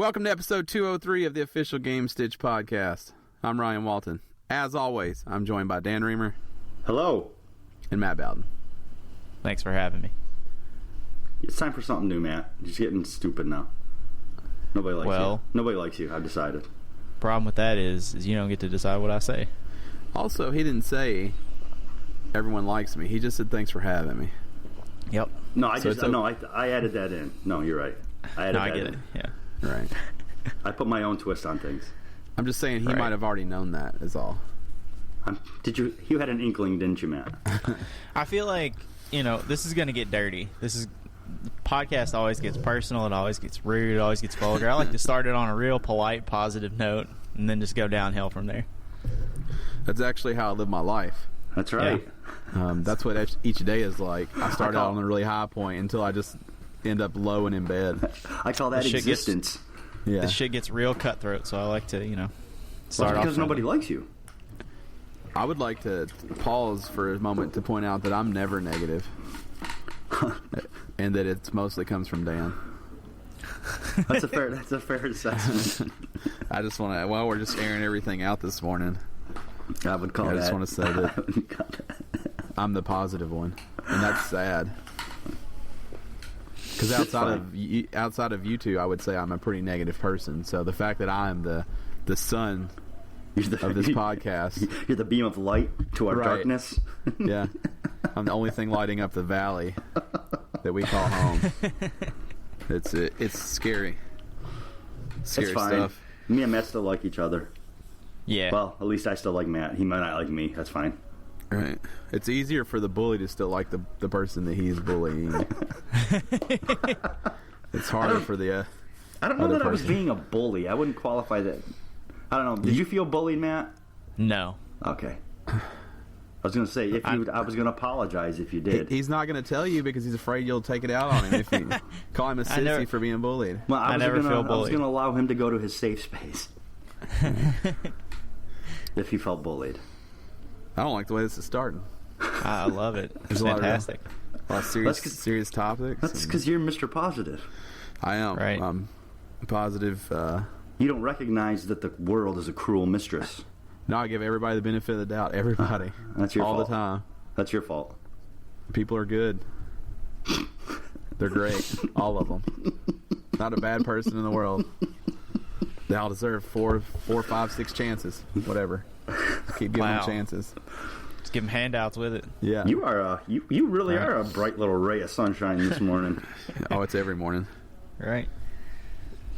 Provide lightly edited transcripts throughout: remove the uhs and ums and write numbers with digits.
Welcome to episode 203 of the official Gamestitch Podcast. I'm Ryan Walton. As always, I'm joined by Dan Reamer. Hello. And Matt Bowden. Thanks for having me. It's time for something new, Matt. You're just getting stupid now. Nobody likes you. Nobody likes you, I've decided. Problem with that is you don't get to decide what I say. Also, he didn't say everyone likes me. He just said thanks for having me. Yep. No, I added that in. No, you're right. I get it. Yeah. Right. I put my own twist on things. I'm just saying he might have already known that, is all. You had an inkling, didn't you, Matt? I feel like, this is going to get dirty. The podcast always gets personal. It always gets rude. It always gets vulgar. I like to start it on a real polite, positive note and then just go downhill from there. That's actually how I live my life. That's right. Yeah. That's what each day is like. I start out on a really high point until I just end up low and in bed. I call that existence. This shit gets real cutthroat, so I like to, start off. Because nobody likes you. I would like to pause for a moment to point out that I'm never negative. And that it mostly comes from Dan. That's a fair assessment. I just want to, we're just airing everything out this morning. I would call that. I just want to say that I'm the positive one. And that's sad. Because outside of you two, I would say I'm a pretty negative person. So the fact that I am the sun of this podcast. You're the beam of light to our darkness. Yeah. I'm the only thing lighting up the valley that we call home. It's scary. Scary it's fine. Stuff. Me and Matt still like each other. Yeah. Well, at least I still like Matt. He might not like me. That's fine. Right. It's easier for the bully to still like the person that he's bullying. It's harder for the I don't know that I was being a bully. I wouldn't qualify that. I don't know. Did you feel bullied, Matt? No. Okay. I was going to say, I was going to apologize if you did. He's not going to tell you because he's afraid you'll take it out on him if you call him a sissy for being bullied. Well, I never feel bullied. I was going to allow him to go to his safe space. If he felt bullied. I don't like the way this is starting. I love it. It's fantastic. A lot of serious topics. That's because you're Mr. Positive. I am. Right. I'm positive. You don't recognize that the world is a cruel mistress. No, I give everybody the benefit of the doubt. Everybody. That's your fault. All the time. That's your fault. People are good. They're great. All of them. Not a bad person in the world. They all deserve 4, 5, 6 chances. Whatever. Keep giving them chances. Just give them handouts with it. Yeah. You are you really are a bright little ray of sunshine this morning. Oh, it's every morning. Right.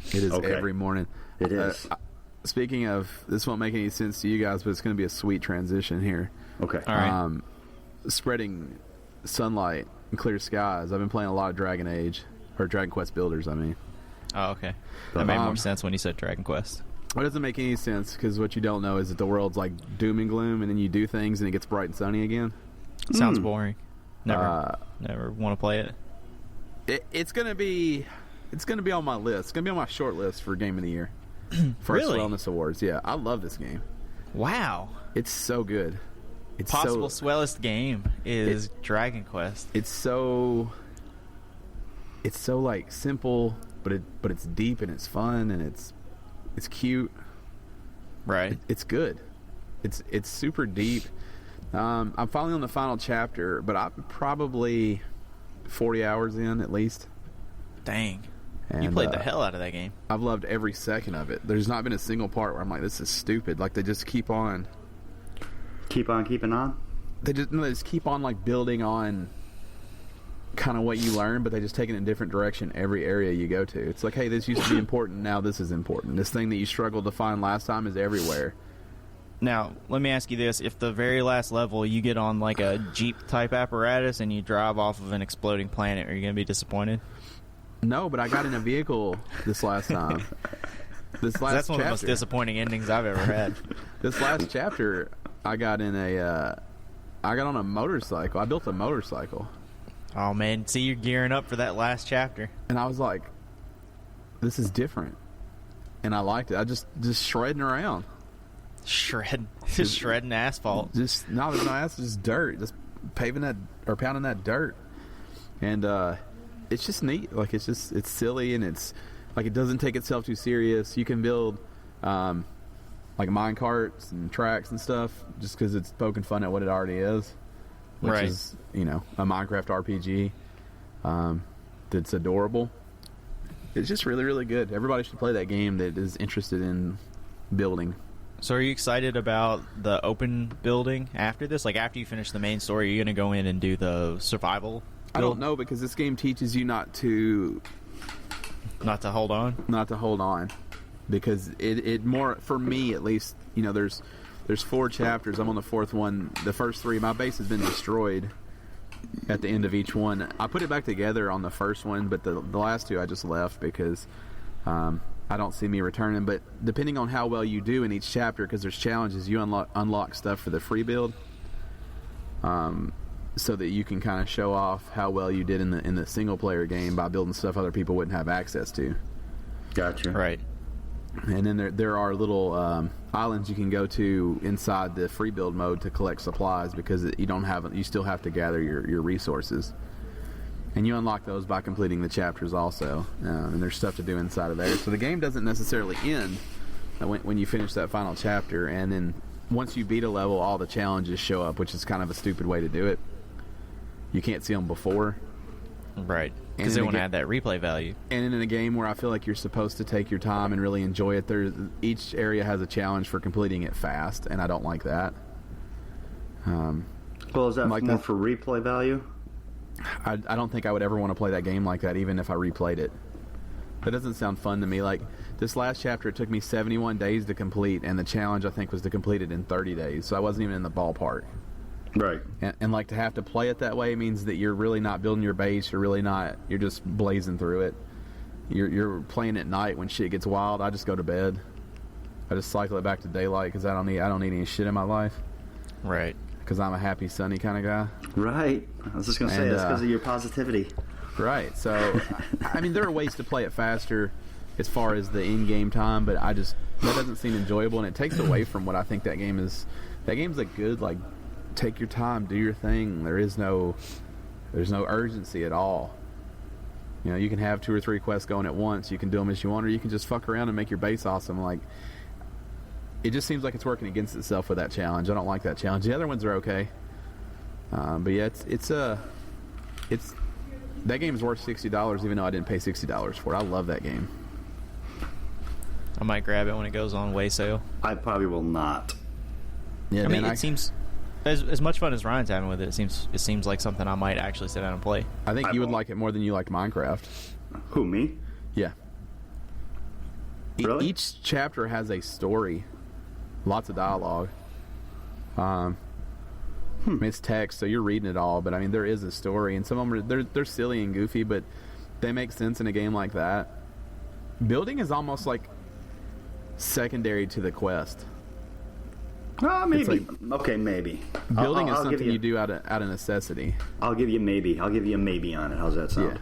It is every morning. It is. Speaking of, this won't make any sense to you guys, but it's going to be a sweet transition here. Okay. All right. Spreading sunlight and clear skies. I've been playing a lot of Dragon Age, or Dragon Quest Builders, I mean. Oh, okay. That made more sense when you said Dragon Quest. Well, it doesn't make any sense, because what you don't know is that the world's like doom and gloom, and then you do things and it gets bright and sunny again. Sounds boring. Never want to play it. It's going to be on my list. It's going to be on my short list for Game of the Year. First Really? Wellness Awards. Yeah, I love this game. Wow. It's so good. It's Possible swellest game is Dragon Quest. It's so like simple, but it's deep and it's fun and it's cute. Right. It's good. It's super deep. I'm finally on the final chapter, but I'm probably 40 hours in at least. Dang. And, you played the hell out of that game. I've loved every second of it. There's not been a single part where I'm like, this is stupid. Like, they just keep on. Keep on keeping on? They just keep on, like, building on kind of what you learn, but they just take it in a different direction every area you go to. It's like, hey, this used to be important, now this is important. This thing that you struggled to find last time is everywhere. Now, let me ask you this. If the very last level you get on, like, a Jeep-type apparatus and you drive off of an exploding planet, are you going to be disappointed? No, but I got in a vehicle this last time. That's one of the most disappointing endings I've ever had. This last chapter, I got on a motorcycle. I built a motorcycle. Oh, man. See, you're gearing up for that last chapter. And I was like, this is different. And I liked it. I just shredding around. Just shredding asphalt. There's no asphalt, just dirt. Just paving that, or pounding that dirt. And, it's just neat. Like, it's silly, and it's Like, it doesn't take itself too serious. You can build like mine carts and tracks and stuff just because it's poking fun at what it already is, which is, you know, a Minecraft RPG that's adorable. It's just really, really good. Everybody should play that game that is interested in building. So are you excited about the open building after this? Like, after you finish the main story, are you going to go in and do the survival build? I don't know, because this game teaches you not to hold on? Not to hold on. Because it more, for me at least, you know, there's 4 chapters. I'm on the 4th one. The first 3, my base has been destroyed at the end of each one. I put it back together on the first one, but the last 2 I just left because I don't see me returning. But depending on how well you do in each chapter, because there's challenges, you unlock stuff for the free build, so that you can kind of show off how well you did in the single player game by building stuff other people wouldn't have access to. Gotcha. Right. And then there are little islands you can go to inside the free build mode to collect supplies, because you still have to gather your resources, and you unlock those by completing the chapters also. And there's stuff to do inside of there. So the game doesn't necessarily end when you finish that final chapter. And then once you beat a level, all the challenges show up, which is kind of a stupid way to do it. You can't see them before. Right. Because they want to add that replay value. And in a game where I feel like you're supposed to take your time and really enjoy it, each area has a challenge for completing it fast, and I don't like that. Well, is that like more that, for replay value? I don't think I would ever want to play that game like that, even if I replayed it. That doesn't sound fun to me. Like, this last chapter, it took me 71 days to complete, and the challenge, I think, was to complete it in 30 days, so I wasn't even in the ballpark. Right. And like, to have to play it that way means that you're really not building your base. You're just blazing through it. You're playing at night when shit gets wild. I just go to bed. I just cycle it back to daylight because I don't need any shit in my life. Right. Because I'm a happy, sunny kind of guy. Right. I was just going to say, that's because of your positivity. Right. So, I mean, there are ways to play it faster as far as the in-game time, but that doesn't seem enjoyable, and it takes away from what I think that game is. That game's a good, like, take your time, do your thing. There's no urgency at all. You know, you can have 2 or 3 quests going at once. You can do them as you want, or you can just fuck around and make your base awesome. Like, it just seems like it's working against itself with that challenge. I don't like that challenge. The other ones are okay, but yeah, it's that game's worth $60, even though I didn't pay $60 for it. I love that game. I might grab it when it goes on way sale. I probably will not. Yeah, I mean, it seems as much fun as Ryan's having with it. It seems like something I might actually sit down and play. I think you would like it more than you liked Minecraft. Who, me? Yeah. Really? Each chapter has a story, lots of dialogue. I mean, it's text, so you're reading it all. But I mean, there is a story, and some of them they're silly and goofy, but they make sense in a game like that. Building is almost like secondary to the quest. Maybe. Okay, maybe. Building is something you do out of necessity. I'll give you maybe. I'll give you a maybe on it. How's that sound?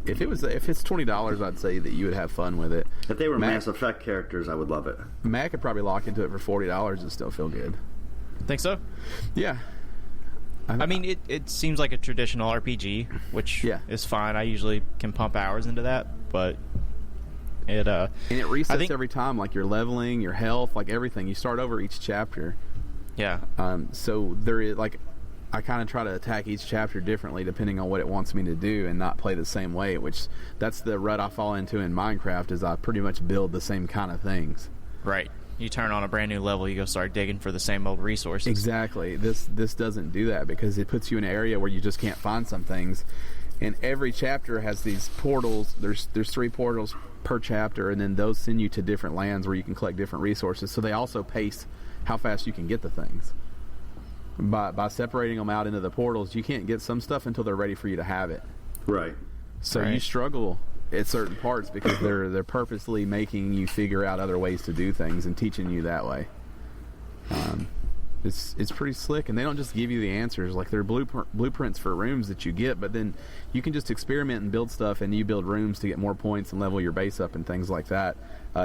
Yeah. If it's $20, I'd say that you would have fun with it. If they were Mass Effect characters, I would love it. Matt could probably lock into it for $40 and still feel good. Think so? Yeah. I mean, it seems like a traditional RPG, which is fine. I usually can pump hours into that, but and it resets every time, like your leveling, your health, like everything. You start over each chapter. Yeah. So there is, like, I kind of try to attack each chapter differently depending on what it wants me to do and not play the same way, which that's the rut I fall into in Minecraft, is I pretty much build the same kind of things. Right. You turn on a brand new level, you go start digging for the same old resources. Exactly. This doesn't do that, because it puts you in an area where you just can't find some things. And every chapter has these portals. There's 3 portals per chapter, and then those send you to different lands where you can collect different resources. So they also pace how fast you can get the things. By separating them out into the portals, you can't get some stuff until they're ready for you to have it. Right. So you struggle at certain parts because they're purposely making you figure out other ways to do things and teaching you that way. It's pretty slick, and they don't just give you the answers. Like, they're blueprints for rooms that you get, but then you can just experiment and build stuff, and you build rooms to get more points and level your base up and things like that,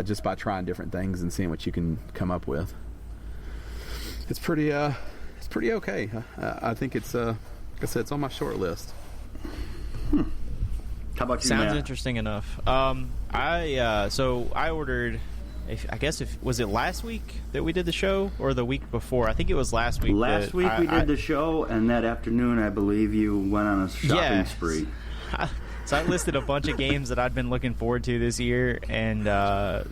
just by trying different things and seeing what you can come up with. It's pretty okay. I think it's like I said, it's on my short list. How about you, Sounds Matt? interesting enough. I ordered. Was it last week that we did the show or the week before? I think it was last week. Last week we did the show, and that afternoon I believe you went on a shopping spree. So I listed a bunch of games that I'd been looking forward to this year, and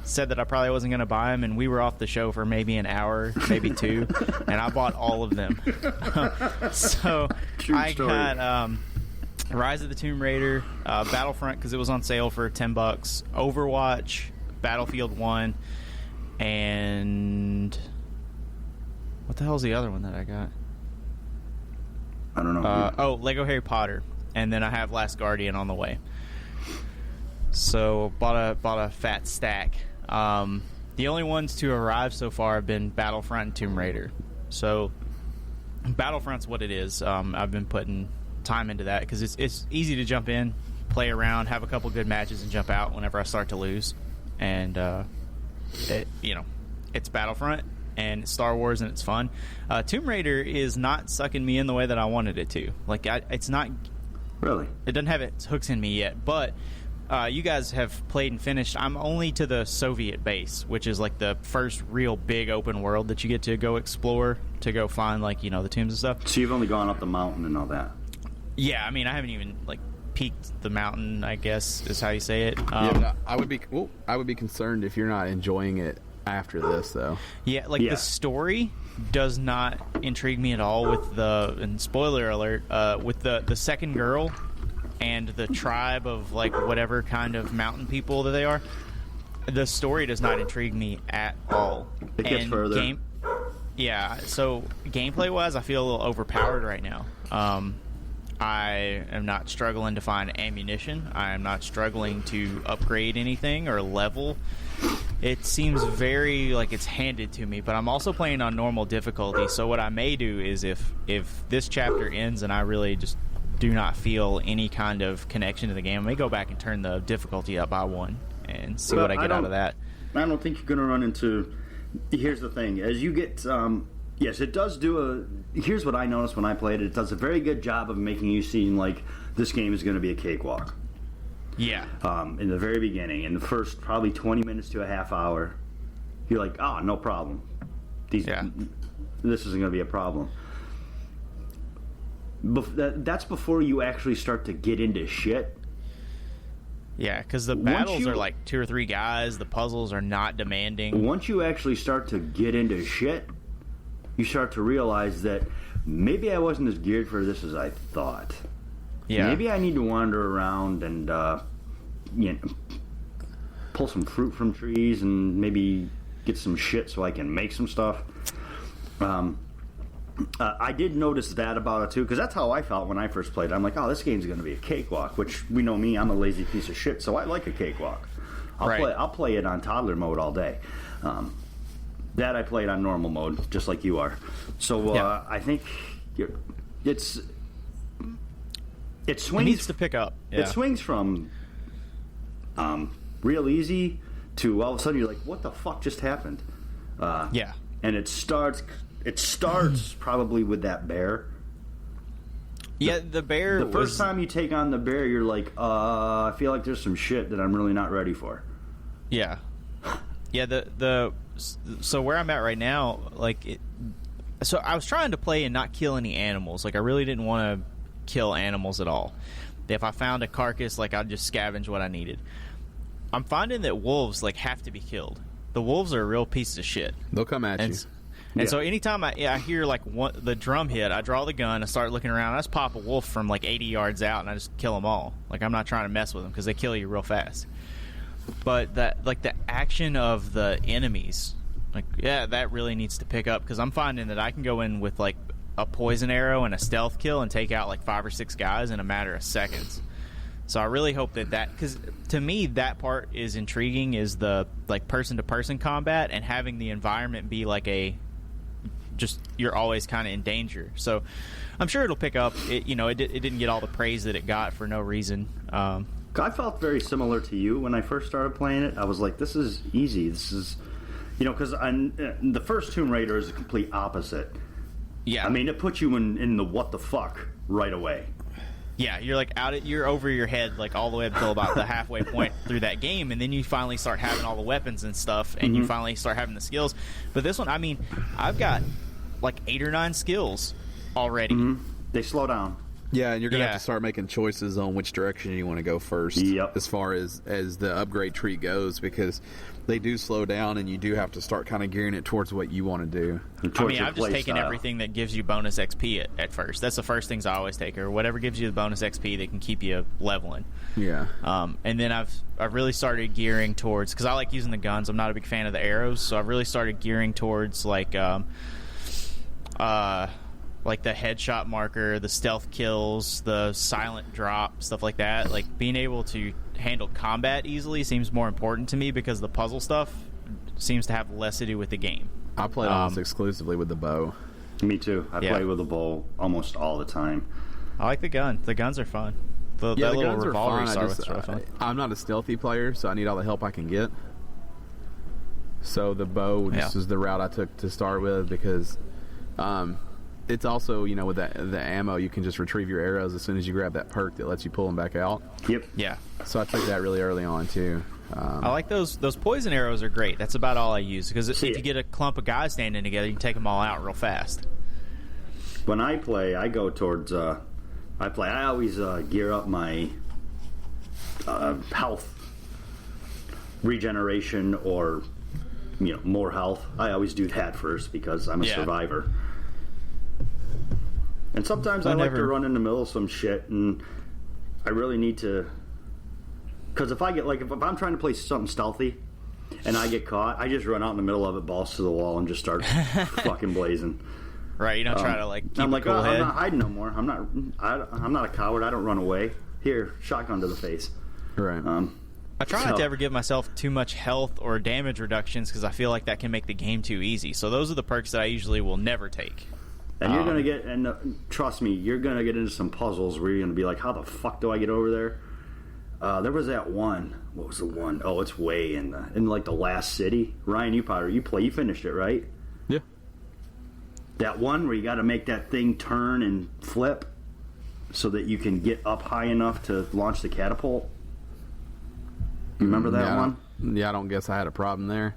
said that I probably wasn't going to buy them. And we were off the show for maybe an hour, maybe two, and I bought all of them. So True I story. got Rise of the Tomb Raider, Battlefront because it was on sale for $10, Overwatch, Battlefield 1, and what the hell's the other one that I got? I don't know. Lego Harry Potter, and then I have Last Guardian on the way. So bought a fat stack. The only ones to arrive so far have been Battlefront and Tomb Raider. So Battlefront's what it is. I've been putting time into that because it's easy to jump in, play around, have a couple good matches, and jump out whenever I start to lose. And it's Battlefront and it's Star Wars and it's fun. Tomb Raider is not sucking me in the way that I wanted it to. Like it's not Really? It doesn't have its hooks in me yet, but you guys have played and finished. I'm only to the Soviet base, which is like the first real big open world that you get to go explore, to go find like the tombs and stuff. So you've only gone up the mountain and all that. Yeah, I mean I haven't even like peaked the mountain, I guess is how you say it. Yeah, I would be concerned if you're not enjoying it after this, though. Yeah, the story does not intrigue me at all with and spoiler alert, with the second girl and the tribe of like whatever kind of mountain people that they are. The story does not intrigue me at all. It gets further. So gameplay wise, I feel a little overpowered right now. I am not struggling to find ammunition. I am not struggling to upgrade anything or level. It seems very like it's handed to me, but I'm also playing on normal difficulty. So what I may do is if this chapter ends and I really just do not feel any kind of connection to the game, I may go back and turn the difficulty up by one and see what I get out of that. I don't think you're going to run into... Here's the thing. As you get... yes, it does do here's what I noticed when I played it. It does a very good job of making you seem like this game is going to be a cakewalk. Yeah. In the very beginning, in the first probably 20 minutes to a half hour, you're like, no problem. This isn't going to be a problem. That's before you actually start to get into shit. Yeah, because the battles are like 2 or 3 guys. The puzzles are not demanding. Once you actually start to get into shit, you start to realize that maybe I wasn't as geared for this as I thought. Yeah. Maybe I need to wander around and pull some fruit from trees and maybe get some shit so I can make some stuff. I did notice that about it too, because that's how I felt when I first played it. I'm like, this game's going to be a cakewalk, which we know me, I'm a lazy piece of shit, so I like a cakewalk. I'll play it on toddler mode all day. That I played on normal mode, just like you are. So I think it swings. It needs to pick up. Yeah. It swings from real easy to all of a sudden you're like, what the fuck just happened? And it starts probably with that bear. Yeah, the bear. The first time you take on the bear, you're like, I feel like there's some shit that I'm really not ready for. Yeah. Yeah, so where I'm at right now, so I was trying to play and not kill any animals. Like, I really didn't want to kill animals at all. If I found a carcass, I'd just scavenge what I needed. I'm finding that wolves, have to be killed. The wolves are a real piece of shit. They'll come at you. And so anytime I hear, the drum hit, I draw the gun, I start looking around, I just pop a wolf from, 80 yards out, and I just kill them all. I'm not trying to mess with them, because they kill you real fast. But the action of the enemies, that really needs to pick up, because I'm finding that I can go in with a poison arrow and a stealth kill and take out 5 or 6 guys in a matter of seconds. So I really hope that because to me that part is intriguing, is the person to person combat and having the environment be you're always kind of in danger. So I'm sure it'll pick up. It didn't get all the praise that it got for no reason. I felt very similar to you when I first started playing it. I was like, this is easy. This is, because the first Tomb Raider is the complete opposite. Yeah. I mean, it puts you in the what the fuck right away. Yeah, you're like you're over your head like all the way up until about the halfway point through that game, and then you finally start having all the weapons and stuff, and you finally start having the skills. But this one, I mean, I've got like 8 or 9 skills already. They slow down. Yeah, and you're gonna have to start making choices on which direction you want to go first. Yep. As far as the upgrade tree goes, because they do slow down, and you do have to start kind of gearing it towards what you want to do. I mean, I've just taken everything that gives you bonus XP at first. That's the first things I always take, or whatever gives you the bonus XP that can keep you leveling. Yeah. And then I've really started gearing towards, because I like using the guns. I'm not a big fan of the arrows, so I've really started gearing towards like the headshot marker, the stealth kills, the silent drop, stuff like that. Like being able to handle combat easily seems more important to me because the puzzle stuff seems to have less to do with the game. I play almost exclusively with the bow. Me too. I play with the bow almost all the time. I like the gun. The guns are fun. The little guns revolver are fun. fun. I'm not a stealthy player, so I need all the help I can get. So the bow just was the route I took to start with because it's also, you know, with the ammo, you can just retrieve your arrows as soon as you grab that perk that lets you pull them back out. Yep. Yeah. So I took that really early on too. I like those poison arrows are great. That's about all I use because if you get a clump of guys standing together, you can take them all out real fast. When I play, I go towards. I always gear up my health regeneration or more health. I always do that first because I'm a survivor. And sometimes I like to run in the middle of some shit, and I really need to. Because if I get if I'm trying to play something stealthy, and I get caught, I just run out in the middle of it, balls to the wall, and just start fucking blazing. Right, you don't try to keep a cool head. I'm not hiding no more. I'm not a coward. I don't run away. Here, shotgun to the face. Right. I try not to ever give myself too much health or damage reductions because I feel like that can make the game too easy. So those are the perks that I usually will never take. And you're gonna get, and trust me, you're gonna get into some puzzles where you're gonna be like, "How the fuck do I get over there?" There was that one. What was the one? Oh, it's way in the last city. Ryan, you finished it, right? Yeah. That one where you got to make that thing turn and flip so that you can get up high enough to launch the catapult. You remember that one? I don't guess I had a problem there.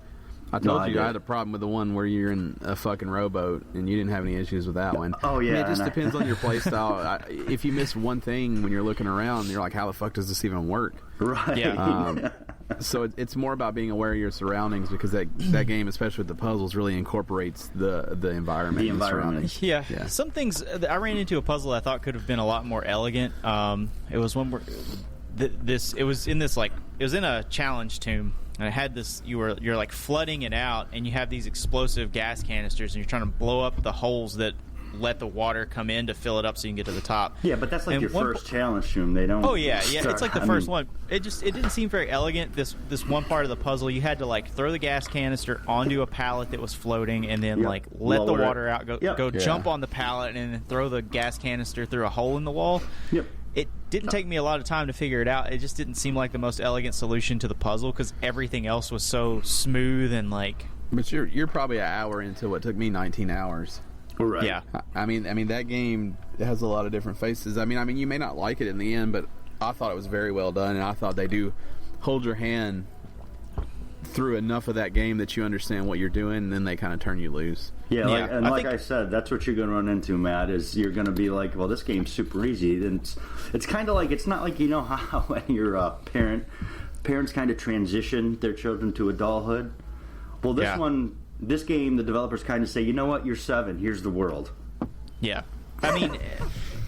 I told you I had a problem with the one where you're in a fucking rowboat, and you didn't have any issues with that one. Oh, yeah. I mean, it just depends on your play style. If you miss one thing when you're looking around, you're like, how the fuck does this even work? Right. Yeah. So it's more about being aware of your surroundings because that game, especially with the puzzles, really incorporates the environment. The environment. Yeah. Some things, I ran into a puzzle I thought could have been a lot more elegant. It was one where it was in a challenge tomb. And it had this. You're like flooding it out, and you have these explosive gas canisters, and you're trying to blow up the holes that let the water come in to fill it up, so you can get to the top. Yeah, but that's like your first challenge tomb. They don't. Oh yeah. It's like the first one. It didn't seem very elegant. This one part of the puzzle, you had to throw the gas canister onto a pallet that was floating, and then let the water out, jump on the pallet, and then throw the gas canister through a hole in the wall. Yep. It didn't take me a lot of time to figure it out. It just didn't seem like the most elegant solution to the puzzle because everything else was so smooth and But you're probably an hour into what took me 19 hours. Right. Yeah. I mean that game has a lot of different faces. I mean you may not like it in the end, but I thought it was very well done, and I thought they do hold your hand through enough of that game that you understand what you're doing, and then they kind of turn you loose. Yeah, like I said, that's what you're going to run into, Matt, is you're going to be like, well, this game's super easy. And it's kind of like, it's not like, how when your parents kind of transition their children to adulthood. Well, this game, the developers kind of say, you know what, you're 7, here's the world. Yeah. I mean,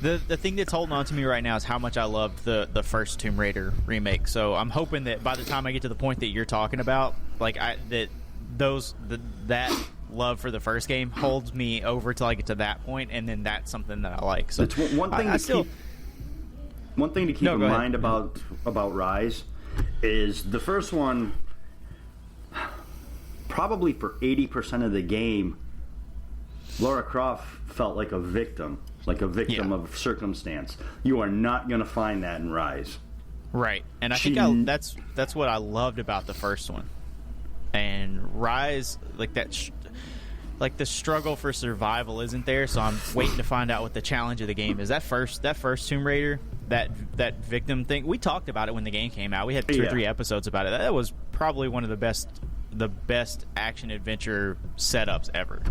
the thing that's holding on to me right now is how much I loved the first Tomb Raider remake. So I'm hoping that by the time I get to the point that you're talking about, that love for the first game holds me over till I get to that point, and then that's something that I like. So it's one thing to keep in mind about Rise is the first one. Probably for 80% of the game, Lara Croft felt like a victim of circumstance. You are not going to find that in Rise. Right, and I think that's what I loved about the first one. And Rise, the struggle for survival isn't there, so I'm waiting to find out what the challenge of the game is. That first Tomb Raider, that victim thing. We talked about it when the game came out. We had 2 or 3 episodes about it. That was probably one of the best action adventure setups ever.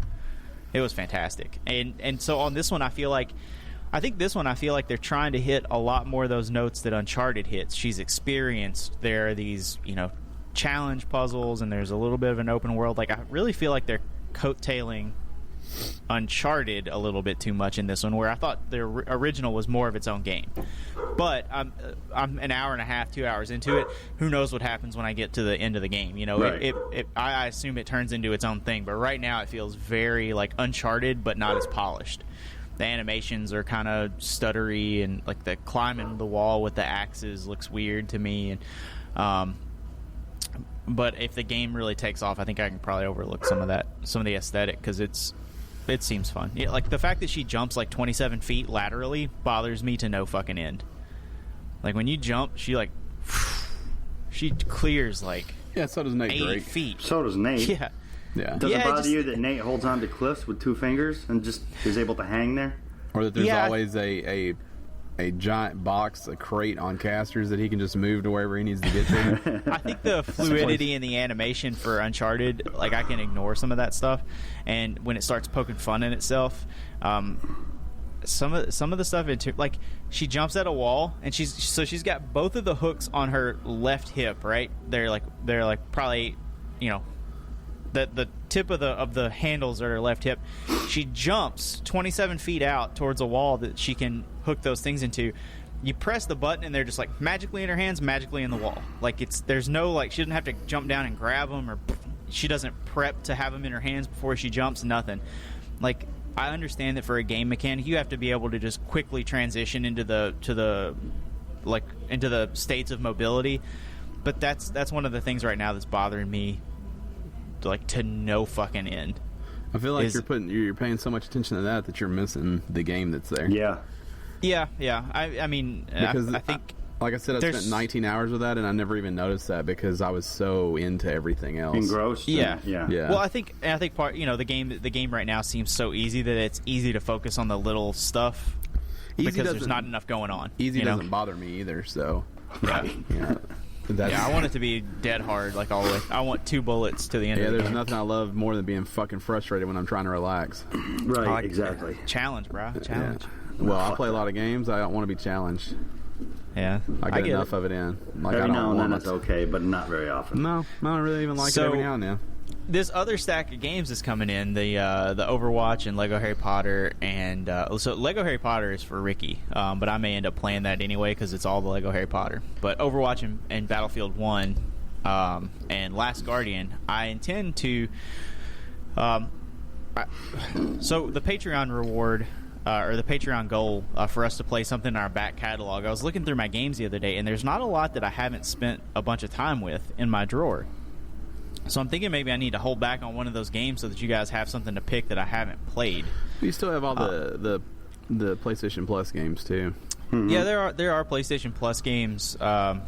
It was fantastic. And so on this one, I feel like they're trying to hit a lot more of those notes that Uncharted hits. She's experienced. There are these, challenge puzzles, and there's a little bit of an open world. Like, I really feel like they're coattailing Uncharted a little bit too much in this one, where I thought the original was more of its own game. But I'm an hour and a half, 2 hours into it. Who knows what happens when I get to the end of the game? Right. I assume it turns into its own thing. But right now, it feels very like Uncharted, but not as polished. The animations are kind of stuttery, and like the climbing the wall with the axes looks weird to me. And but if the game really takes off, I think I can probably overlook some of the aesthetic, because it seems fun. Yeah, like the fact that she jumps like 27 feet laterally bothers me to no fucking end. Like when you jump, she clears like so does Nate 8 Drake. feet. So does Nate. Yeah. Does it bother you that Nate holds on to cliffs with 2 fingers and just is able to hang there? Or that there's always a giant box, a crate on casters that he can just move to wherever he needs to get to? I think the fluidity in the animation for Uncharted, like I can ignore some of that stuff, and when it starts poking fun in itself, some of the stuff into, like, she jumps at a wall, and she's got both of the hooks on her left hip, right? They're like probably, the tip of the handles are her left hip. She jumps 27 feet out towards a wall that she can hook those things into. You press the button and they're just like magically in her hands, magically in the wall. Like there's no, like, she doesn't have to jump down and grab them, or she doesn't prep to have them in her hands before she jumps. Nothing. Like, I understand that for a game mechanic, you have to be able to just quickly transition into the states of mobility. But that's one of the things right now that's bothering me, like, to no fucking end. I feel like you're paying so much attention to that you're missing the game that's there. Yeah. I mean, because I think, like I said, I spent 19 hours with that, and I never even noticed that because I was so into everything else. Engrossed. Yeah. Well, I think part, the game right now seems so easy that it's easy to focus on the little stuff because there's not enough going on. Easy doesn't bother me either. So right. I want it to be dead hard, like all the way. I want 2 bullets to the end of the game. There's nothing I love more than being fucking frustrated when I'm trying to relax. Right, exactly. Challenge, bro. Challenge. Yeah. Well, I play a lot of games. I don't want to be challenged. Yeah. I get enough of it in. Like, every now and then it's okay, but not very often. No, I don't really even like it every now and then. This other stack of games is coming in, the Overwatch and Lego Harry Potter, and so Lego Harry Potter is for Ricky, but I may end up playing that anyway because it's all the Lego Harry Potter. But Overwatch and Battlefield 1 and Last Guardian, I intend to... so the Patreon reward... or the Patreon goal for us to play something in our back catalog. I was looking through my games the other day, and there's not a lot that I haven't spent a bunch of time with in my drawer. So I'm thinking maybe I need to hold back on one of those games so that you guys have something to pick that I haven't played. You still have all the PlayStation Plus games too. Mm-hmm. Yeah, there are PlayStation Plus games that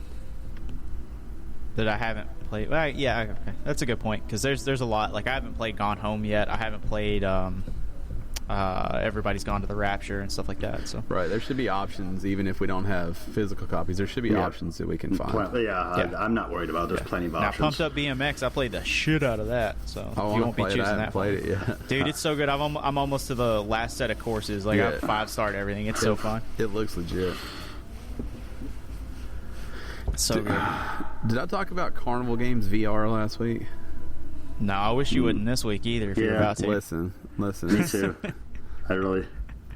I haven't played. Well, yeah, okay. That's a good point because there's a lot. Like, I haven't played Gone Home yet. I haven't played Everybody's Gone to the Rapture and stuff like that. So right, there should be options even if we don't have physical copies. There should be options that we can find. I'm not worried about it. There's plenty of options. Now, Pumped Up BMX, I played the shit out of that. So you won't be choosing that. Played it yet. Dude, it's so good. I'm almost to the last set of courses. Like, I've 5-starred everything. It's so fun. It looks legit. So good. Did I talk about Carnival Games VR last week? No, I wish you wouldn't this week either if you're about to. Listen. Me too.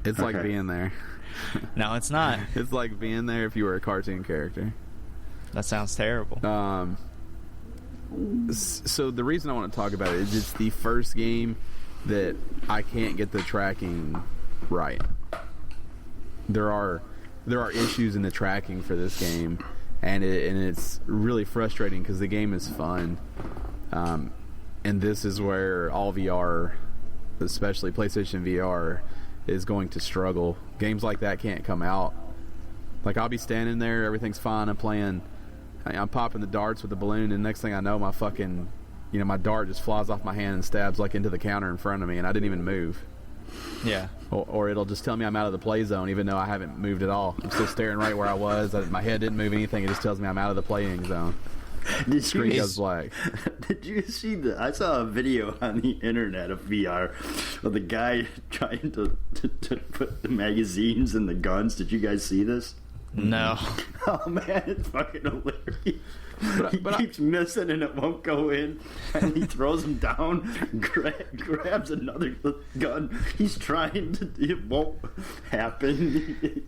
It's like being there. No, it's not. It's like being there if you were a cartoon character. That sounds terrible. So the reason I want to talk about it is it's the first game that I can't get the tracking right. There are issues in the tracking for this game, and it's really frustrating because the game is fun. And this is where all VR, especially PlayStation VR, is going to struggle. Games like that can't come out. Like, I'll be standing there, everything's fine, I'm popping the darts with the balloon, and next thing I know, my fucking, my dart just flies off my hand and stabs, like, into the counter in front of me, and I didn't even move. Yeah. Or it'll just tell me I'm out of the play zone, even though I haven't moved at all. I'm still staring right where I was. My head didn't move anything. It just tells me I'm out of the playing zone. The screen goes black. Did you see I saw a video on the internet of VR of the guy trying to put the magazines in the guns. Did you guys see this? No. Oh man, it's fucking hilarious. But he keeps missing and it won't go in, and he throws him down, grabs another gun. He's trying to, it won't happen.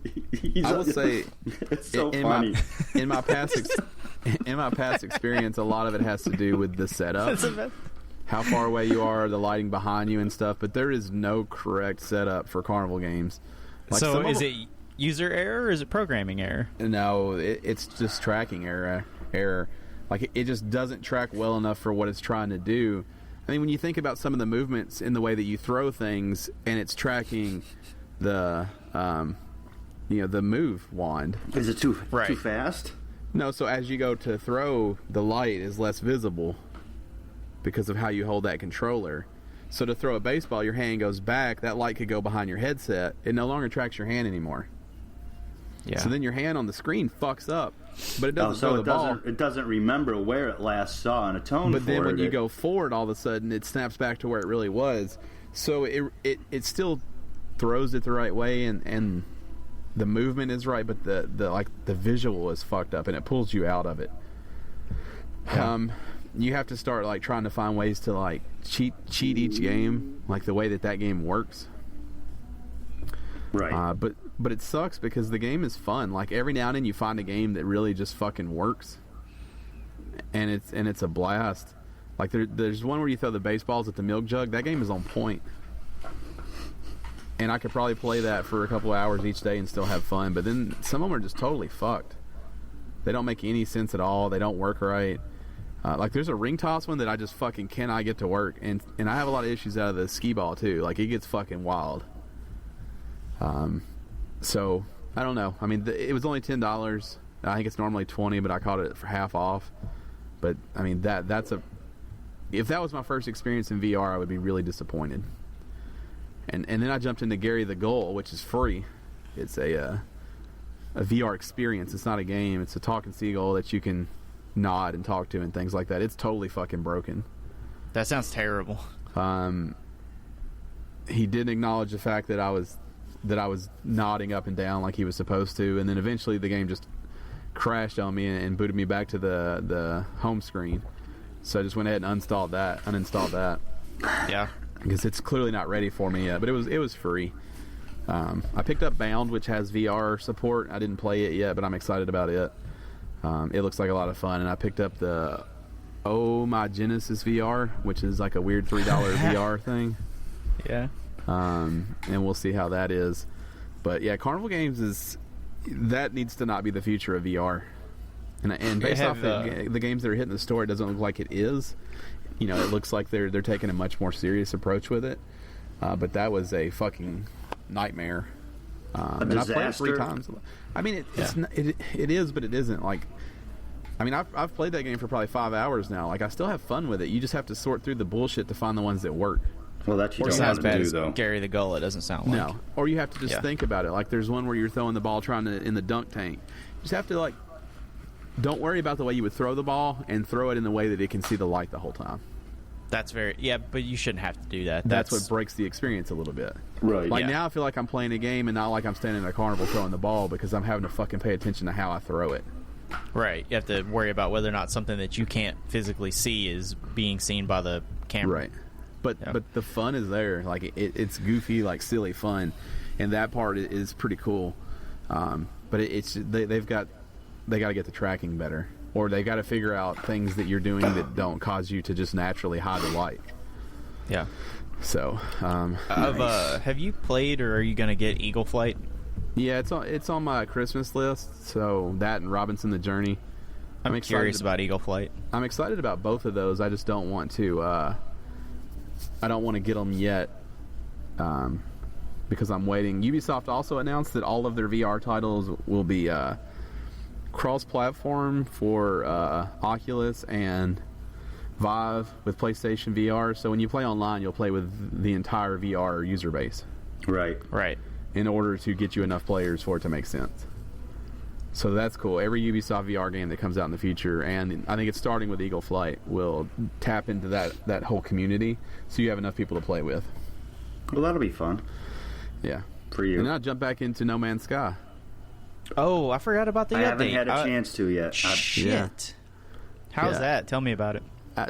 I will say, it's so funny. In my past experience, a lot of it has to do with the setup, how far away you are, the lighting behind you and stuff. But there is no correct setup for carnival games. Like, so is it user error or is it programming error? No, it's just tracking error. Like it just doesn't track well enough for what it's trying to do. I mean, when you think about some of the movements in the way that you throw things, and it's tracking the the move wand. Is it too fast? No, so as you go to throw, the light is less visible because of how you hold that controller. So to throw a baseball, your hand goes back. That light could go behind your headset. It no longer tracks your hand anymore. Yeah. So then your hand on the screen fucks up, but it doesn't throw the ball. It doesn't remember where it last saw an atone. But then when you go forward, all of a sudden it snaps back to where it really was. So it still throws it the right way, and the movement is right, but the visual is fucked up, and it pulls you out of it. Yeah. You have to start like trying to find ways to like cheat each game, like the way that game works. Right. But it sucks because the game is fun. Like every now and then you find a game that really just fucking works, and it's a blast. Like there's one where you throw the baseballs at the milk jug. That game is on point, and I could probably play that for a couple of hours each day and still have fun. But then some of them are just totally fucked. They don't make any sense at all. They don't work right. Like there's a ring toss one that I just fucking cannot get to work, and I have a lot of issues out of the skee ball too. Like it gets fucking wild. So I don't know. I mean, it was only $10. I think it's normally $20, but I caught it for half off. But I mean, if that was my first experience in VR, I would be really disappointed. And then I jumped into Gary the Gull, which is free. It's a VR experience. It's not a game. It's a talking seagull that you can nod and talk to and things like that. It's totally fucking broken. That sounds terrible. He did acknowledge the fact that I was nodding up and down like he was supposed to, and then eventually the game just crashed on me and booted me back to the home screen. So I just went ahead and uninstalled that. Yeah, because it's clearly not ready for me yet. But it was free. I picked up Bound, which has VR support. I didn't play it yet, but I'm excited about it. It looks like a lot of fun. And I picked up the My Genesis VR, which is like a weird $3 VR thing. Yeah. And we'll see how that is. But yeah, Carnival Games needs to not be the future of VR. And based off the games that are hitting the store, it doesn't look like it is. You know, it looks like they're taking a much more serious approach with it. But that was a fucking nightmare. A disaster. And I played it 3 times. I mean, it is, but it isn't. Like, I mean, I've played that game for probably 5 hours now. Like, I still have fun with it. You just have to sort through the bullshit to find the ones that work. Well, that's not as bad as Gary the Gull. It doesn't sound like. No, or you have to just think about it. Like, there's one where you're throwing the ball in the dunk tank. You just have to like, don't worry about the way you would throw the ball, and throw it in the way that it can see the light the whole time. That's but you shouldn't have to do that. That's what breaks the experience a little bit. Right. Like now I feel like I'm playing a game and not like I'm standing in a carnival throwing the ball, because I'm having to fucking pay attention to how I throw it. Right. You have to worry about whether or not something that you can't physically see is being seen by the camera. Right. But the fun is there. Like it's goofy, like silly fun, and that part is pretty cool. But they got to get the tracking better, or they got to figure out things that you're doing that don't cause you to just naturally hide the light. Yeah. So, nice. Have you played, or are you going to get Eagle Flight? Yeah, it's on my Christmas list. So that and Robinson the Journey. I'm curious about Eagle Flight. I'm excited about both of those. I just don't want to. I don't want to get them yet, because I'm waiting. Ubisoft also announced that all of their VR titles will be cross-platform for Oculus and Vive with PlayStation VR. So when you play online, you'll play with the entire VR user base. Right. In order to get you enough players for it to make sense. So that's cool. Every Ubisoft VR game that comes out in the future, and I think it's starting with Eagle Flight, will tap into that whole community, so you have enough people to play with. Well, that'll be fun. Yeah. For you. And then I'll jump back into No Man's Sky. Oh, I forgot about the update. I haven't had a chance to yet. Shit. Yeah. How's that? Tell me about it.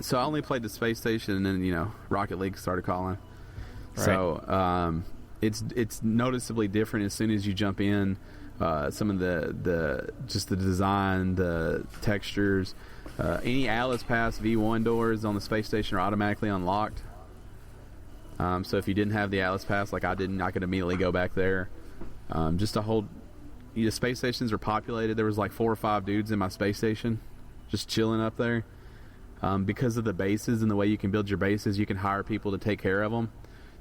So I only played the space station, and then Rocket League started calling. Right. So it's noticeably different as soon as you jump in. Some of the just the design, the textures. Any Atlas Pass V1 doors on the space station are automatically unlocked. So if you didn't have the Atlas Pass, like I didn't, I could immediately go back there. Just to hold. The space stations are populated. There was like 4 or 5 dudes in my space station, just chilling up there. Because of the bases and the way you can build your bases, you can hire people to take care of them.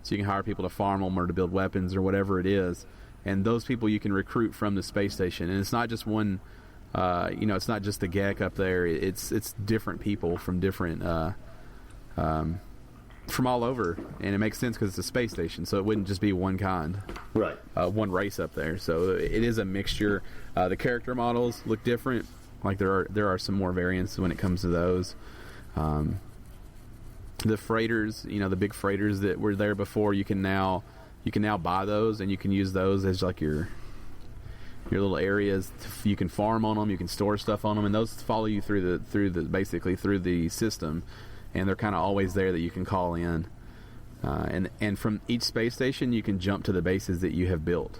So you can hire people to farm them or to build weapons or whatever it is. And those people you can recruit from the space station. And it's not just one, it's not just the GEC up there. It's different people from different, from all over. And it makes sense because it's a space station. So it wouldn't just be one kind. Right. One race up there. So it is a mixture. The character models look different. Like there are some more variants when it comes to those. The freighters, the big freighters that were there before, you can now buy those, and you can use those as like your little areas. You can farm on them, you can store stuff on them, and those follow you through the system, and they're kind of always there that you can call in. And from each space station, you can jump to the bases that you have built.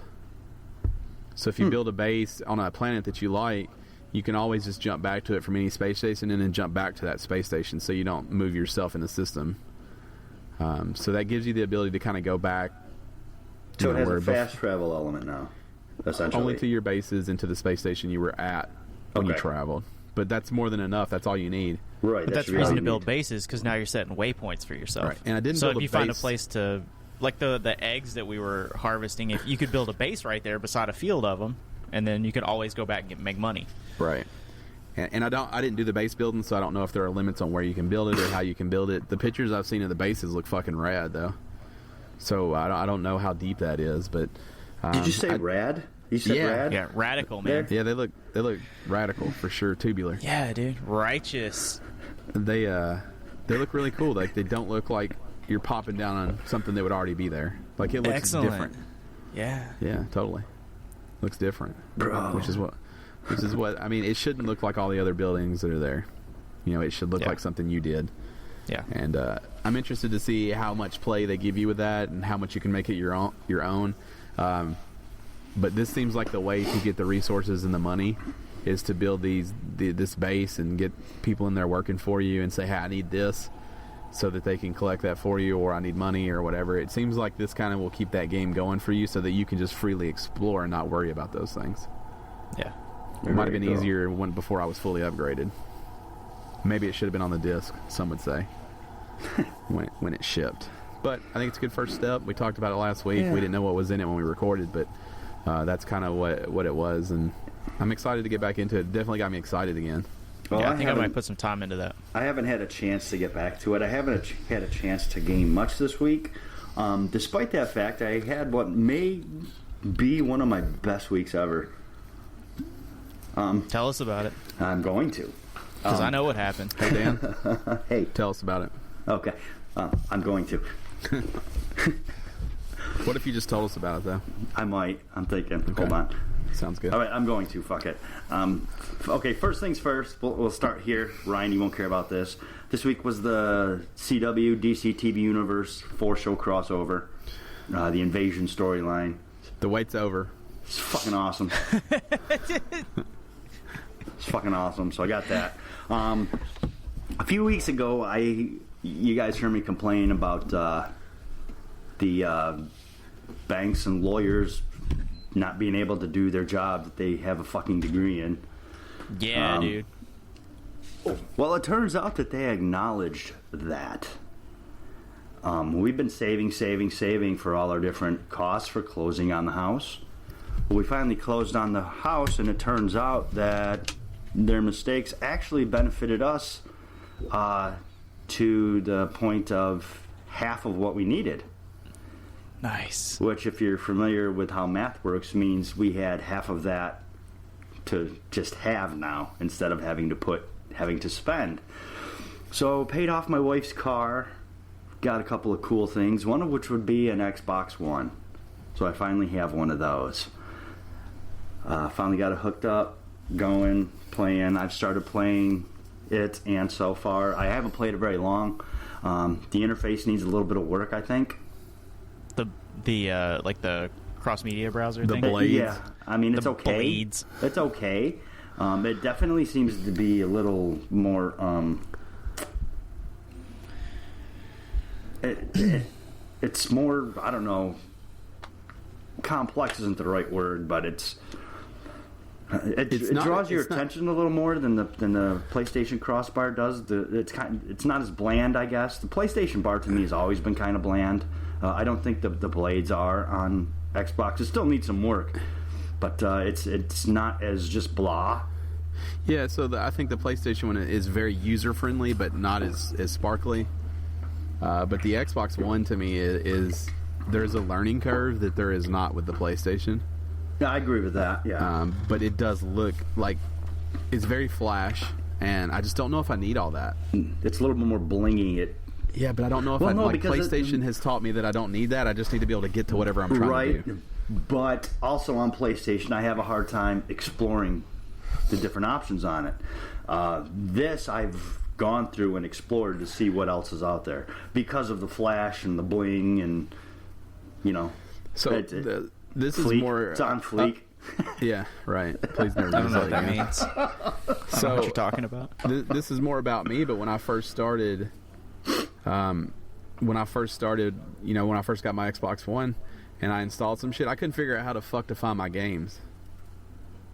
So if you build a base on a planet that you like, you can always just jump back to it from any space station and then jump back to that space station, so you don't move yourself in the system. So that gives you the ability to kind of go back. So it has a fast travel element now, essentially. Only to your bases and to the space station you were at when you traveled. But that's more than enough. That's all you need. Right. But that's the reason to build bases, because now you're setting waypoints for yourself. Right. And I didn't. So build if you find a place to, like the eggs that we were harvesting, if you could build a base right there beside a field of them, and then you could always go back and make money. Right. And I didn't do the base building, so I don't know if there are limits on where you can build it or how you can build it. The pictures I've seen of the bases look fucking rad, though. So I don't know how deep that is, but did you say rad? You said rad? Yeah, radical, man. Yeah, they look radical for sure, tubular. Yeah, dude, righteous. They look really cool. Like they don't look like you're popping down on something that would already be there. Like it looks different. Yeah. Yeah, totally. Looks different, bro. Which is what I mean. It shouldn't look like all the other buildings that are there. It should look like something you did. Yeah. And I'm interested to see how much play they give you with that and how much you can make it your own. But this seems like the way to get the resources and the money is to build this base and get people in there working for you and say, hey, I need this, so that they can collect that for you, or I need money or whatever. It seems like this kind of will keep that game going for you so that you can just freely explore and not worry about those things. Yeah. It might have been easier before I was fully upgraded. Maybe it should have been on the disc, some would say, when it shipped. But I think it's a good first step. We talked about it last week. Yeah. We didn't know what was in it when we recorded, but that's kind of what it was. And I'm excited to get back into it. Definitely got me excited again. Well, yeah, I think I might put some time into that. I haven't had a chance to get back to it. I haven't had a chance to game much this week. Despite that fact, I had what may be one of my best weeks ever. Tell us about it. I'm going to. Because I know what happened. Hey, Dan. Hey. Tell us about it. Okay. I'm going to. What if you just told us about it, though? I might. I'm thinking. Okay. Hold on. Sounds good. All right, I'm going to. Fuck it. Okay, first things first. We'll start here. Ryan, you won't care about this. This week was the CW DC TV Universe 4-show crossover. The Invasion storyline. The wait's over. It's fucking awesome. It's fucking awesome. So I got that. A few weeks ago, you guys heard me complain about the banks and lawyers not being able to do their job that they have a fucking degree in. Yeah, dude. Well, it turns out that they acknowledged that. We've been saving for all our different costs for closing on the house. Well, we finally closed on the house, and it turns out that their mistakes actually benefited us to the point of half of what we needed. Nice. Which, if you're familiar with how math works, means we had half of that to just have now instead of having to spend. So paid off my wife's car, got a couple of cool things, one of which would be an Xbox One. So I finally have one of those. Finally got it hooked up, going, playing. I've started playing it, and so far I haven't played it very long. The interface needs a little bit of work, I think. The like the cross media browser The thing? blades. Yeah, I mean, it's The okay. blades. It's okay. It definitely seems to be a little more. It's more. I don't know. Complex isn't the right word, but it draws your attention a little more than the PlayStation crossbar does. It's not as bland, I guess. The PlayStation bar to me has always been kind of bland. I don't think the blades are on Xbox. It still needs some work, but it's not as just blah. Yeah, so I think the PlayStation one is very user friendly, but not as sparkly. But the Xbox One to me is there's a learning curve that there is not with the PlayStation. Yeah, I agree with that. Yeah, but it does look like it's very flash, and I just don't know if I need all that. it's a little bit more blingy. Yeah, but I don't know if PlayStation has taught me that I don't need that. I just need to be able to get to whatever I'm trying to do. But also on PlayStation, I have a hard time exploring the different options on it. This I've gone through and explored to see what else is out there because of the flash and the bling and So this is more. It's on fleek. Yeah, right. Please never. I don't know what that again. means. So What you're talking about? This is more about me. But when I first started, when I first got my Xbox One, and I installed some shit, I couldn't figure out how the fuck to find my games.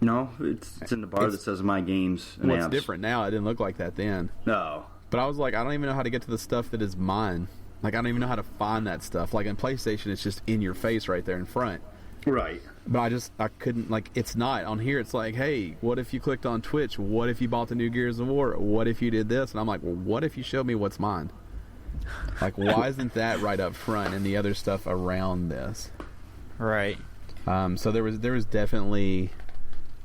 No, it's in the bar that says My Games and It's apps. different now. It didn't look like that then. No. But I was like, I don't even know how to get to the stuff that is mine. Like, I don't even know how to find that stuff. Like, in PlayStation, it's just in your face right there in front. Right. But I couldn't, like, it's not. On here, it's like, hey, what if you clicked on Twitch? What if you bought the new Gears of War? What if you did this? And I'm like, well, what if you showed me what's mine? Like, why isn't that right up front and the other stuff around this? Right. So there was definitely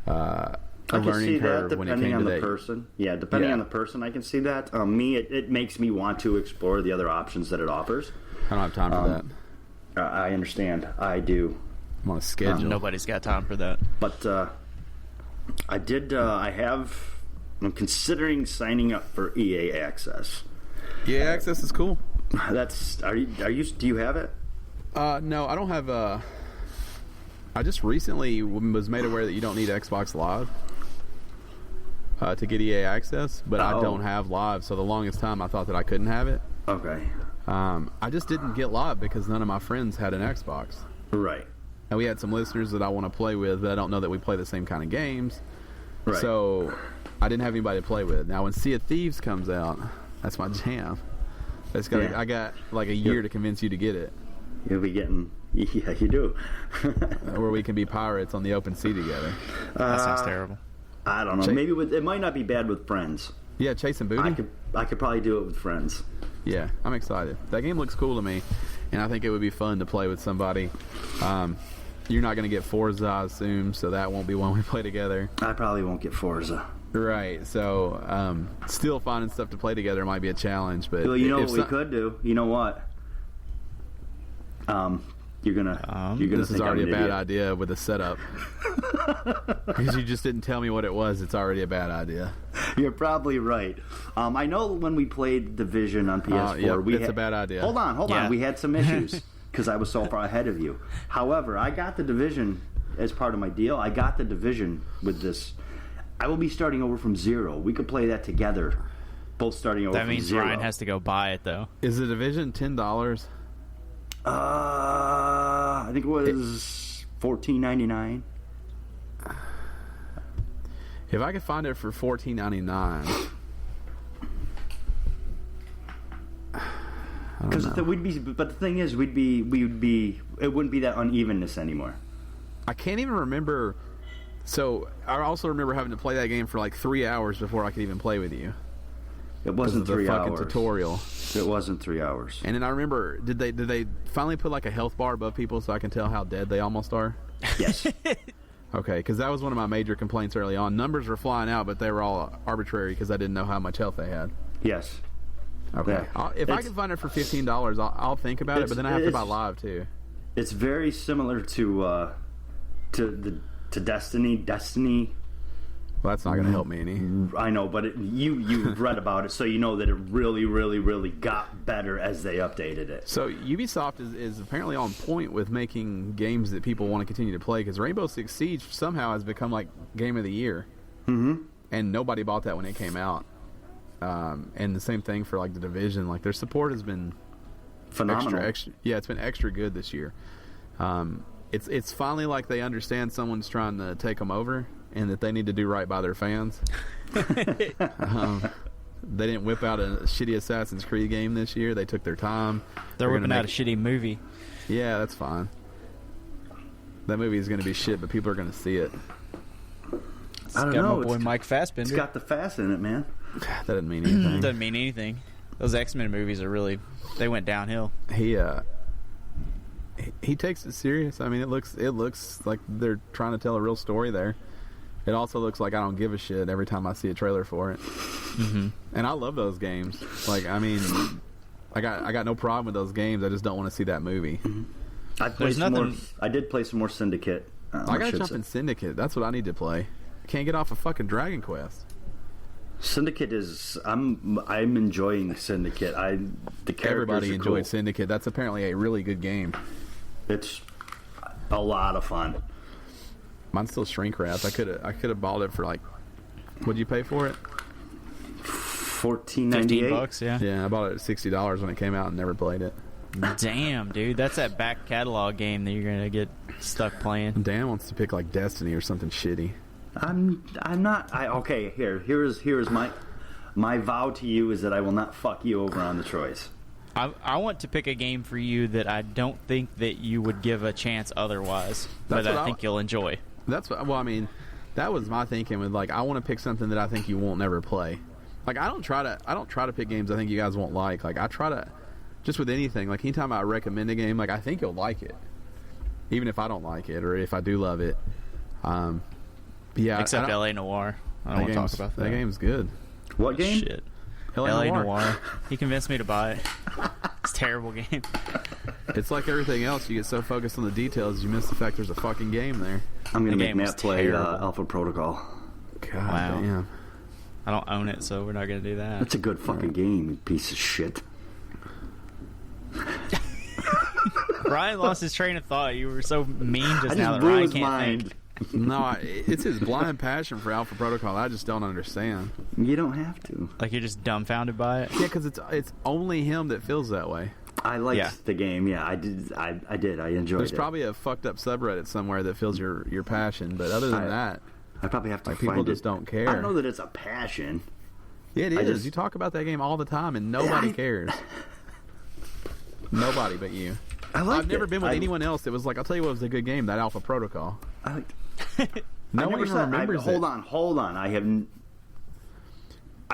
a learning curve when it came to that. Person. Yeah, depending on the person, I can see that. It makes me want to explore the other options that it offers. I don't have time for that. I understand. I do. I'm on a schedule. Nobody's got time for that. But I'm considering signing up for EA Access. EA Access is cool. Do you have it? No, I don't have I just recently was made aware that you don't need Xbox Live to get EA Access, but I don't have Live, so the longest time I thought that I couldn't have it. Okay. I just didn't get Live because none of my friends had an Xbox. Right. And we had some listeners that I want to play with, but I don't know that we play the same kind of games. Right. So I didn't have anybody to play with. Now, when Sea of Thieves comes out, that's my jam. I got like a year to convince you to get it. You'll be getting... Yeah, you do. Where we can be pirates on the open sea together. That sounds terrible. I don't know. Maybe it might not be bad with friends. Yeah, chasing booty. I could probably do it with friends. Yeah, I'm excited. That game looks cool to me, and I think it would be fun to play with somebody. You're not going to get Forza, I assume, so that won't be one we play together. I probably won't get Forza. Right, so still finding stuff to play together might be a challenge. But well, what we could do? You know what? You're gonna this is think already I'm a an bad idiot. idea with the setup. Because you just didn't tell me what it was. It's already a bad idea. You're probably right. I know when we played Division on PS4, it's a bad idea. Hold on. Yeah. We had some issues because I was so far ahead of you. However, I got the Division as part of my deal. I got the Division with this. I will be starting over from zero. We could play that together, both starting over That from means zero. Ryan has to go buy it, though. Is the Division $10? I think it was $14.99. If I could find it for $14.99, Because but the thing is, it wouldn't be that unevenness anymore. I can't even remember. So I also remember having to play that game for like 3 hours before I could even play with you. It wasn't the 3 fucking hours. tutorial. It wasn't 3 hours. And then I remember, did they finally put like a health bar above people so I can tell how dead they almost are? Yes. Okay, because that was one of my major complaints early on. Numbers were flying out, but they were all arbitrary because I didn't know how much health they had. Yes. Okay. Yeah. If I can find it for $15, I'll think about it, but then I have to buy live too. It's very similar to Destiny. Well, that's not going to help me any. I know, but you've read about it, so you know that it really, really, really got better as they updated it. So Ubisoft is apparently on point with making games that people want to continue to play, because Rainbow Six Siege somehow has become like Game of the Year. Mm-hmm. And nobody bought that when it came out. And the same thing for like The Division. Like their support has been Phenomenal. extra. Yeah, it's been extra good this year. It's finally like they understand someone's trying to take them over, and that they need to do right by their fans. They didn't whip out a shitty Assassin's Creed game this year. They took their time. They're whipping out a shitty movie. Yeah, that's fine. That movie is going to be shit, but people are going to see it. I don't Got know. my boy Mike Fassbender. It's got the fast in it, man. That doesn't mean anything. Doesn't mean anything. Those X-Men movies are really, they went downhill. He takes it serious. I mean, it looks like they're trying to tell a real story there. It also looks like I don't give a shit every time I see a trailer for it. Mm-hmm. And I love those games. Like, I mean, I got no problem with those games. I just don't want to see that movie. Mm-hmm. I did play some more Syndicate. I gotta jump in Syndicate. That's what I need to play. I can't get off of fucking Dragon Quest. Syndicate is. I'm enjoying Syndicate. The characters Everybody are enjoyed cool. Syndicate. That's apparently a really good game. It's a lot of fun. Mine's still shrink wrapped. I could have bought it for like, what'd you pay for it? $14.98. $15, yeah. Yeah, I bought it at $60 when it came out and never played it. Damn, dude, that's that back catalog game that you're gonna get stuck playing. Dan wants to pick like Destiny or something shitty. I'm not. Okay. Here's my vow to you is that I will not fuck you over on the choice. I want to pick a game for you that I don't think that you would give a chance otherwise, but I think you'll enjoy. That's what. Well, I mean, that was my thinking with like I want to pick something that I think you won't never play. Like I don't try to pick games I think you guys won't like. Like I try to, just with anything. Like anytime I recommend a game, like I think you'll like it, even if I don't like it or if I do love it. Yeah. Except L.A. Noire. I don't want to talk about that. That game's good. What game? Shit. L.A. Noire. He convinced me to buy it. It's a terrible game. It's like everything else. You get so focused on the details, you miss the fact there's a fucking game there. I'm gonna The make game was Matt play terrible. Alpha Protocol. God Wow. damn. I don't own it, so we're not gonna do that. That's a good fucking game, you piece of shit. Ryan lost his train of thought. You were so mean just I now just that Ryan blew his can't mind. think. No, it's his blind passion for Alpha Protocol. I just don't understand. You don't have to. Like you're just dumbfounded by it. Yeah, because it's only him that feels that way. I liked Yeah. the game. Yeah, I did. I enjoyed There's it. probably a fucked up subreddit somewhere that feels your passion, but other than that, I probably have to like find people it. just don't care. I don't know that it's a passion. Yeah, it I is. just- You talk about that game all the time, and nobody cares. Nobody but you. I've I've never been with anyone else that was like, I'll tell you what was a good game, that Alpha Protocol. I liked No I one never even said, remembers it. Hold on. I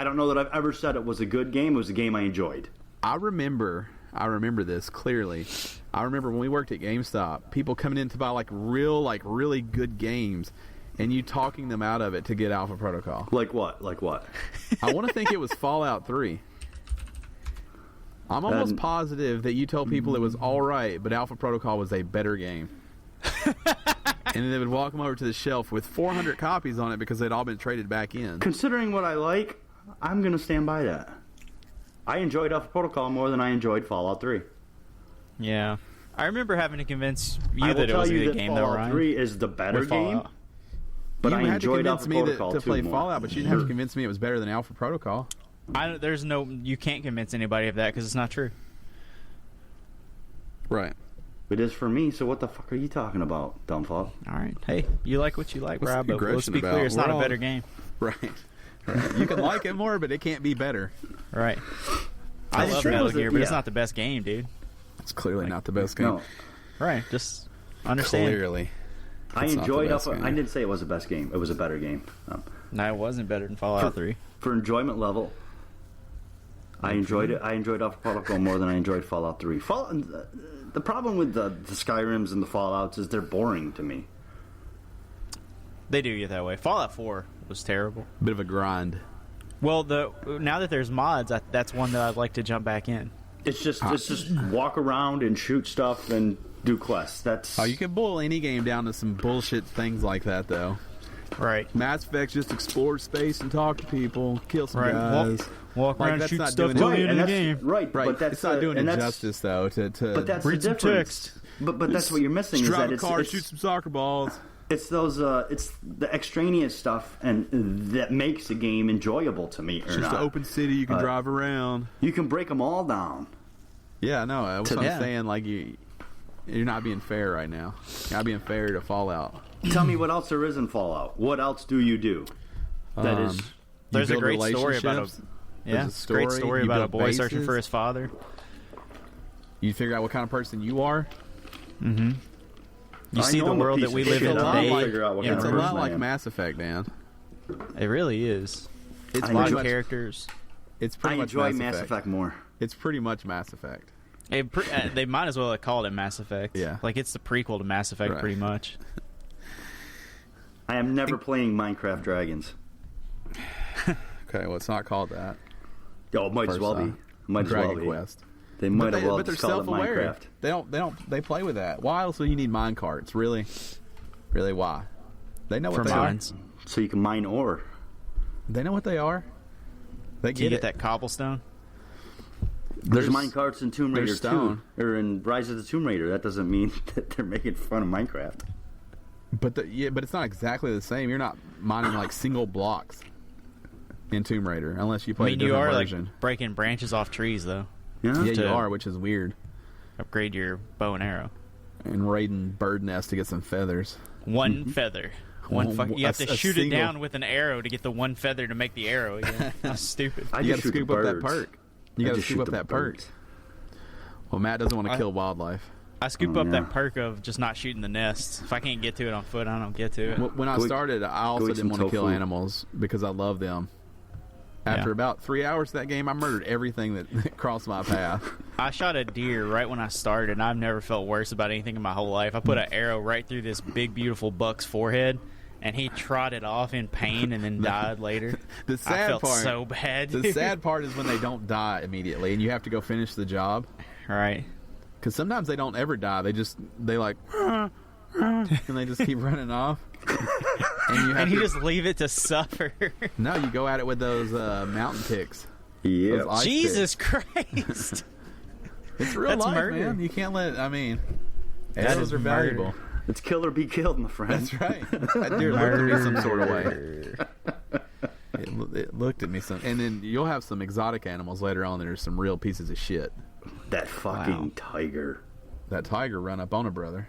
don't know that I've ever said it was a good game. It was a game I enjoyed. I remember this clearly. I remember when we worked at GameStop, people coming in to buy really good games, and you talking them out of it to get Alpha Protocol. Like what? Like what? I want to think it was Fallout 3. I'm almost positive that you told people it was all right, but Alpha Protocol was a better game. And then they would walk them over to the shelf with 400 copies on it because they'd all been traded back in. Considering what I like, I'm going to stand by that. I enjoyed Alpha Protocol more than I enjoyed Fallout 3. Yeah. I remember having to convince you I will that it tell was a you good that game, though, Fallout Ryan. 3 is the better Or game. Fallout. But you I had to enjoyed convince Alpha me Protocol to play more. Fallout, but you didn't have to convince me it was better than Alpha Protocol. You can't convince anybody of that because it's not true. Right. It is for me, so what the fuck are you talking about, dumbfuck? All right. Hey, you like what you like, What's Rob, the but let's aggression be about? clear, it's not We're a all- better game. Right. You can like it more, but it can't be better. Right. I I'm love sure it Metal was a- Gear, but it's yeah. not the best game, dude. It's clearly not the best game. No. Right. Just understand. Clearly. I It's not the enjoyed best Alpha. game. I didn't say it was the best game. It was a better game. No, it wasn't better than Fallout 3. For enjoyment level, I enjoyed it. I enjoyed Alpha Protocol more than I enjoyed Fallout 3. The problem with the Skyrims and the Fallouts is they're boring to me. They do get that way. Fallout 4 was terrible. Bit of a grind. Well, now that there's mods, that's one that I'd like to jump back in. It's just walk around and shoot stuff and do quests. That's you can boil any game down to some bullshit things like that, though. Right. Mass Effect just explore space and talk to people, kill some guys. Walk around, that's shoot not stuff doing till it. the end of the game. Right, but that's it's not doing it justice, though. But that's read the some difference. text. But that's what you're missing. just Is drive that a car, it's, shoot some soccer balls. It's those. It's the extraneous stuff, and that makes the game enjoyable to me. It's just an open city you can drive around. You can break them all down. Yeah, no, that's what I'm saying. Like you're not being fair right now. You're not being fair to Fallout. Tell me what else there is in Fallout. What else do you do? That is. There's a build great story about relationships. a great story You about a build boy bases. searching for his father. You figure out what kind of person you are. Mm-hmm. You I see know the I'm a world piece that we of live shit. in I'll today. figure out what kind It's of a person lot I like am. Mass Effect, Dan. It really is. It's I A lot pretty of much. characters. It's I pretty much enjoy Mass Effect. more. It's pretty much Mass Effect. They might as well have called it Mass Effect. Yeah. Like it's the prequel to Mass Effect, Right. pretty much. I am never playing Minecraft Dragons. Okay, well, it's not called that. Oh, it might as First well be. time. Might as well Dragon be. Quest. They might as well but they're just call it self-aware. Minecraft. They play with that. Why else do you need mine carts? Really, why? They know what For they mines. So you can mine ore. are. They know what they are. They Do you get get it. that cobblestone? There's mine carts in Tomb Raider there's 2. stone. Or in Rise of the Tomb Raider. That doesn't mean that they're making fun of Minecraft. But but it's not exactly the same. You're not mining like single blocks in Tomb Raider unless you play a you different are version. like breaking branches off trees, though. Yeah? Yeah, you to- are, which is weird. Upgrade your bow and arrow. And raiding bird nests to get some feathers. One feather. You have to a shoot it single- down with an arrow to get the one feather to make the arrow again. That's stupid. I You got just to shoot scoop the up that birds. perk. You I got to just scoop shoot up the that perk. birds. Well, Matt doesn't want to I- kill wildlife. I scoop Oh, up yeah. that perk of just not shooting the nests. If I can't get to it on foot, I don't get to it. When I Go eat- started, I also go eat didn't some want to kill tofu. animals because I love them. After Yeah. about 3 hours of that game, I murdered everything that crossed my path. I shot a deer right when I started, and I've never felt worse about anything in my whole life. I put an arrow right through this big, beautiful buck's forehead, and he trotted off in pain and then died later. The I sad felt part, so bad. the sad part is when they don't die immediately, and you have to go finish the job. Right. Because sometimes they don't ever die. They like, and they just keep running off. And you have And you to, just leave it to suffer. no, you go at it with those mountain ticks. Yeah. Those ice Jesus picks. Christ. It's real That's life, murder. man. You can't let. I mean, That arrows is are murder. valuable. It's kill or be killed, my friend. That's right. That deer looked at me some sort of way. It looked at me some, and then you'll have some exotic animals later on that are some real pieces of shit. That fucking Wow. tiger. That tiger run up on a brother.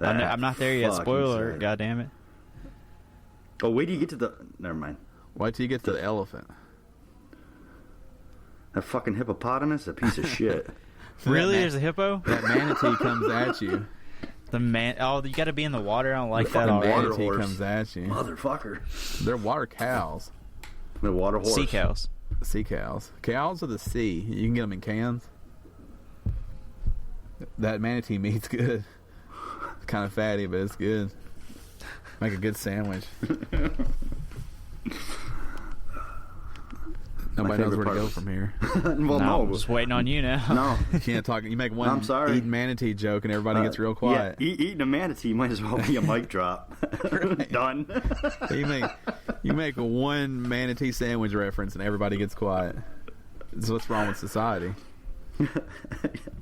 I'm not there yet. fucking Spoiler, tiger. God damn it. Oh, wait till you get to the... Never mind. Wait till you get to the elephant. That fucking hippopotamus, a piece of shit. Really? man- There's a hippo? That manatee comes at you. Oh, you got to be in the water. I don't like The that fucking already. water Manatee horse. comes at you. Motherfucker. They're water cows. The water horse. Sea cows. Sea cows. Cows of the sea. You can get them in cans. That manatee meat's good. It's kind of fatty, but it's good. Make a good sandwich. Nobody knows favorite where to part go was- from here. Well, No, I'm no. just waiting on you now. No. You can't talk. You make one I'm sorry. eating manatee joke, and everybody gets real quiet. Yeah, eating a manatee might as well be a mic drop. Done. You make one manatee sandwich reference, and everybody gets quiet. That's what's wrong with society.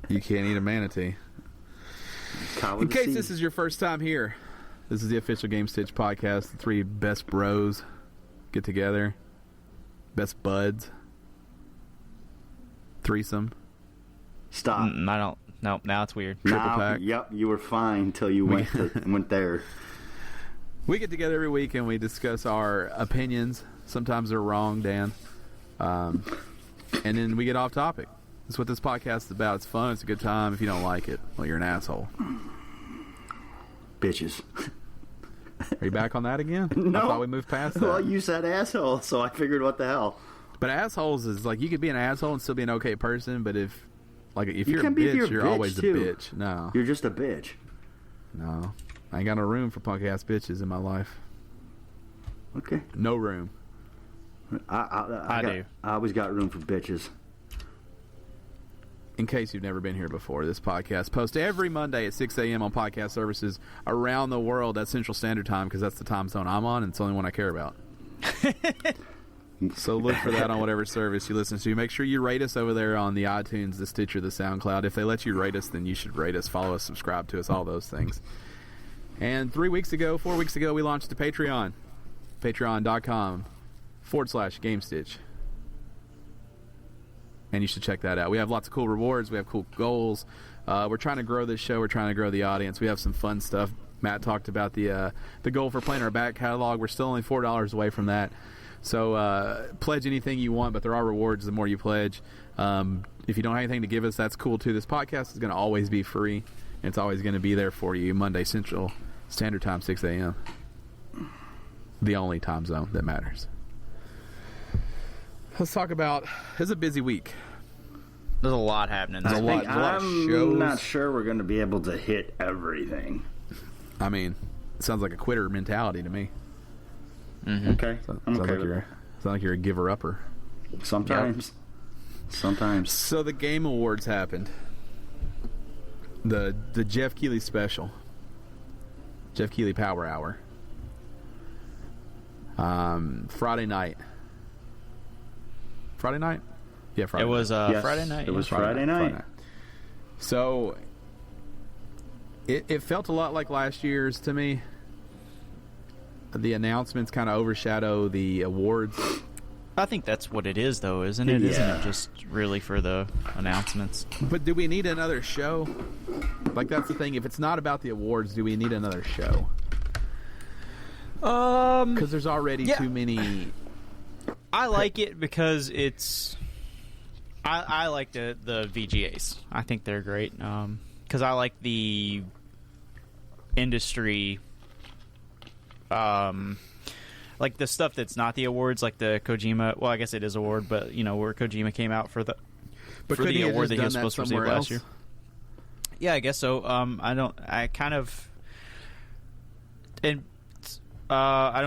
You can't eat a manatee. In case this is your first time here, this is the official Gamestitch Podcast. The three best bros get together. Best buds. Threesome. Stop. I don't. Nope, now it's weird. Triple Nah, pack. Yep, you were fine until you went there. We get together every week and we discuss our opinions. Sometimes they're wrong, Dan. And then we get off topic. That's what this podcast is about. It's fun. It's a good time. If you don't like it, well, you're an asshole. Bitches. Are you back on that again? No. I thought we moved past that. Well, you said asshole, so I figured what the hell. But assholes is like, you could be an asshole and still be an okay person, but if you're a can be bitch, your you're bitch, always too. a bitch. No. You're just a bitch. No. I ain't got no room for punk ass bitches in my life. Okay. No room. I do. I always got room for bitches. In case you've never been here before, this podcast posts every Monday at 6 a.m. on podcast services around the world at Central Standard Time, because that's the time zone I'm on, and it's the only one I care about. So look for that on whatever service you listen to. Make sure you rate us over there on the iTunes, the Stitcher, the SoundCloud. If they let you rate us, then you should rate us, follow us, subscribe to us, all those things. And 4 weeks ago, we launched the Patreon. Patreon.com/Gamestitch. And you should check that out. We have lots of cool rewards. We have cool goals. We're trying to grow this show. We're trying to grow the audience. We have some fun stuff. Matt talked about the goal for playing our back catalog. We're still only $4 away from that. So pledge anything you want, but there are rewards the more you pledge. If you don't have anything to give us, that's cool too. This podcast is going to always be free. And it's always going to be there for you Monday Central Standard Time, 6 a.m. The only time zone that matters. Let's talk about, it's a busy week. There's a lot happening. There's a lot of shows. I'm not sure we're going to be able to hit everything. I mean, it sounds like a quitter mentality to me. Mm-hmm. Okay. I'm okay with that. Sounds like you're a giver-upper. Sometimes. Sometimes. So the Game Awards happened. The Jeff Keighley special. Jeff Keighley Power Hour. Friday night. Friday night? Yeah, Friday It was Yes, Friday night. It was Friday night. So it felt a lot like last year's to me. The announcements kind of overshadow the awards. I think that's what it is, though, isn't it? Yeah. Isn't it just really for the announcements? But do we need another show? Like, that's the thing. If it's not about the awards, do we need another show? Because there's already too many. I like it because it's. I like the VGAs. I think they're great. Because I like the industry. Like the stuff that's not the awards, like the Kojima. Well, I guess it is award, but where Kojima came out for the award that he was supposed to receive last year. Yeah, I guess so. I don't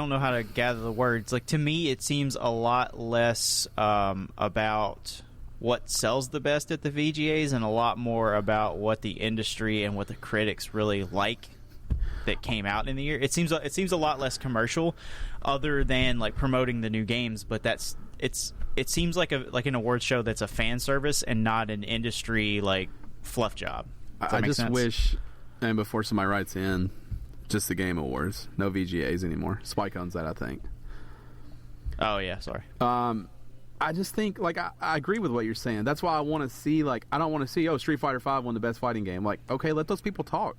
know how to gather the words. Like, to me, it seems a lot less about what sells the best at the VGAs and a lot more about what the industry and what the critics really like that came out in the year. It seems a lot less commercial, other than like promoting the new games. But it seems like an awards show that's a fan service and not an industry like fluff job. I just wish, and before somebody writes in, just the Game Awards, no VGAs anymore. Spike owns that, I think. Oh yeah, sorry. I just think, like, I agree with what you're saying. That's why I want to see, like, I don't want to see, Street Fighter V won the best fighting game. Like, okay, let those people talk.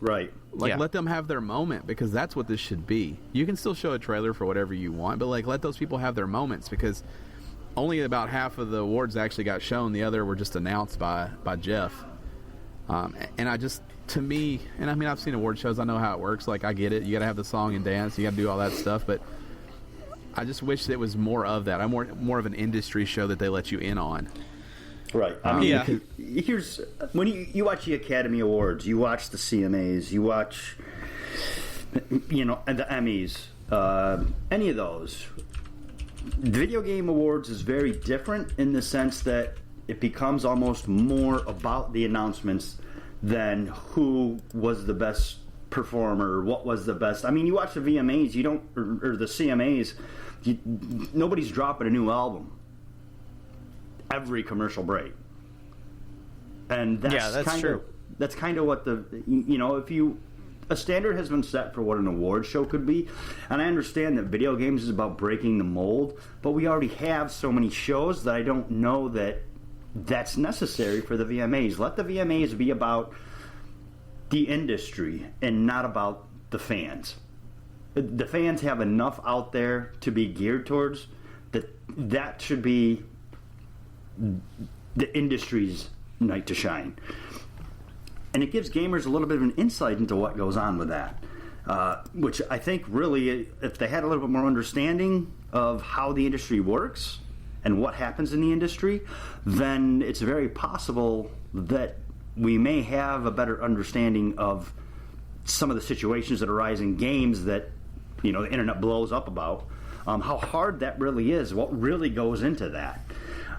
Right. Like, let them have their moment, because that's what this should be. You can still show a trailer for whatever you want, but, like, let those people have their moments, because only about half of the awards actually got shown. The other were just announced by Jeff. And I just, to me, and I mean, I've seen award shows. I know how it works. Like, I get it. You got to have the song and dance. You got to do all that stuff. But I just wish there was more of that. I'm more of an industry show that they let you in on. Right. I mean, here's when you watch the Academy Awards, you watch the CMAs, you watch, and the Emmys, any of those. The Video Game Awards is very different in the sense that it becomes almost more about the announcements than who was the best performer, what was the best. I mean, you watch the VMAs, you don't, or the CMAs, nobody's dropping a new album every commercial break, and that's true. That's kind of what a standard has been set for what an award show could be, and I understand that video games is about breaking the mold, but we already have so many shows that I don't know that that's necessary for the VMAs. Let the VMAs be about the industry and not about the fans. The fans have enough out there to be geared towards that should be the industry's night to shine. And it gives gamers a little bit of an insight into what goes on with that. which I think really, if they had a little bit more understanding of how the industry works and what happens in the industry, then it's very possible that we may have a better understanding of some of the situations that arise in games that, the internet blows up about, how hard that really is, what really goes into that.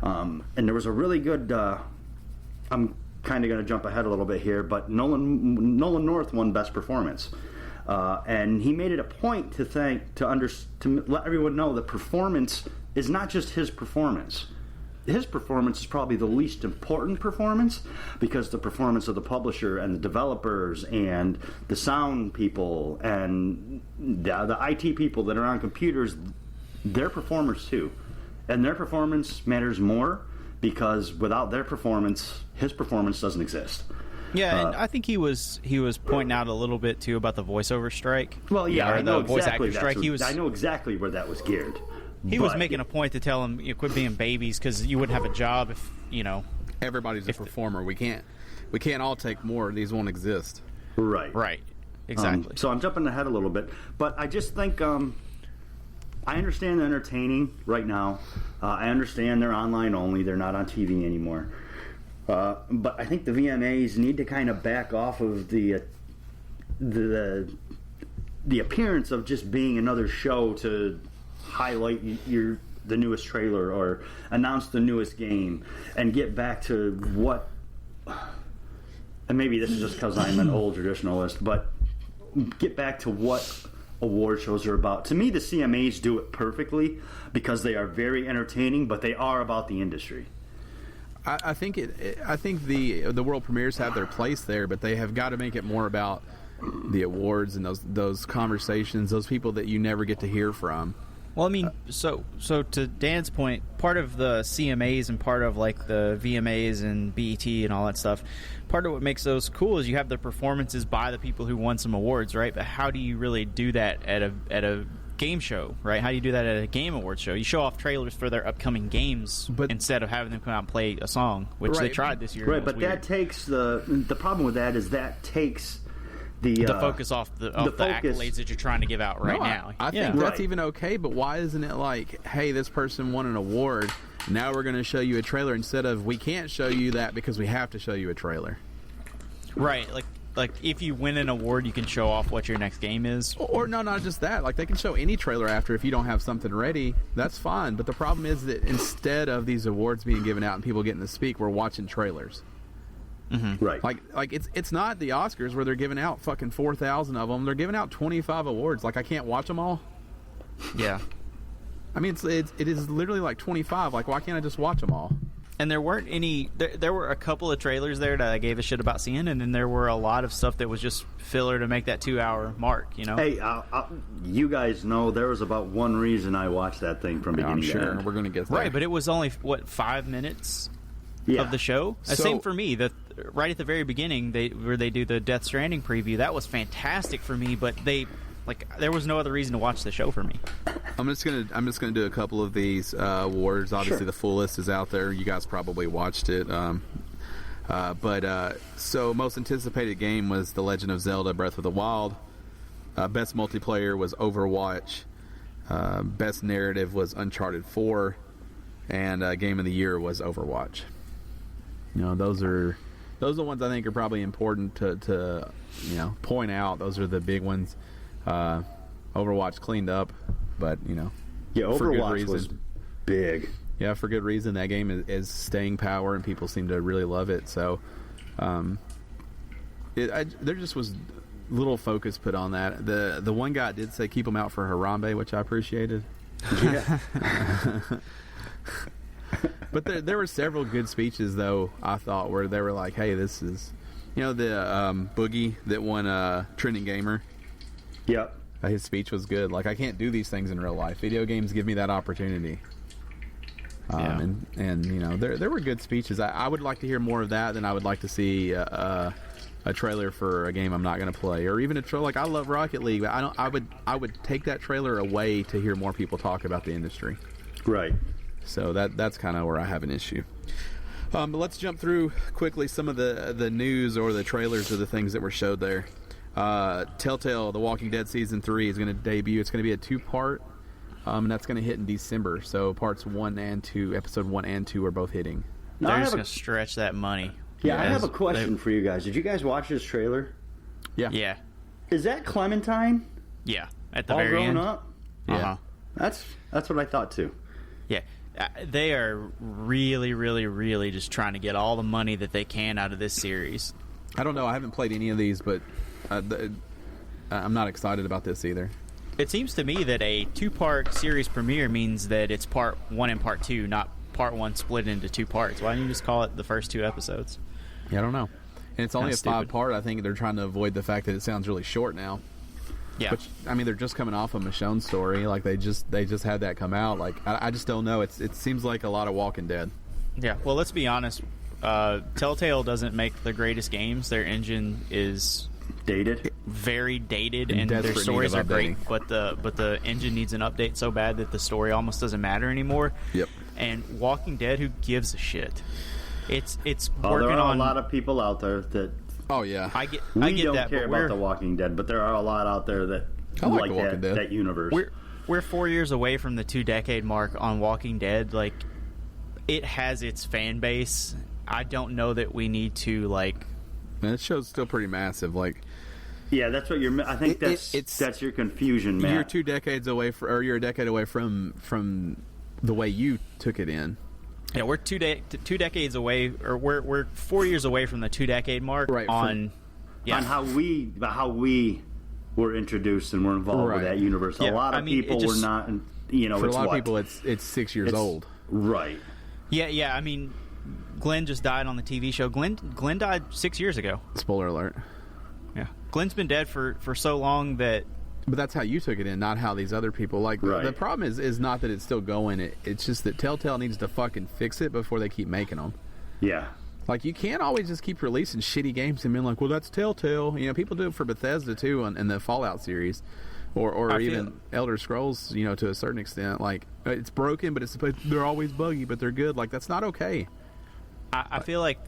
And there was a really good, I'm kind of going to jump ahead a little bit here, but Nolan North won Best Performance. And he made it a point to let everyone know that performance is not just his performance. His performance is probably the least important performance, because the performance of the publisher and the developers and the sound people and the IT people that are on computers, they're performers too. And their performance matters more, because without their performance, his performance doesn't exist. Yeah, and I think he was pointing out a little bit too about the voiceover strike. Well, yeah, I know the voice exactly actor strike. I know exactly where that was geared. He was making a point to tell him, quit being babies, because you wouldn't have a job if everybody's a performer. We can't all take more. These won't exist. Right. Exactly. So I'm jumping ahead a little bit, but I just think I understand the entertaining right now. I understand they're online only. They're not on TV anymore. But I think the VMAs need to kind of back off of the appearance of just being another show to highlight the newest trailer or announce the newest game, and get back to what. And maybe this is just because I'm an old traditionalist, but get back to what award shows are about. To me, the CMAs do it perfectly, because they are very entertaining, but they are about the industry. I think the world premieres have their place there, but they have got to make it more about the awards and those conversations, those people that you never get to hear from. Well, I mean, so to Dan's point, part of the CMAs and part of like the VMAs and BET and all that stuff, part of what makes those cool is you have the performances by the people who won some awards, right? But how do you really do that at a game show, right? How do you do that at a game award show? You show off trailers for their upcoming games, instead of having them come out and play a song, which they tried this year. Right, but weird. That takes the problem with that is that takes the focus off the accolades that you're trying to give out now. I think that's even okay, but why isn't it like, hey, this person won an award, now we're going to show you a trailer, instead of, we can't show you that because we have to show you a trailer. Right, like if you win an award, you can show off what your next game is. Or no, not just that. Like, they can show any trailer after if you don't have something ready. That's fine. But the problem is that instead of these awards being given out and people getting to speak, we're watching trailers. Mm-hmm. Right. Like it's not the Oscars where they're giving out fucking 4,000 of them. They're giving out 25 awards. Like, I can't watch them all. Yeah. I mean, it is literally like 25. Like, why can't I just watch them all? And there weren't any. There were a couple of trailers there that I gave a shit about seeing, and then there were a lot of stuff that was just filler to make that 2-hour mark. Hey, you guys know there was about one reason I watched that thing from beginning to end. We're going to get there. Right, but it was only 5 minutes of the show. Same for me. Right at the very beginning, where they do the Death Stranding preview, that was fantastic for me. But there was no other reason to watch the show for me. I'm just gonna do a couple of these awards. Obviously, the full list is out there. You guys probably watched it. So most anticipated game was The Legend of Zelda: Breath of the Wild. Best multiplayer was Overwatch. Best narrative was Uncharted 4, and Game of the Year was Overwatch. Those are the ones I think are probably important to point out. Those are the big ones. Overwatch cleaned up, but Overwatch was big. Yeah, for good reason. That game is staying power, and people seem to really love it. So, there just was little focus put on that. The one guy did say keep them out for Harambe, which I appreciated. Yeah. But there were several good speeches, though, I thought, where they were like, hey, this is... the Boogie that won Trending Gamer. Yep. His speech was good. Like, I can't do these things in real life. Video games give me that opportunity. And there were good speeches. I would like to hear more of that than I would like to see a trailer for a game I'm not going to play, or even a trailer. Like, I love Rocket League, but I would take that trailer away to hear more people talk about the industry. Right. So that's kind of where I have an issue. But let's jump through quickly some of the news or the trailers or the things that were showed there. Telltale, The Walking Dead Season 3 is going to debut. It's going to be a 2-part, and that's going to hit in December. So parts 1 and 2, episode 1 and 2 are both hitting. They're just going to stretch that money. Yeah, I have a question for you guys. Did you guys watch this trailer? Yeah. Yeah. Is that Clementine? Yeah. At the all very grown end. up? Yeah. That's what I thought too. Yeah. They are really, really, really just trying to get all the money that they can out of this series. I don't know. I haven't played any of these, but I'm not excited about this either. It seems to me that a 2-part series premiere means that it's part 1 and part 2, not part 1 split into 2 parts. Why don't you just call it the first 2 episodes? Yeah, I don't know. And it's only a Kinda stupid. 5-part. I think they're trying to avoid the fact that it sounds really short now. Yeah. Which, I mean, they're just coming off of Michonne's story. Like, they just had that come out. Like, I just don't know. It seems like a lot of Walking Dead. Yeah. Well, let's be honest. Telltale doesn't make the greatest games. Their engine is Dated? very dated, In and their desperate stories need are of great. updating. But the engine needs an update so bad that the story almost doesn't matter anymore. Yep. And Walking Dead, who gives a shit? It's Oh, working there are on a lot of people out there that Oh, yeah. I get don't that, care but about The Walking Dead, but there are a lot out there that I like The Walking Dead. that universe. we're 4 years away from the 2-decade mark on Walking Dead. Like, it has its fan base. I don't know that we need to, like... Man, this show's still pretty massive. Like, Yeah, that's what you're. I think that's your confusion, Matt. you're 2 decades away or you're a decade away from the way you took it in. Yeah, we're 2 decades away, or we're 4 years away from the 2-decade mark. Right, on how we were introduced and were involved with Right. that universe. Yeah, A lot of people were not. You know, For a it's lot what? of people, it's 6 years old. Right. Yeah. I mean, Glenn just died on the TV show. Glenn died 6 years ago. Spoiler alert. Yeah, Glenn's been dead for so long that. But that's how you took it in, not how these other people. Like, Right. the problem is not that it's still going. It's just that Telltale needs to fucking fix it before they keep making them. Yeah. Like, you can't always just keep releasing shitty games and being like, well, that's Telltale. You know, people do it for Bethesda, too, in the Fallout series. Or even Elder Scrolls, you know, to a certain extent. Like, it's broken, but they're always buggy, but they're good. Like, that's not okay. I feel like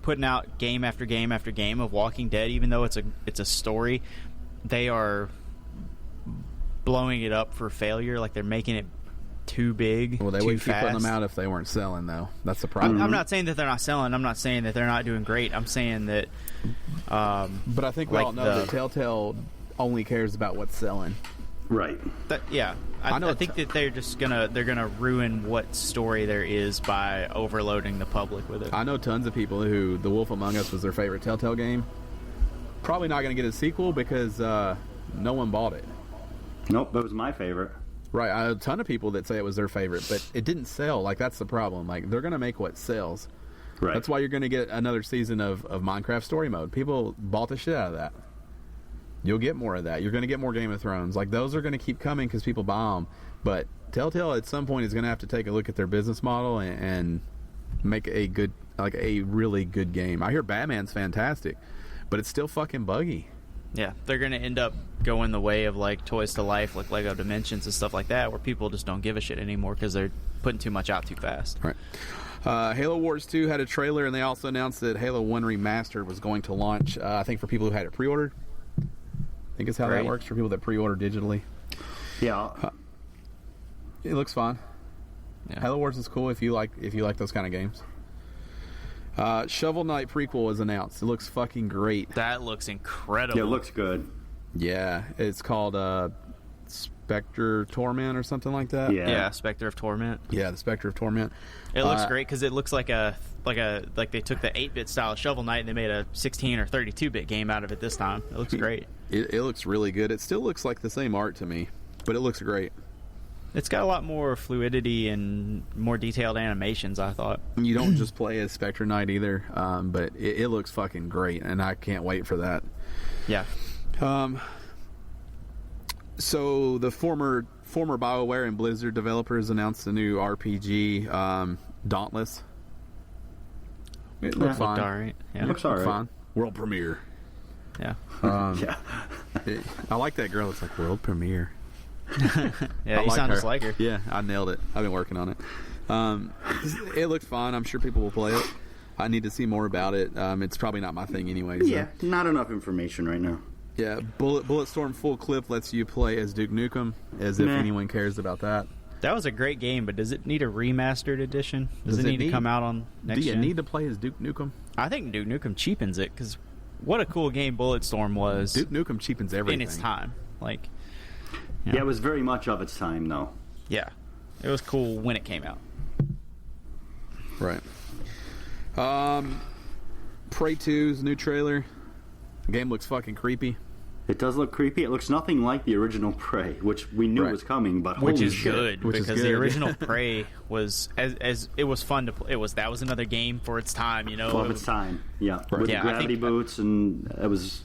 putting out game after game after game of Walking Dead, even though it's a story, they are blowing it up for failure. Like, they're making it too big. Well, they too wouldn't keep fast. putting them out if they weren't selling, though. That's the problem. I'm not saying that they're not selling. I'm not saying that they're not doing great. I'm saying that. But I think we like all know that Telltale only cares about what's selling. Right. I think that they're gonna ruin what story there is by overloading the public with it. I know tons of people who The Wolf Among Us was their favorite Telltale game. Probably not going to get a sequel because no one bought it. Nope, that was my favorite. Right, I know a ton of people that say it was their favorite, but it didn't sell. Like, that's the problem. Like, they're going to make what sells. Right. That's why you're going to get another season of Minecraft Story Mode. People bought the shit out of that. You'll get more of that. You're going to get more Game of Thrones. Like, those are going to keep coming because people buy them. But Telltale at some point is going to have to take a look at their business model and make a really good game. I hear Batman's fantastic, but it's still fucking buggy. Yeah, they're going to end up going the way of, like, Toys to Life, like Lego Dimensions and stuff like that, where people just don't give a shit anymore because they're putting too much out too fast. Right. Halo Wars 2 had a trailer, and they also announced that Halo 1 Remastered was going to launch, I think, for people who had it pre-ordered. I think it's how that works for people that pre-order digitally. Yeah. It looks fun. Yeah. Halo Wars is cool if you like those kind of games. Shovel Knight prequel is announced. It looks fucking great. That looks incredible. Yeah, it looks good. Yeah, it's called Spectre Torment or something like that. Yeah, Spectre of Torment. Yeah, the Spectre of Torment. It looks great because it looks like they took the 8-bit style of Shovel Knight and they made a 16 or 32-bit game out of it this time. It looks great. It looks really good. It still looks like the same art to me, but it looks great. It's got a lot more fluidity and more detailed animations, I thought. You don't just play as Spectre Knight either, but it looks fucking great, and I can't wait for that. Yeah. So the former BioWare and Blizzard developers announced a new RPG, Dauntless. It looks fine. All right. Yeah. It looks all right. Fine. World premiere. Yeah. Yeah. I like that girl. It's like world premiere. Yeah, you sound just like her. Yeah, I nailed it. I've been working on it. It looks fine. I'm sure people will play it. I need to see more about it. It's probably not my thing anyways. Yeah, not enough information right now. Yeah, Bulletstorm Full Clip lets you play as Duke Nukem, as if anyone cares about that. That was a great game, but does it need a remastered edition? Does it need to come out on next gen? Do you need to play as Duke Nukem? I think Duke Nukem cheapens it, because what a cool game Bulletstorm was. Duke Nukem cheapens everything. In its time. Like, yeah, it was very much of its time, though. Yeah. It was cool when it came out. Right. Prey 2's new trailer. The game looks fucking creepy. It does look creepy. It looks nothing like the original Prey, which we knew was coming, but which holy is shit. good Which because is good. the original Prey was as it was fun to play. That was another game for its time, you know. Of its time, yeah. Right. With Yeah, the gravity boots, and it was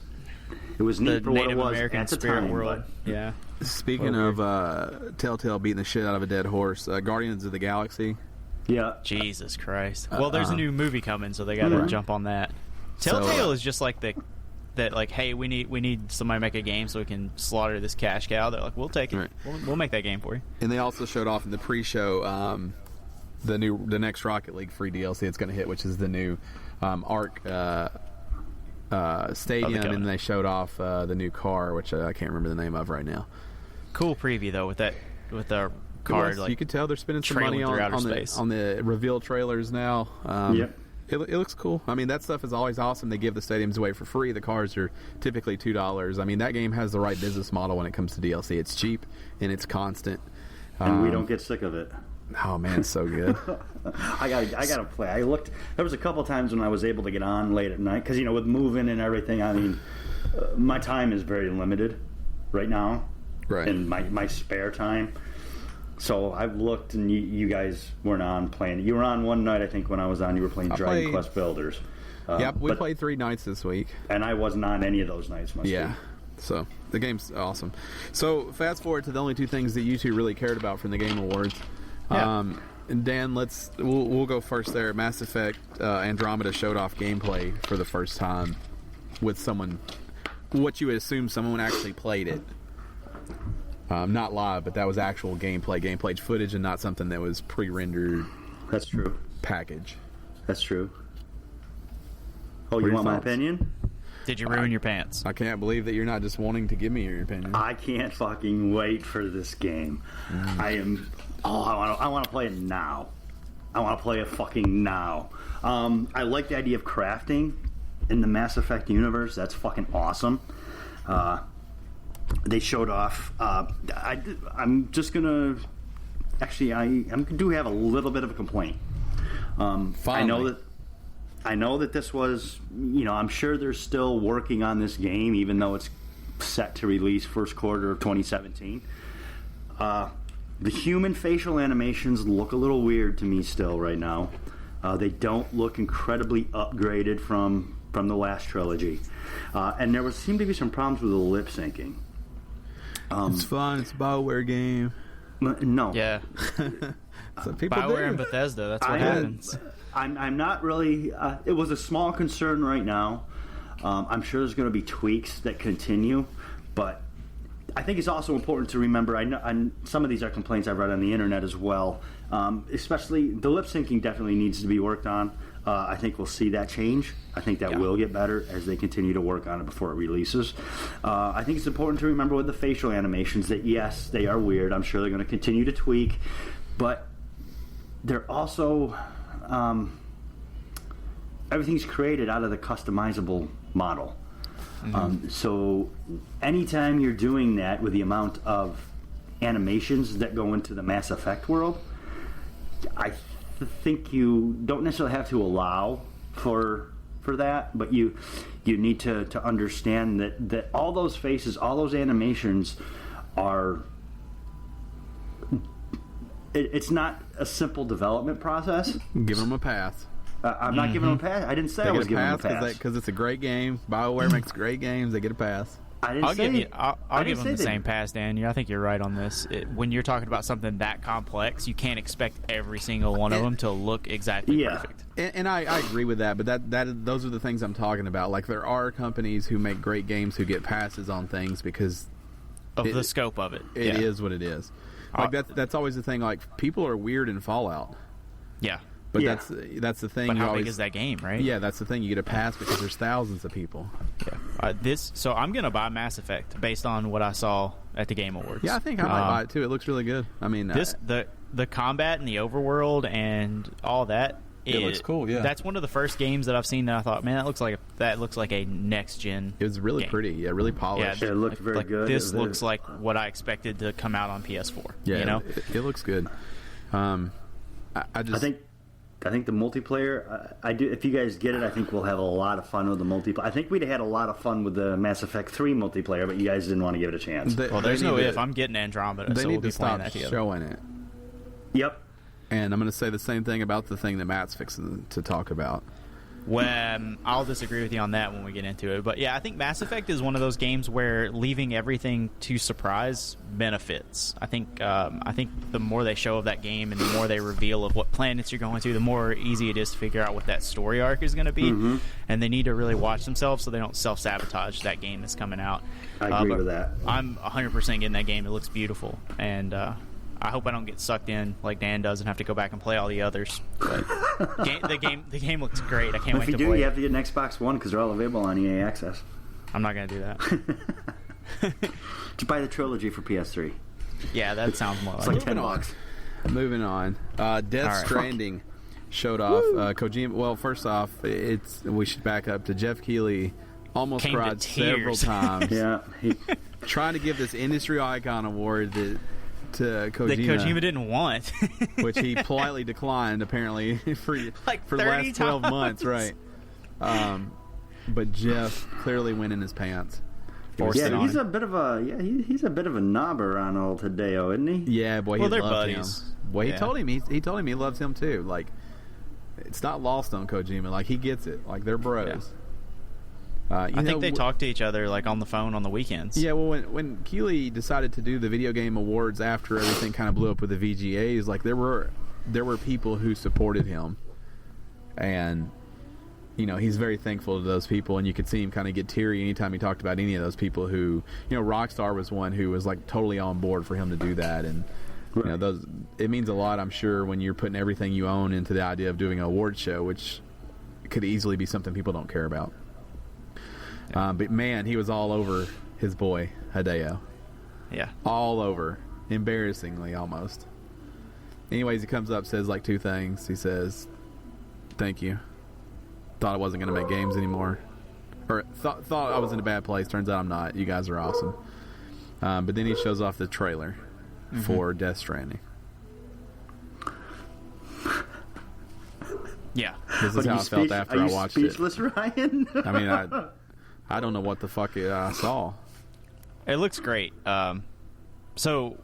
neat for what it Native was American at the spirit time. world. But Yeah. Speaking of Telltale beating the shit out of a dead horse, Guardians of the Galaxy. yeah, Jesus Christ. Well, there's a new movie coming, so they got to jump on that. So, Telltale is just like hey, we need somebody to make a game so we can slaughter this cash cow. They're like, we'll take it. Right. We'll make that game for you. And they also showed off in the pre-show the next Rocket League free DLC it's going to hit, which is the new Arc Stadium, and they showed off the new car, which I can't remember the name of right now. Cool preview though with the card. Yes, like, you can tell they're spending some money trailing through outer on space. the reveal trailers now. Yep. It looks cool. I mean, that stuff is always awesome. They give the stadiums away for free. The cars are typically $2. I mean, that game has the right business model when it comes to DLC. It's cheap and it's constant. and we don't get sick of it. Oh man, it's so good. I gotta play. I looked. There was a couple times when I was able to get on late at night because with moving and everything. I mean, my time is very limited right now, Right. And my spare time. So I've looked, and you guys weren't on playing. You were on one night, I think, when I was on. You were playing Dragon Quest Builders. Yep, we played 3 nights this week. And I wasn't on any of those nights. Yeah. So the game's awesome. So fast forward to the only 2 things that you 2 really cared about from the Game Awards. Yeah. And Dan, we'll go first there. Mass Effect Andromeda showed off gameplay for the first time with someone. What you would assume someone actually played it. Not live, but that was actual gameplay footage, and not something that was pre-rendered. That's true. Package. That's true. Oh, What are you your want my thoughts? opinion? Did you ruin your pants? I can't believe that you're not just wanting to give me your opinion. I can't fucking wait for this game. I am. Oh, I want to play it now. I want to play it fucking now. I like the idea of crafting in the Mass Effect universe. That's fucking awesome. They showed off. I'm just gonna. Actually, I do have a little bit of a complaint. I know that this was. I'm sure they're still working on this game, even though it's set to release first quarter of 2017. The human facial animations look a little weird to me still right now. They don't look incredibly upgraded from the last trilogy, and there seemed to be some problems with the lip syncing. It's fun. It's a BioWare game. No. Yeah. So people BioWare do. and Bethesda, that's what happens. I'm not really. It was a small concern right now. I'm sure there's going to be tweaks that continue, but I think it's also important to remember. I know some of these are complaints I've read on the internet as well. Especially the lip syncing definitely needs to be worked on. I think we'll see that change. I think that will get better as they continue to work on it before it releases. I think it's important to remember with the facial animations that yes, they are weird. I'm sure they're going to continue to tweak, but they're also everything's created out of the customizable model. So anytime you're doing that with the amount of animations that go into the Mass Effect world, I think you don't necessarily have to allow for that, but you need to understand that all those faces, all those animations are. It's not a simple development process. Give them a pass. I'm not giving them a pass. I didn't say I was giving them a pass. Because it's a great game. BioWare makes great games. They get a pass. I'll give them the same pass, Dan. I think you're right on this. When you're talking about something that complex, you can't expect every single one of them to look exactly perfect. And I agree with that, but those are the things I'm talking about. Like, there are companies who make great games who get passes on things because of the scope of it. It is what it is. Like that's always the thing. Like, people are weird in Fallout. Yeah. But that's the thing. But how big is that game, right? Yeah, that's the thing. You get a pass because there's thousands of people. Yeah. So I'm gonna buy Mass Effect based on what I saw at the Game Awards. Yeah, I think I might buy it too. It looks really good. I mean, the combat and the overworld and all that. It looks cool. Yeah, that's one of the first games that I've seen that I thought, man, that looks like a next gen. It was really pretty. Yeah, really polished. Yeah, it looked very good. This looks like what I expected to come out on PS4. Yeah, you know, it looks good. I think the multiplayer, I do. If you guys get it, I think we'll have a lot of fun with the multiplayer. I think we'd have had a lot of fun with the Mass Effect 3 multiplayer, but you guys didn't want to give it a chance. There's no if. I'm getting Andromeda, they so need we'll be to stop playing that together. showing it. Yep. And I'm going to say the same thing about the thing that Matt's fixing to talk about. When I'll disagree with you on that when we get into it, but yeah, I think Mass Effect is one of those games where leaving everything to surprise benefits. I think the more they show of that game and the more they reveal of what planets you're going to, the more easy it is to figure out what that story arc is going to be. Mm-hmm. And they need to really watch themselves so they don't self-sabotage that game that's coming out. I agree with that. I'm 100% getting that game. It looks beautiful, and I hope I don't get sucked in like Dan does and have to go back and play all the others. But the game looks great. I can't wait to play. If you do, you have to get an Xbox One because they're all available on EA Access. I'm not going to do that. To buy the trilogy for PS3. Yeah, that sounds more like it's like $10. Moving on. Death Stranding showed off. Kojima. Well, first off, we should back up to Jeff Keighley. Almost cried several times. Yeah, trying to give this industry icon award to Kojima, that Kojima didn't want, which he politely declined apparently for the last 12 months, right? But Jeff clearly went in his pants. He's a bit of a knobber on old Hideo, isn't he? Yeah, boy, he they're loved buddies. him. Well, he told him he loves him too. Like, it's not lost on Kojima. Like, he gets it. Like, they're bros. Yeah. I think they talk to each other like on the phone on the weekends. Yeah, well, when Keighley decided to do the video game awards after everything kind of blew up with the VGAs, like there were people who supported him, and he's very thankful to those people, and you could see him kind of get teary anytime he talked about any of those people who, Rockstar was one who was like totally on board for him to do that, and it means a lot, I'm sure, when you're putting everything you own into the idea of doing an award show, which could easily be something people don't care about. But man, he was all over his boy Hideo. Yeah, all over, embarrassingly almost. Anyways, he comes up, says like two things. He says, "Thank you. Thought I wasn't going to make games anymore, or thought I was in a bad place. Turns out I'm not. You guys are awesome." But then he shows off the trailer for Death Stranding. Yeah, this is how I felt after I watched it. Speechless, Ryan? I mean, I don't know what the fuck I saw. It looks great. So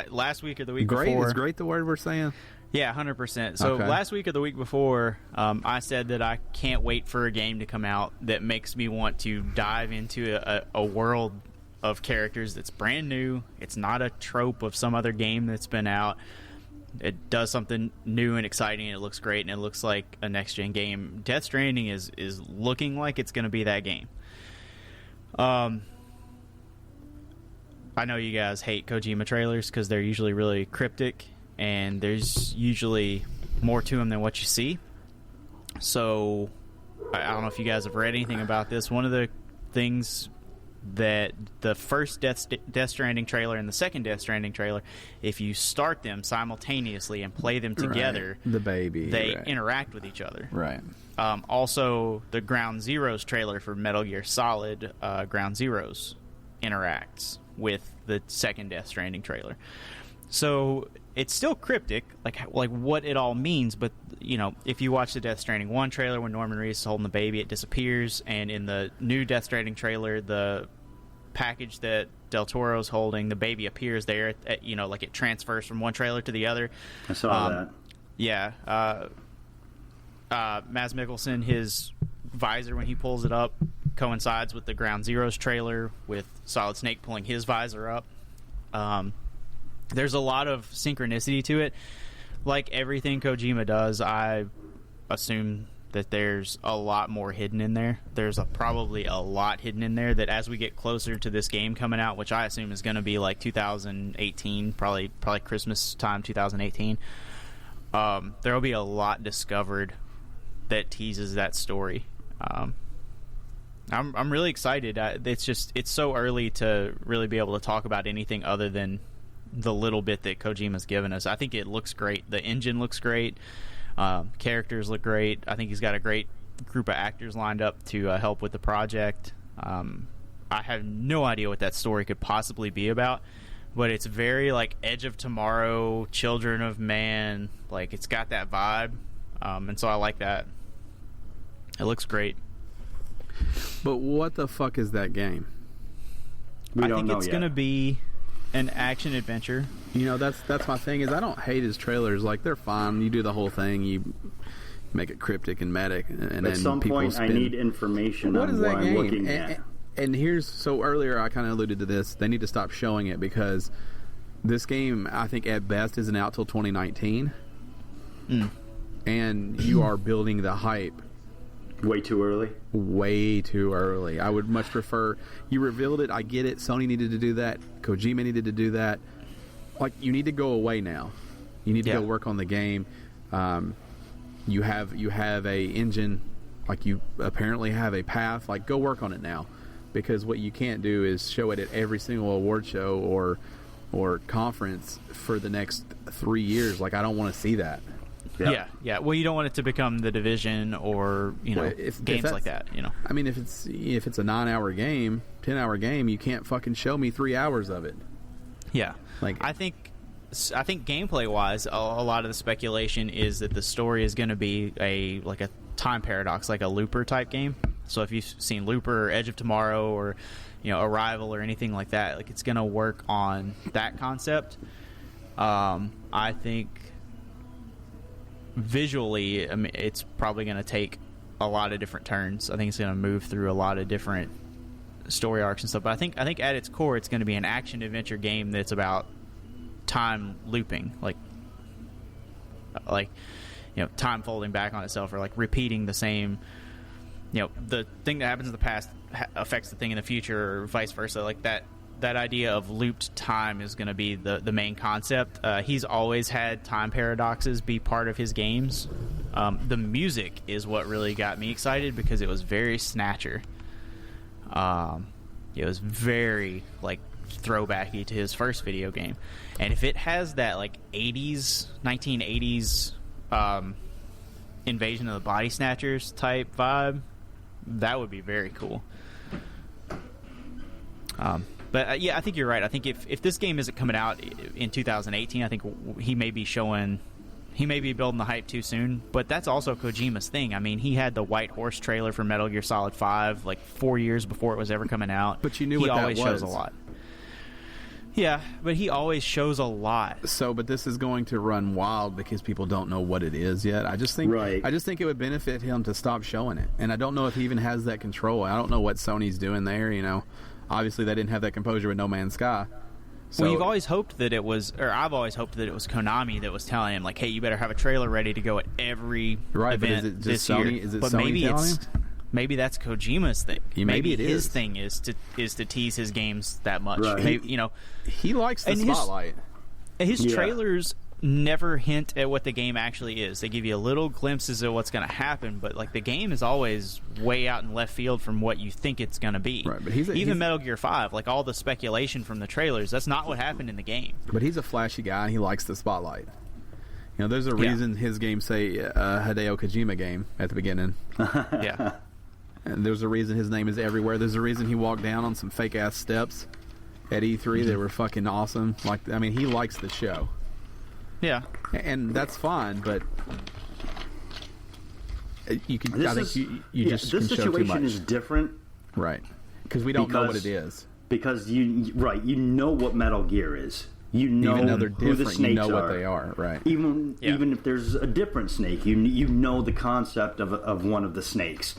last week or the week great, before... Is great the word we're saying? Yeah, 100%. So last week or the week before, I said that I can't wait for a game to come out that makes me want to dive into a world of characters that's brand new. It's not a trope of some other game that's been out. It does something new and exciting, and it looks great, and it looks like a next-gen game. Death Stranding is looking like it's going to be that game. I know you guys hate Kojima trailers because they're usually really cryptic, and there's usually more to them than what you see. So, I don't know if you guys have read anything about this. One of the things that the first Death Stranding trailer and the second Death Stranding trailer, if you start them simultaneously and play them together, they interact with each other. Right. Also, the Ground Zeroes trailer for Metal Gear Solid Ground Zeroes interacts with the second Death Stranding trailer. So it's still cryptic, like what it all means. But if you watch the Death Stranding 1 trailer when Norman Reedus is holding the baby, it disappears. And in the new Death Stranding trailer, the package that Del Toro's holding, the baby appears there. Like it transfers from one trailer to the other. I saw that. Yeah. Mads Mikkelsen, his visor when he pulls it up coincides with the Ground Zeroes trailer with Solid Snake pulling his visor up. There's a lot of synchronicity to it. Like everything Kojima does, I assume that there's a lot more hidden in there. There's probably a lot hidden in there that as we get closer to this game coming out, which I assume is going to be like 2018, probably Christmas time 2018, there will be a lot discovered that teases that story. I'm really excited. It's so early to really be able to talk about anything other than the little bit that Kojima's given us. I think it looks great. The engine looks great. Characters look great. I think he's got a great group of actors lined up to help with the project. I have no idea what that story could possibly be about, but it's very like Edge of Tomorrow, Children of Man. Like, it's got that vibe, and so I like that. It looks great. But what the fuck is that game? I think it's going to be an action adventure. You know, that's my thing. Is I don't hate his trailers. Like, they're fine. You do the whole thing. You make it cryptic and medic, and at then some people point, I need information what on is what that I'm game? looking at. And here's so earlier I kind of alluded to this. They need to stop showing it because this game, I think, at best, isn't out till 2019, and you are building the hype. Way too early? Way too early. I would much prefer... You revealed it. I get it. Sony needed to do that. Kojima needed to do that. Like, you need to go away now. You need to go work on the game. You have a engine. Like, you apparently have a path. Like, go work on it now. Because what you can't do is show it at every single award show or conference for the next 3 years. Like, I don't want to see that. Yeah. Well, you don't want it to become The Division or games like that. I mean, if it's a 9-hour game, 10-hour game, you can't fucking show me 3 hours of it. Yeah, like I think gameplay wise, a lot of the speculation is that the story is going to be a time paradox, like a Looper type game. So if you've seen Looper or Edge of Tomorrow or Arrival or anything like that, like, it's going to work on that concept. I think visually, I mean, it's probably going to take a lot of different turns. I think it's going to move through a lot of different story arcs and stuff. But I think at its core, it's going to be an action adventure game that's about time looping, like time folding back on itself, or like repeating the same. The thing that happens in the past affects the thing in the future, or vice versa. Like that idea of looped time is going to be the main concept. He's always had time paradoxes be part of his games. The music is what really got me excited because it was very Snatcher. It was very like throwbacky to his first video game, and if it has that like 1980s Invasion of the Body Snatchers type vibe, that would be very cool. But I think you're right. I think if this game isn't coming out in 2018, I think he may be building the hype too soon. But that's also Kojima's thing. I mean, he had the White Horse trailer for Metal Gear Solid 5 like 4 years before it was ever coming out. But you knew what that was. He always shows a lot. Yeah, but he always shows a lot. So, but this is going to run wild because people don't know what it is yet. I just think it would benefit him to stop showing it. And I don't know if he even has that control. I don't know what Sony's doing there, Obviously, they didn't have that composure with No Man's Sky. So, well, I've always hoped that it was Konami that was telling him, like, hey, you better have a trailer ready to go at every event but is it just this Sony? year. Is it but Sony maybe that's Kojima's thing. Maybe it his is. thing is to tease his games that much. Right. Maybe, he likes the spotlight. His trailers never hint at what the game actually is. They give you little glimpses of what's going to happen, but like the game is always way out in left field from what you think it's going to be. Right, but even Metal Gear 5, like all the speculation from the trailers, that's not what happened in the game. But he's a flashy guy, and he likes the spotlight. There's a reason his games say Hideo Kojima game at the beginning. Yeah. And there's a reason his name is everywhere. There's a reason he walked down on some fake ass steps at E3 that were fucking awesome. Like, I mean, he likes the show. Yeah, and that's fine, but you can. This situation is different, right? Because we don't know what it is. Because you know what Metal Gear is. Even though they're who different, the snakes you know what they are, right? Even if there's a different snake, you know the concept of one of the snakes.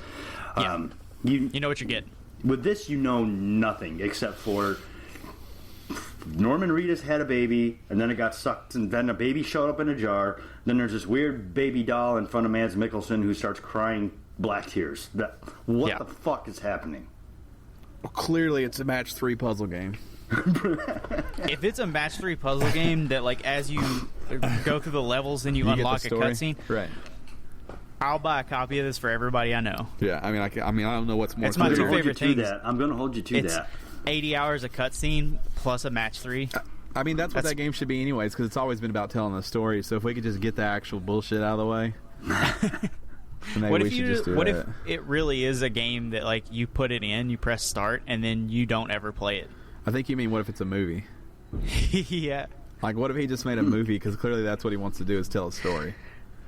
Yeah. You know what you're getting. With this, you know nothing except for Norman Reedus had a baby, and then it got sucked, and then a baby showed up in a jar. Then there's this weird baby doll in front of Mads Mikkelsen who starts crying black tears. What the fuck is happening? Well, clearly, it's a match 3 puzzle game. If it's a match 3 puzzle game that, like, as you go through the levels and you unlock a cutscene, right? I'll buy a copy of this for everybody I know. Yeah, I don't know what's more. It's my 2 favorite things. I'm going to hold you to it's that. 80 hours of cutscene plus a match 3. I mean, that's what that game should be anyways, because it's always been about telling a story. So if we could just get the actual bullshit out of the way. What if it really is a game that, like, you put it in, you press start, and then you don't ever play it? I think you mean what if it's a movie? Yeah. Like, what if he just made a movie? Because clearly that's what he wants to do, is tell a story.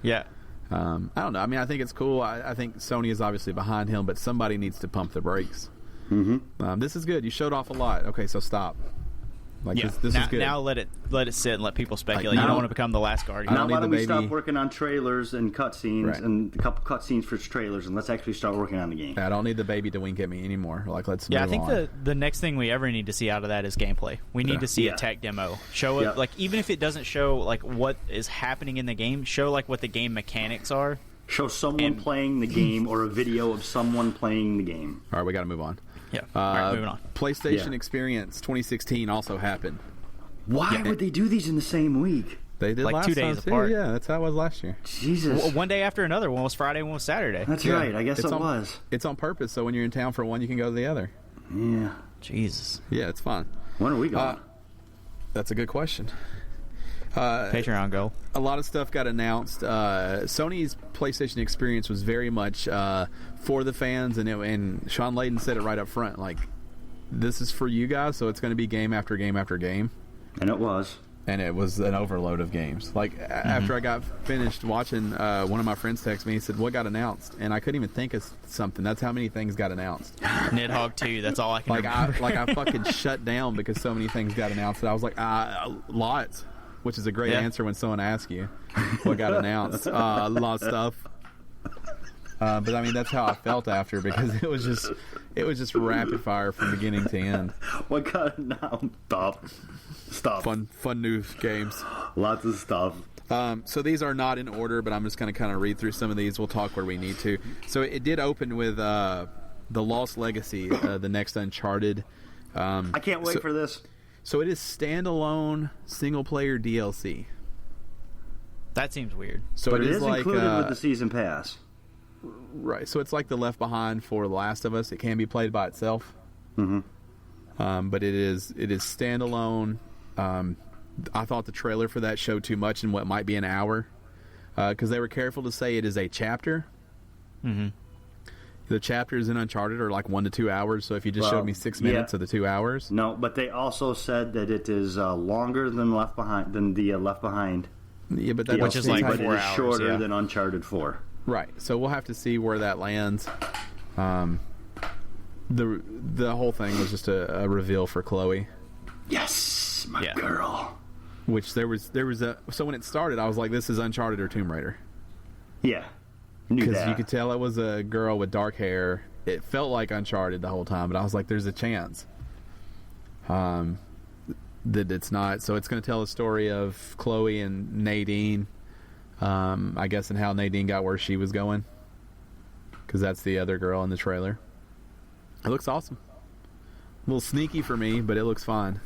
Yeah. I don't know. I mean, I think it's cool. I think Sony is obviously behind him, but somebody needs to pump the brakes. Mm-hmm. This is good. You showed off a lot. Okay, so stop. Like, yeah. This is good. Now let it sit and let people speculate. You don't want to become the last Guardian. Now why don't we stop working on trailers and cutscenes and a couple cutscenes for trailers, and let's actually start working on the game. I don't need the baby to wink at me anymore. Like, let's move on. I think the next thing we ever need to see out of that is gameplay. We need to see a tech demo. Show it, like, even if it doesn't show, like, what is happening in the game, show, like, what the game mechanics are. Show someone playing the game or a video of someone playing the game. All right, we got to move on. Yeah. All right, moving on. PlayStation Experience 2016 also happened. Why would they do these in the same week? They did like last 2 days time, too. apart. Yeah, that's how it was last year. Jesus. One day after another. One was Friday, one was Saturday. That's right. I guess it was. It's on purpose, so when you're in town for one, you can go to the other. Yeah. Jesus. Yeah, it's fun. When are we going? That's a good question. Patreon goal. A lot of stuff got announced. Sony's PlayStation Experience was very much for the fans, and Sean Layden said it right up front, like, this is for you guys, so it's going to be game after game after game. And it was. And it was an overload of games. Like, after I got finished watching, one of my friends texted me, he said, what got announced? And I couldn't even think of something. That's how many things got announced. Nidhogg 2, that's all I can remember. I fucking shut down because so many things got announced. And I was like, lots. Which is a great answer when someone asks you what got announced. A lot of stuff. But I mean, that's how I felt after, because it was just rapid fire from beginning to end. What got announced? Stop. Fun new games. Lots of stuff. So these are not in order, but I'm just going to kind of read through some of these. We'll talk where we need to. So it did open with The Lost Legacy, the next Uncharted. I can't wait for this. So it is standalone single-player DLC. That seems weird. So it is like, included with the season pass. Right. So it's like the Left Behind for The Last of Us. It can be played by itself. Mm-hmm. But it is standalone. I thought the trailer for that showed too much in what might be an hour, because they were careful to say it is a chapter. Mm-hmm. The chapters in Uncharted are like 1 to 2 hours, so if you just showed me 6 minutes of the 2 hours. No, but they also said that it is longer than Left Behind, Left Behind. Yeah, but that which is like 4 hours. Shorter than Uncharted 4. Right. So we'll have to see where that lands. The whole thing was just a reveal for Chloe. Yes, my girl. Which there was so when it started, I was like, this is Uncharted or Tomb Raider. Yeah. Because you could tell it was a girl with dark hair. It felt like Uncharted the whole time, but I was like, there's a chance that it's not. So it's going to tell a story of Chloe and Nadine, I guess, and how Nadine got where she was going, because that's the other girl in the trailer. It looks awesome. A little sneaky for me, but it looks fine.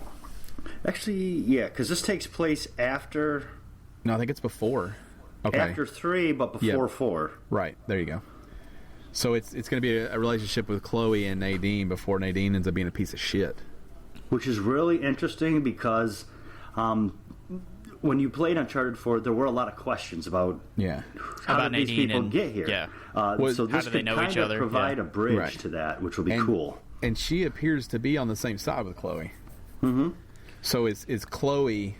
Actually, yeah, because this takes place after... No, I think it's before. Okay. After 3, but before 4. Right. There you go. So it's going to be a relationship with Chloe and Nadine before Nadine ends up being a piece of shit. Which is really interesting because when you played Uncharted 4, there were a lot of questions about how did these people get here. Yeah. So this could kind of provide a bridge to that, which will be cool. And she appears to be on the same side with Chloe. Mm-hmm. So is Chloe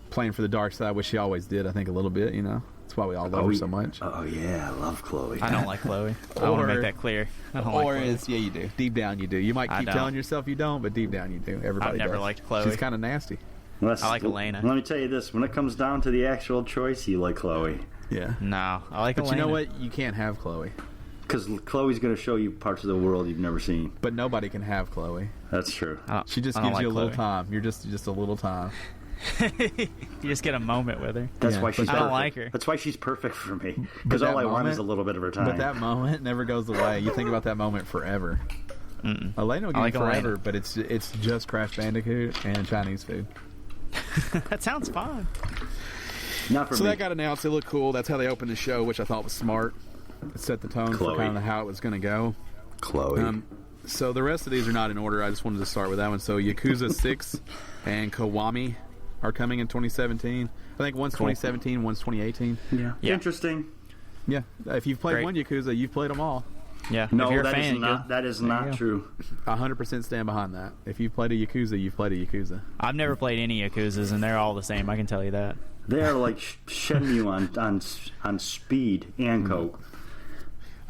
playing for the dark side, which she always did, I think, a little bit, you know? That's why we all love her so much. Oh, yeah, I love Chloe. I don't like Chloe. I want to make that clear. I don't like Chloe. Yeah, you do. Deep down, you do. You might keep telling yourself you don't, but deep down, you do. Everybody I've never does. liked Chloe. She's kind of nasty. I like Elena. Let me tell you this. When it comes down to the actual choice, you like Chloe. Yeah. No, I like Elena. But you know what? You can't have Chloe. Because Chloe's going to show you parts of the world you've never seen. But nobody can have Chloe. That's true. She just gives you a little time. You're just a little time. You just get a moment with her. That's why she's perfect. I don't like her. That's why she's perfect for me. Because all I want is a little bit of her time. But that moment never goes away. You think about that moment forever. Eleno game like forever, Eleno. but it's just Crash Bandicoot and Chinese food. That sounds fun. Not for So me. that got announced. It looked cool. That's how they opened the show, which I thought was smart. It set the tone Chloe. for kind of how it was going to go. Chloe. So the rest of these are not in order. I just wanted to start with that one. So Yakuza 6 and Kiwami are coming in 2017. I think one's 2017, one's 2018. Yeah. Yeah. Interesting. Yeah. If you've played Great. one Yakuza, you've played them all. Yeah. No, if you're a that fan, is not. good. That is There you not go. true. 100% stand behind that. If you've played a Yakuza, you've played a Yakuza. I've never played any Yakuzas, and they're all the same. I can tell you that. They are like Shenmue on speed and coke.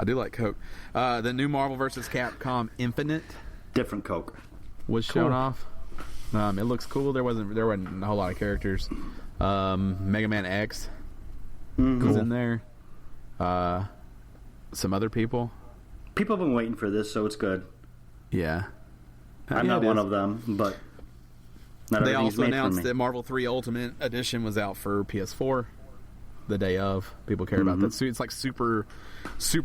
I do like Coke. The new Marvel vs. Capcom Infinite Different coke. was shown off. It looks cool. There wasn't a whole lot of characters. Mega Man X was in there. Some other people. People have been waiting for this, so it's good. Yeah. I'm Yeah, not it one is. of them, but not They everything's also made for announced me. that Marvel 3 Ultimate Edition was out for PS4 the day of. People care about that. So it's like Super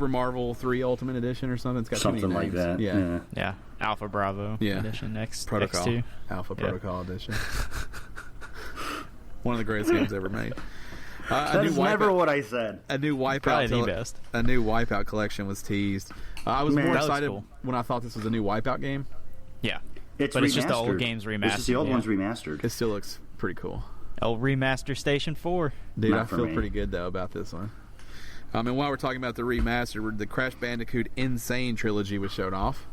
Marvel 3 Ultimate Edition or something. It's got too Something many like names. that. Yeah. Yeah. Alpha Bravo Yeah. edition. Protocol. X2. Alpha Yeah. Protocol Edition. One of the greatest games ever made. That is never what I said. A new Probably Wipeout. the best. A new Wipeout collection was teased. I was Man, more that looks excited cool. when I thought this was a new Wipeout game. Yeah. It's But remastered. it's just the old games This is remastered, the old yeah. ones remastered. It still looks pretty cool. Old Remaster Station 4. Dude, Not I for feel me. pretty good though about this one. And while we're talking about the remaster, the Crash Bandicoot Insane trilogy was shown off.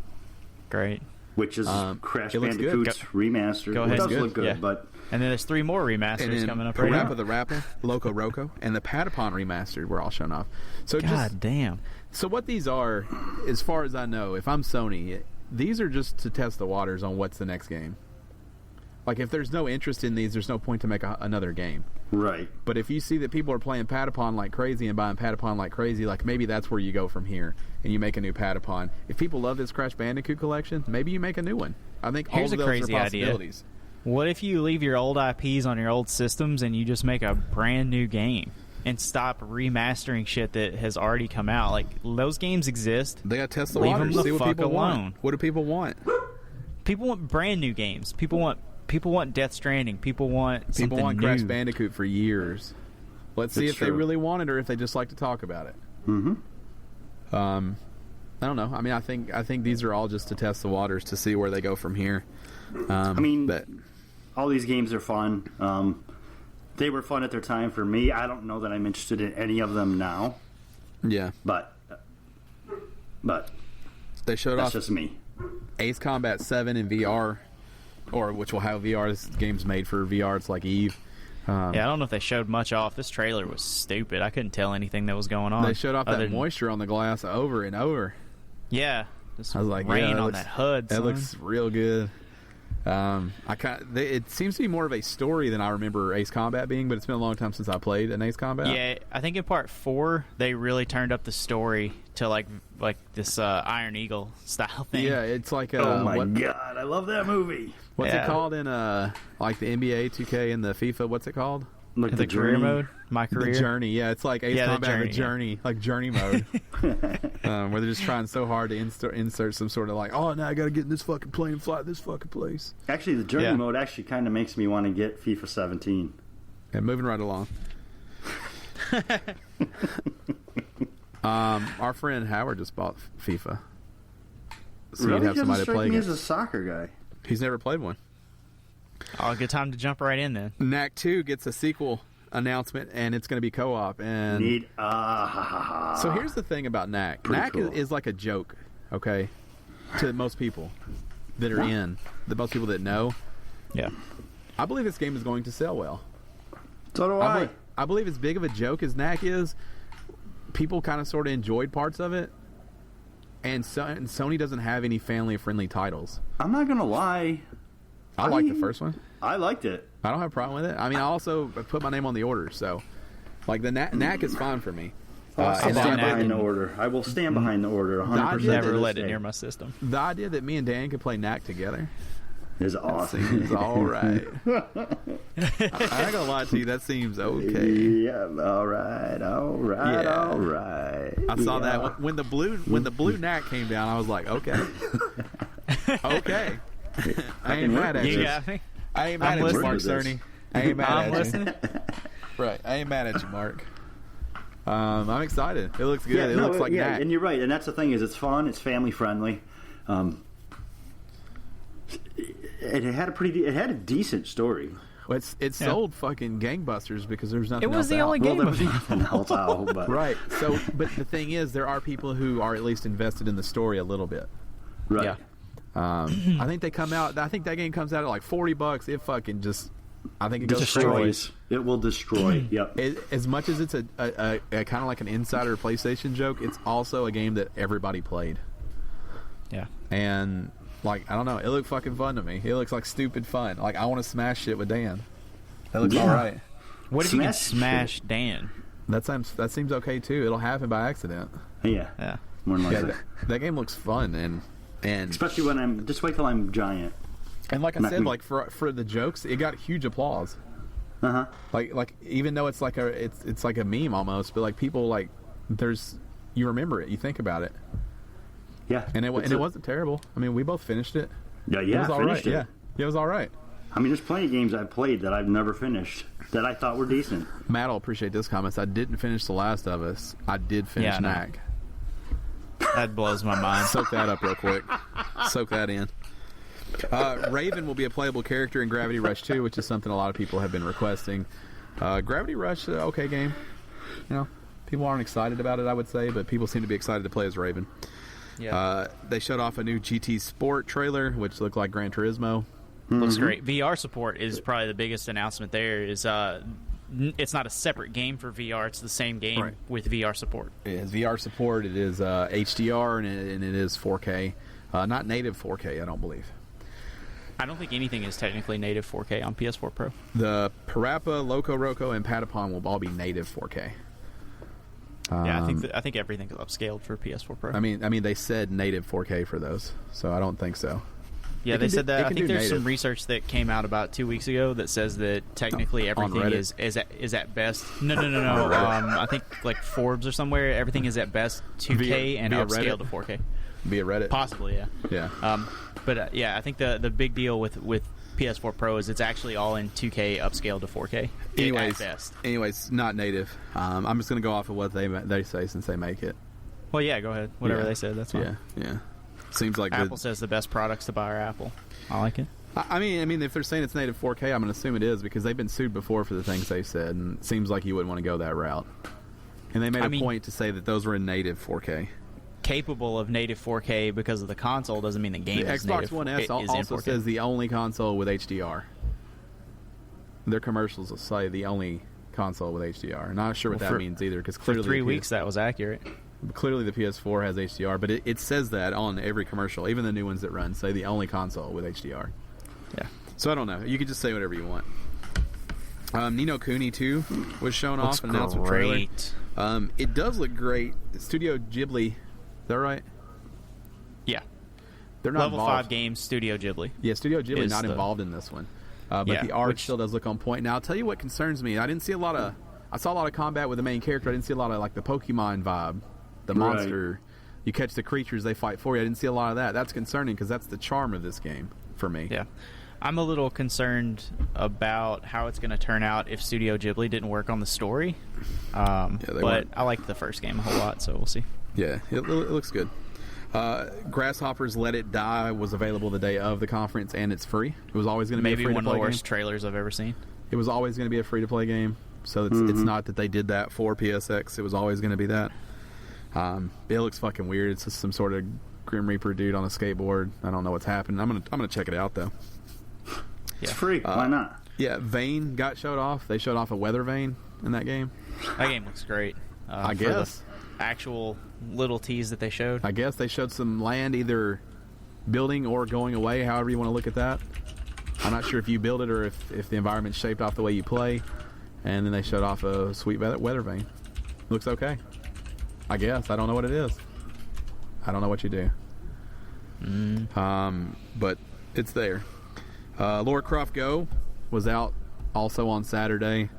Great. Which is Crash it looks good. Bandicoot's remastered. Go It ahead. does Good. look good, Yeah. but And then there's 3 more remasters And then coming up right Parappa now. the Rapper, Loco Roco, and the Patapon remastered were all shown off. So God damn. So what these are, as far as I know, if I'm Sony, these are just to test the waters on what's the next game. Like, if there's no interest in these, there's no point to make another game. right. But if you see that people are playing Patapon like crazy and buying Patapon like crazy, like maybe that's where you go from here and you make a new Patapon. If people love this Crash Bandicoot collection, maybe you make a new one. I think Here's all of a those crazy are idea. possibilities. What if you leave your old IPs on your old systems and you just make a brand new game and stop remastering shit that has already come out? Like, those games exist. They got to test the Leave waters, them the see what fuck people alone. want. What do people want? People want brand new games. People want Death Stranding. People want People something want new. Crash Bandicoot for years. Let's see It's if they true. really want it or if they just like to talk about it. Mm-hmm. I don't know. I mean, I think these are all just to test the waters to see where they go from here. I mean, but all these games are fun. They were fun at their time for me. I don't know that I'm interested in any of them now, yeah, but they showed that's off just me. Ace Combat 7 in VR, or which will have VR. This game's made for VR. It's like Eve. Yeah, I don't know if they showed much off. This trailer was stupid. I couldn't tell anything that was going on. They showed off other that than- moisture on the glass over and over. Yeah. Just I was like, rain yeah, on looks, that HUD. That son. looks real good. It seems to be more of a story than I remember Ace Combat being, but it's been a long time since I played an Ace Combat. Yeah, I think in part 4 they really turned up the story to like this Iron Eagle style thing. Yeah, it's like Oh my god, I love that movie. What's Yeah. it called in like the NBA 2K and the FIFA? What's it called? Like The career journey. mode, my career. The Journey. Yeah, it's like Ace Yeah, the Combat, Journey, the Journey, like Journey mode, where they're just trying so hard to insert some sort of like, oh, now I got to get in this fucking plane and fly to this fucking place. Actually, the journey Yeah. mode actually kind of makes me want to get FIFA 17. Yeah, moving right along. Our friend Howard just bought FIFA, so Really you'd have doesn't somebody to strike play me against. as a soccer guy. He's never played one. Oh, good time to jump right in then. Knack 2 gets a sequel announcement, and it's going to be co-op. And Need so here's the thing about Knack. Pretty Knack cool. is like a joke, okay, to most people that are most people that know. Yeah. I believe this game is going to sell well. So do I. I believe as big of a joke as Knack is, people kind of sort of enjoyed parts of it, and Sony doesn't have any family-friendly titles. I'm not gonna lie. I like the first one. I liked it. I don't have a problem with it. I mean, I also put my name on the order, so like the Knack is fine for me. I'll and stand Knack behind and- the order. I will stand behind the order 100%. idea Never to let this it day. near my system. The idea that me and Dan could play Knack together, is awesome. Seems all right. I ain't gonna lie to you. That seems okay. Yeah, all right. I saw that when the blue gnat came down. I was like, okay, okay. I ain't mad at you. got me. I ain't mad at you, Mark Cerny. I ain't mad I'm at listening. you. Right. I ain't mad at you, Mark. I'm excited. It looks good. It looks like Gnat. And you're right. And that's the thing is, it's fun. It's family friendly. It had a decent story. Well, it sold fucking gangbusters because there's nothing. It was else the out. only Well, game. there was nothing else out, but Right. So, but the thing is, there are people who are at least invested in the story a little bit. right. Yeah. I think they come out. I think that game comes out at like $40. It fucking just. I think it goes Destroys. It will destroy. Yep. As much as it's a kind of like an insider PlayStation joke, it's also a game that everybody played. Yeah. And like, I don't know, it looked fucking fun to me. It looks like stupid fun. Like, I want to smash shit with Dan. That looks all right. What if you can Smash smash Dan? That seems okay too. It'll happen by accident. Yeah. Yeah. More than likely. That game looks fun and Especially when I'm just wait till I'm giant. and like I Not said, me. like for the jokes, it got huge applause. Uh huh. Like even though it's like it's like a meme almost, but like people like you remember it, you think about it. Yeah. And it wasn't terrible. I mean, we both finished it. Yeah. It Yeah. was all Finished right. it. Yeah. It was all right. I mean, there's plenty of games I've played that I've never finished that I thought were decent. Matt will appreciate this comment. I didn't finish The Last of Us. I did finish Yeah, I know. Knack. That blows my mind. Soak that up real quick. Soak that in. Raven will be a playable character in Gravity Rush 2, which is something a lot of people have been requesting. Gravity Rush, okay game. You know, people aren't excited about it, I would say, but people seem to be excited to play as Raven. Yeah. They showed off a new GT Sport trailer, which looked like Gran Turismo. Looks great. VR support is probably the biggest announcement there. Is it's not a separate game for VR. It's the same game Right. with VR support. It is VR support. It is HDR, and it is 4K. Not native 4K, I don't believe. I don't think anything is technically native 4K on PS4 Pro. The Parappa, Loco Roco, and Patapon will all be native 4K. Yeah, I think everything's upscaled for PS4 Pro. I mean, they said native 4K for those, so I don't think so. Yeah, It they can said do- that. it I can think do there's some native. research that came out about 2 weeks ago that says that technically On everything Reddit? is at best. No. On Reddit? I think like Forbes or somewhere. Everything is at best 2K and via upscaled Reddit? to 4K. Via Reddit. Possibly, yeah. Yeah. But yeah, I think the big deal with PS4 Pro is it's actually all in 2K upscaled to 4K. At best. Anyways, not native. I'm just gonna go off of what they say since they make it. Well, yeah, go ahead. Whatever Yeah. they said, that's fine. Yeah. Seems like Apple says the best products to buy are Apple. I like it. I mean, if they're saying it's native 4K, I'm gonna assume it is because they've been sued before for the things they said, and it seems like you wouldn't want to go that route. And they made a point to say that those were in native 4K. Capable of native 4K because of the console doesn't mean the game The is Xbox native. One S is in also 4K. says the only console with HDR. Their commercials will say the only console with HDR. Not sure what Well, that means either, because For clearly 3 weeks that was accurate. Clearly the PS4 has HDR, but it says that on every commercial. Even the new ones that run say the only console with HDR. Yeah. So I don't know. You could just say whatever you want. Ni no Kuni 2 was shown Looks off and announced a trailer. great. It does look great. Studio Ghibli, is that right? Yeah. They're not Level involved. 5 games, Studio Ghibli. Yeah, Studio Ghibli is not the- involved in this one. But Yeah, the art which- still does look on point. Now, I'll tell you what concerns me. I saw a lot of combat with the main character. I didn't see a lot of like the Pokemon vibe. The monster. You catch the creatures, they fight for you. I didn't see a lot of that. That's concerning because that's the charm of this game for me. Yeah. I'm a little concerned about how it's going to turn out if Studio Ghibli didn't work on the story. But weren't. I liked the first game a whole lot, so we'll see. Yeah, it looks good. Grasshoppers Let It Die was available the day of the conference, and it's free. It was always going to be a Maybe one of the free-to-play worst game. trailers I've ever seen. It was always going to be a free-to-play game, so it's not that they did that for PSX. It was always going to be that. It looks fucking weird. It's just some sort of Grim Reaper dude on a skateboard. I don't know what's happening. I'm gonna check it out though. It's free. Why not? Yeah, Vane got showed off. They showed off a weather vane in that game. That game looks great. I for guess. the actual little tease that they showed. I guess they showed some land either building or going away, however you want to look at that. I'm not sure if you build it or if the environment's shaped off the way you play. And then they showed off a sweet weather vane. Looks okay. I guess. I don't know what it is. I don't know what you do. But it's there. Lara Croft Go was out also on Saturday.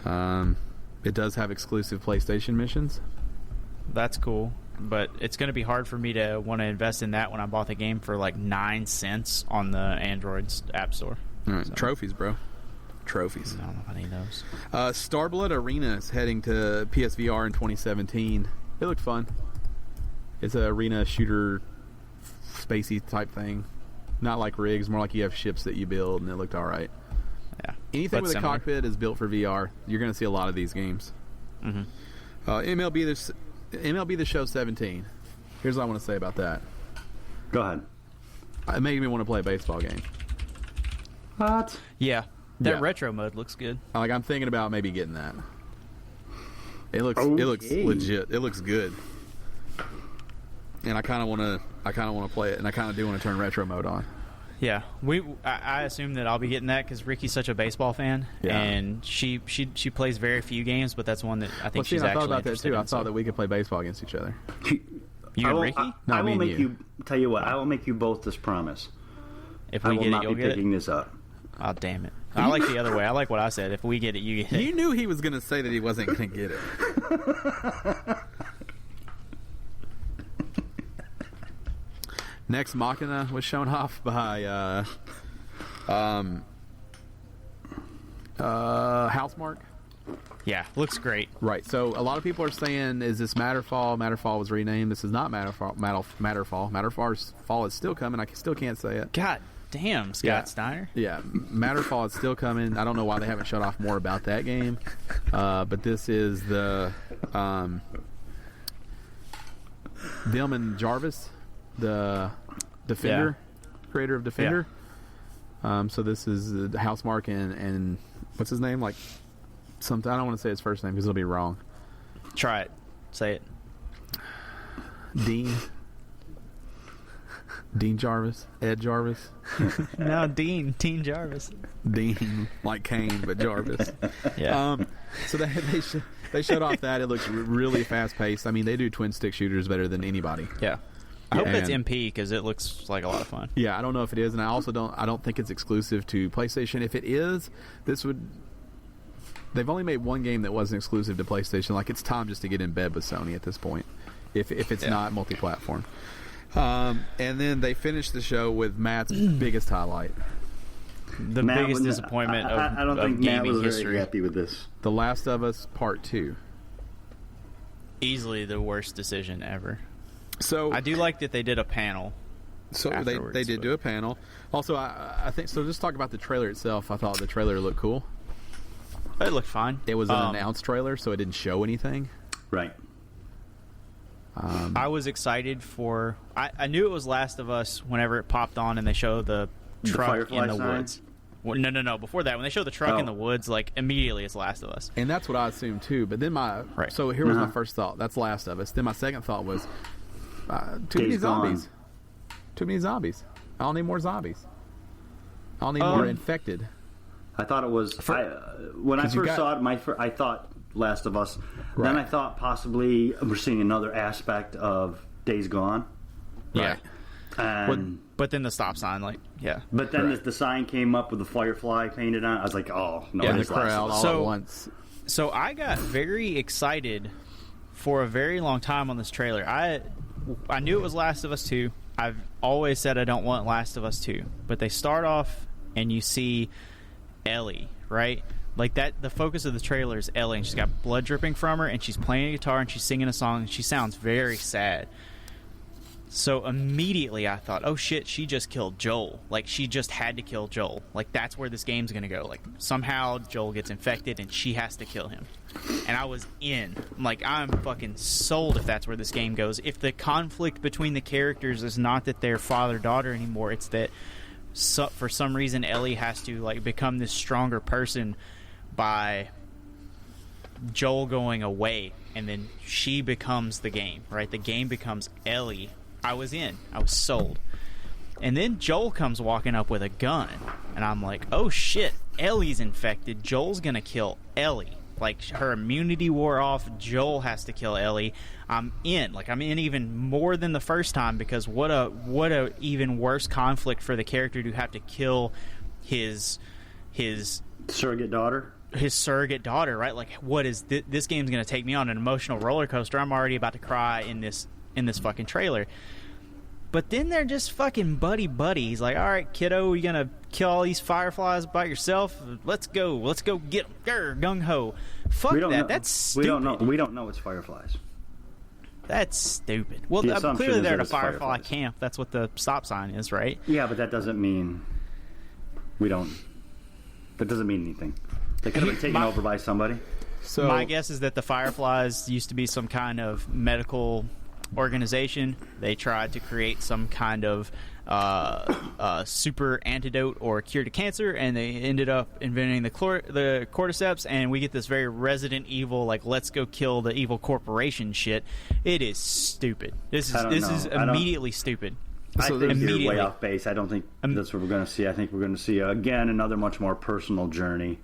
It does have exclusive PlayStation missions. That's cool, but it's going to be hard for me to want to invest in that when I bought the game for like 9 cents on the Android's App Store. All right, trophies, bro. Trophies. I don't know if I need those. Starblood Arena is heading to PSVR in 2017. It looked fun. It's an arena shooter, spacey type thing. Not like rigs, more like you have ships that you build, and it looked all right. Yeah. Anything with similar. a cockpit is built for VR. You're going to see a lot of these games. Mm-hmm. MLB The Show 17. Here's what I want to say about that. Go ahead. It made me want to play a baseball game. What? Yeah. That Yeah. retro mode looks good. Like, I'm thinking about maybe getting that. It looks Okay. legit. It looks good. And I kind of want to play it, and I kind of do want to turn retro mode on. Yeah, I assume that I'll be getting that because Ricky's such a baseball fan, Yeah. and she plays very few games, but that's one that I think she's I actually thought about that interested too. in, I thought that we could play baseball against each other. You and Ricky? No, I me will and make you. you. Tell you what, I will make you both this promise. If I we will get it, not you'll be get picking it. this up. Oh, damn it! I like the other way. I like what I said. If we get it, you get it. You knew he was going to say that he wasn't going to get it. Next Machina was shown off by Housemarque. Yeah, looks great. Right. So a lot of people are saying, "Is this Matterfall?" Matterfall was renamed. This is not Matterfall. Matterfall's fall is still coming. I still can't say it. God damn, Scott Yeah. Steiner. Yeah, Matterfall is still coming. I don't know why they haven't shut off more about that game. But this is the them and Jarvis, the Defender, creator of Defender. So this is the Housemarque and what's his name? Like something. I don't want to say his first name because it'll be wrong. Try it. Say it. Dean Jarvis, Ed Jarvis. No, Dean Jarvis. Dean, like Kane, but Jarvis. Yeah. So they showed off that. It looks really fast paced. I mean, they do twin stick shooters better than anybody. Yeah. I hope it's And- MP because it looks like a lot of fun. Yeah, I don't know if it is, and I also don't think it's exclusive to PlayStation. If it is, they've only made one game that wasn't exclusive to PlayStation. Like, it's time just to get in bed with Sony at this point, if it's not multi-platform. And then they finished the show with Matt's biggest highlight. The Matt biggest wouldn't- disappointment I don't of think Matt gaming was history. very happy with this. The Last of Us Part 2. Easily the worst decision ever. So I do like that they did a panel. So afterwards, they did but- do a panel. Also, I think so. Just talk about the trailer itself. I thought the trailer looked cool. It looked fine. It was an announced trailer, so it didn't show anything. Right. I was excited for. I knew it was Last of Us whenever it popped on and they showed the truck Firefly in the sign? woods. Well, no. Before that, when they showed the truck in Oh. the woods, like immediately it's Last of Us. And that's what I assumed too. But then Right. so here was my first thought. That's Last of Us. Then my second thought was too many Days Gone. zombies. Too many zombies. I don't need more zombies. I don't need more infected. I thought it was when I 'Cause you first got- saw it. I thought Last of Us. Right. Then I thought possibly we're seeing another aspect of Days Gone. Yeah. And But then the stop sign, like, yeah. but then Correct. the sign came up with the firefly painted on it. I was like, oh no, Yeah, In the it's Last of crowd Us. all So- at once. So I got very excited for a very long time on this trailer. I knew it was Last of Us 2. I've always said I don't want Last of Us 2. But they start off and you see Ellie, right? Like that, the focus of the trailer is Ellie, and she's got blood dripping from her, and she's playing a guitar, and she's singing a song, and she sounds very sad. So immediately I thought, oh shit, she just killed Joel. Like, she just had to kill Joel. Like, that's where this game's gonna go. Like, somehow Joel gets infected and she has to kill him. And I was in. Like, I'm fucking sold if that's where this game goes. If the conflict between the characters is not that they're father-daughter anymore, it's that for some reason Ellie has to, like, become this stronger person by Joel going away, and then she becomes the game, right? The game becomes Ellie. I was in. I was sold. And then Joel comes walking up with a gun, and I'm like, oh shit, Ellie's infected. Joel's gonna kill Ellie. Like, her immunity wore off. Joel has to kill Ellie. I'm in. Like, I'm in even more than the first time, because what a even worse conflict for the character to have to kill his surrogate daughter. Right? Like, what is this game's going to take me on an emotional roller coaster? I'm already about to cry in this fucking trailer. But then they're just fucking buddy. He's like, all right, kiddo, you gonna kill all these fireflies by yourself? Let's go get them. Gung ho. Fuck that. That's stupid. We don't know it's fireflies. That's stupid. Well, clearly they're at a firefly camp. That's what the stop sign is, right? Yeah, but that doesn't mean that doesn't mean anything. They could have been taken over by somebody. So my guess is that the fireflies used to be some kind of medical organization. They tried to create some kind of super antidote or cure to cancer, and they ended up inventing the cordyceps, and we get this very Resident Evil, like, let's go kill the evil corporation shit. It is stupid. This is immediately stupid. I think you're way off base. I don't think that's what we're going to see. I think we're going to see, again, another much more personal journey.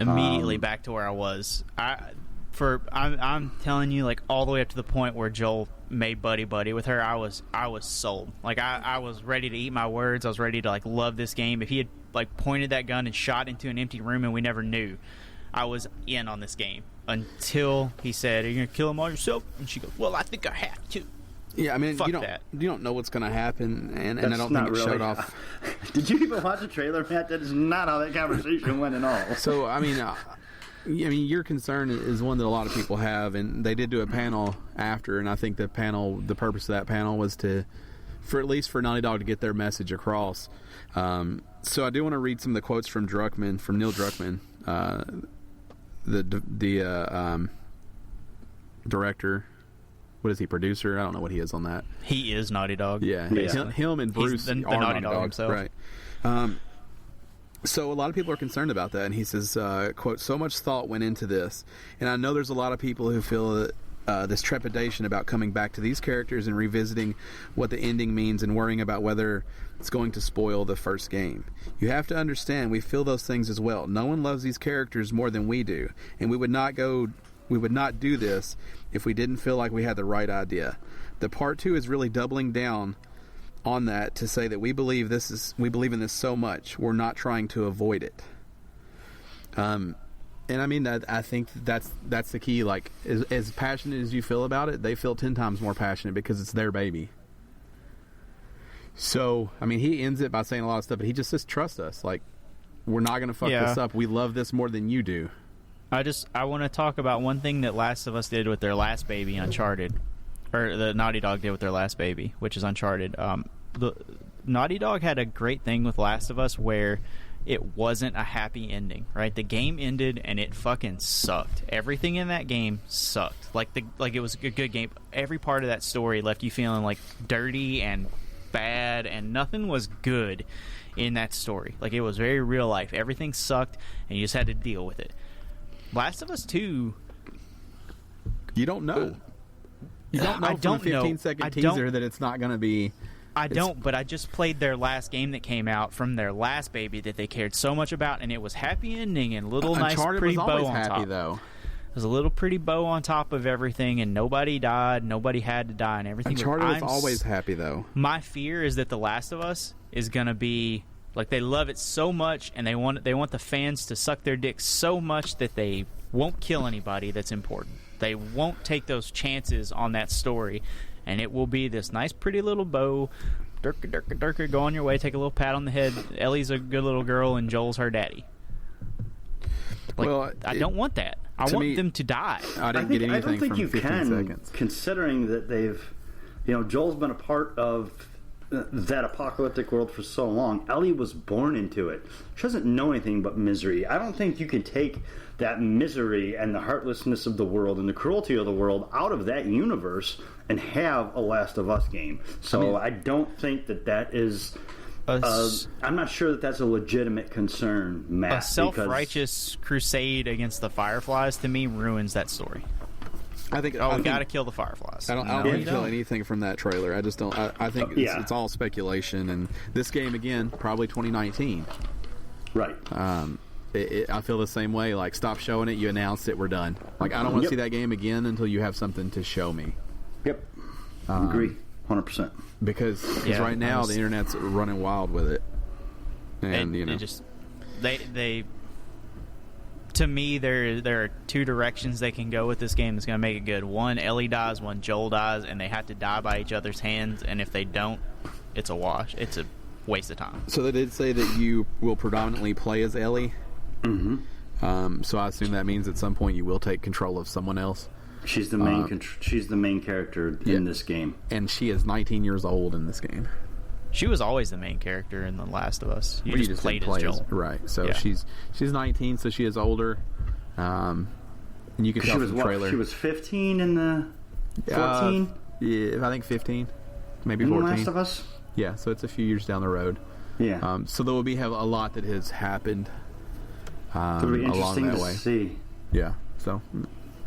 Immediately back to where I was. I'm telling you, like, all the way up to the point where Joel made buddy with her, I was sold. Like, I was ready to eat my words. I was ready to, like, love this game. If he had, like, pointed that gun and shot into an empty room and we never knew, I was in on this game until he said, "Are you gonna kill them all yourself?" And she goes, "Well, I think I have to." Yeah, I mean, Fuck you that. don't know what's going to happen, and I don't think it showed off. Did you even watch the trailer, Matt? That is not how that conversation went at all. So, I mean, your concern is one that a lot of people have, and they did do a panel after, and I think the purpose of that panel was at least for Naughty Dog to get their message across. So I do want to read some of the quotes from Neil Druckmann, the director. What is he, producer? I don't know what he is on that. He is Naughty Dog. Yeah. Him and Bruce the are Naughty Dog himself. Right. So a lot of people are concerned about that, and he says, quote, "So much thought went into this, and I know there's a lot of people who feel this trepidation about coming back to these characters and revisiting what the ending means and worrying about whether it's going to spoil the first game. You have to understand, we feel those things as well. No one loves these characters more than we do, and we would not do this if we didn't feel like we had the right idea. The part 2 is really doubling down on that to say that we believe in this so much, we're not trying to avoid it." And I mean, I think that's the key. Like, as passionate as you feel about it, they feel 10 times more passionate because it's their baby. So, I mean, he ends it by saying a lot of stuff, but he just says, "Trust us. Like, we're not going to fuck this up. We love this more than you do." I want to talk about one thing that Last of Us did with their last baby, Uncharted, or the Naughty Dog did with their last baby, which is Uncharted. The Naughty Dog had a great thing with Last of Us where it wasn't a happy ending, right? The game ended and it fucking sucked. Everything in that game sucked. Like it was a good game. Every part of that story left you feeling like dirty and bad, and nothing was good in that story. Like, it was very real life. Everything sucked, and you just had to deal with it. Last of Us 2, you don't know. You don't know from a 15-second teaser that it's not going to be. But I just played their last game that came out from their last baby that they cared so much about, and it was happy ending and little nice pretty bow on top. Though. There's a little pretty bow on top of everything, and nobody died, nobody had to die, and everything. Uncharted was always happy, though. My fear is that The Last of Us is going to be like, they love it so much, and they want the fans to suck their dicks so much that they won't kill anybody that's important. They won't take those chances on that story, and it will be this nice, pretty little bow. Durka, go on your way, take a little pat on the head. Ellie's a good little girl, and Joel's her daddy. Like, well, I don't want that. I want them to die. I didn't get anything from 15 seconds. Considering that they've, Joel's been a part of that apocalyptic world for so long. Ellie was born into it. She doesn't know anything but misery. I don't think you can take that misery and the heartlessness of the world and the cruelty of the world out of that universe and have a Last of Us game. So I don't think that is... I'm not sure that that's a legitimate concern, Matt. A self-righteous crusade against the Fireflies, to me, ruins that story. We gotta kill the Fireflies. I don't want to kill anything from that trailer. I just don't. I think it's all speculation. And this game, again, probably 2019. Right. I feel the same way. Like, stop showing it. You announced it. We're done. Like, I don't want to see that game again until you have something to show me. Yep. Agree. 100%. Because right now the internet's running wild with it, and they to me, there are two directions they can go with this game that's going to make it good. One, Ellie dies, one, Joel dies, and they have to die by each other's hands, and if they don't, it's a wash. It's a waste of time. So they did say that you will predominantly play as Ellie. Mm-hmm. So I assume that means at some point you will take control of someone else. She's the main. She's the main character in this game, and she is 19 years old in this game. She was always the main character in The Last of Us. You just played as Joel. Right. So she's 19, so she is older. And you can tell from the trailer. She was 15 in the 14? Yeah, I think 15. Maybe 14. In The Last of Us? Yeah, so it's a few years down the road. Yeah. So there will be a lot that has happened It'll be interesting along that to way. see. Yeah. So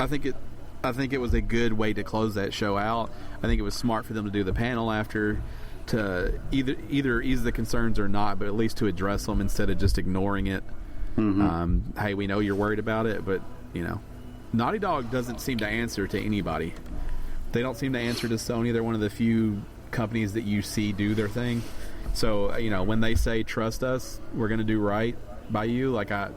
I think it was a good way to close that show out. I think it was smart for them to do the panel after to either ease the concerns or not, but at least to address them instead of just ignoring it. Mm-hmm. Hey, we know you're worried about it, but Naughty Dog doesn't seem to answer to anybody. They don't seem to answer to Sony. They're one of the few companies that you see do their thing. So when they say trust us, we're going to do right by you, like I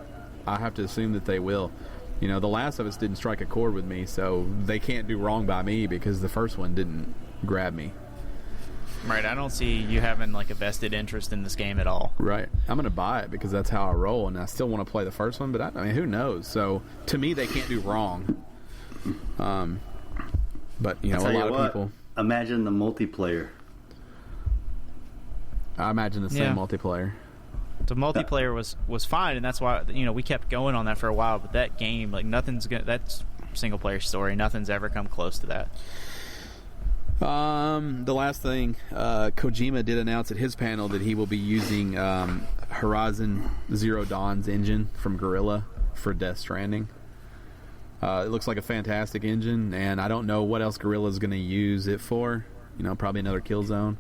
have to assume that they will. The Last of Us didn't strike a chord with me, so they can't do wrong by me because the first one didn't grab me. Right, I don't see you having like a vested interest in this game at all. Right, I'm going to buy it because that's how I roll, and I still want to play the first one, but I mean, who knows? So to me, they can't do wrong. But a lot of people imagine the multiplayer. I imagine the same multiplayer. The multiplayer was fine, and that's why we kept going on that for a while. But that game, like that's single player story. Nothing's ever come close to that. The last thing, Kojima did announce at his panel that he will be using Horizon Zero Dawn's engine from Guerrilla for Death Stranding. It looks like a fantastic engine, and I don't know what else Guerrilla's going to use it for. Probably another Killzone.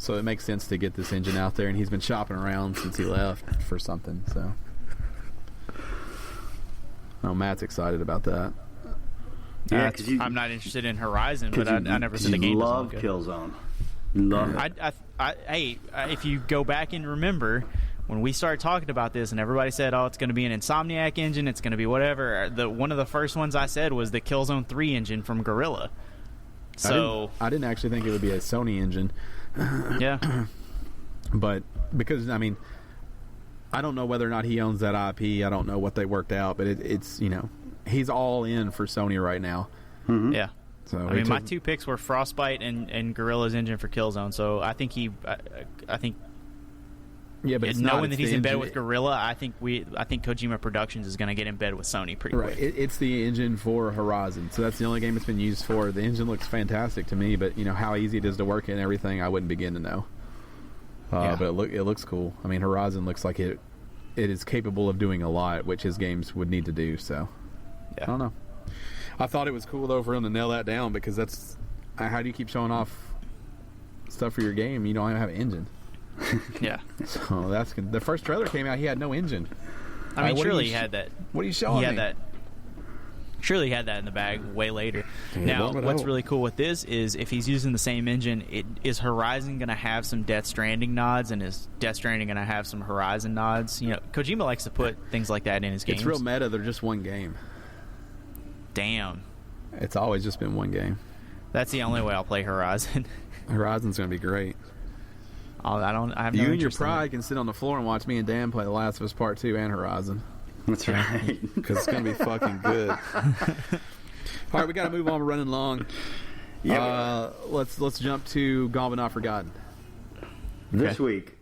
So it makes sense to get this engine out there, and he's been shopping around since he left for something. So, Matt's excited about that. Yeah, I'm not interested in Horizon, but I never said the game love was Killzone. Love it. Hey, if you go back and remember when we started talking about this, and everybody said, "Oh, it's going to be an Insomniac engine, it's going to be whatever." One of the first ones I said was the Killzone 3 engine from Guerrilla. So I didn't actually think it would be a Sony engine. Yeah, but because I don't know whether or not he owns that IP. I don't know what they worked out, but it's he's all in for Sony right now. Mm-hmm. Yeah. So my two picks were Frostbite and Guerrilla's engine for Killzone. So I think yeah, but knowing that he's in bed with Guerrilla, I think Kojima Productions is going to get in bed with Sony pretty quick. It's the engine for Horizon, so that's the only game it's been used for. The engine looks fantastic to me, but how easy it is to work in everything, I wouldn't begin to know. But it looks cool. I mean, Horizon looks like it is capable of doing a lot, which his games would need to do. So I don't know. I thought it was cool though for him to nail that down, because that's how do you keep showing off stuff for your game? You don't even have an engine. Yeah. So that's the first trailer came out. He had no engine. I mean, surely he had that. What are you showing me? That. Surely he had that in the bag way later. Yeah, now, what's really cool with this is if he's using the same engine, is Horizon going to have some Death Stranding nods, and is Death Stranding going to have some Horizon nods? Kojima likes to put things like that in his games. It's real meta. They're just one game. Damn. It's always just been one game. That's the only way I'll play Horizon. Horizon's going to be great. I have no you and your interest in pride can sit on the floor and watch me and Dan play The Last of Us Part 2 and Horizon. That's right. Because it's going to be fucking good. All right, we got to move on. We're running long. Yeah. Let's jump to Gone But Not Forgotten. This week,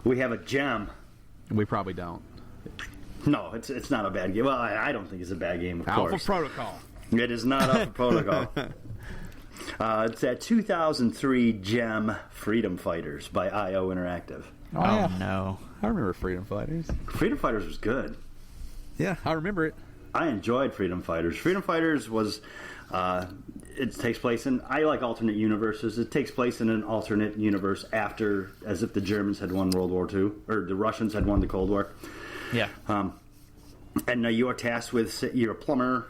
we have a gem. We probably don't. No, it's not a bad game. Well, I don't think it's a bad game, of Alpha course. Protocol. It is not Alpha Protocol. It's that 2003 gem Freedom Fighters by IO Interactive. Oh, no. I remember Freedom Fighters. Freedom Fighters was good. Yeah, I remember it. I enjoyed Freedom Fighters. Freedom Fighters was... it takes place in... I like alternate universes. It takes place in an alternate universe after... as if the Germans had won World War II. Or the Russians had won the Cold War. Yeah. And you are tasked with... You're a plumber.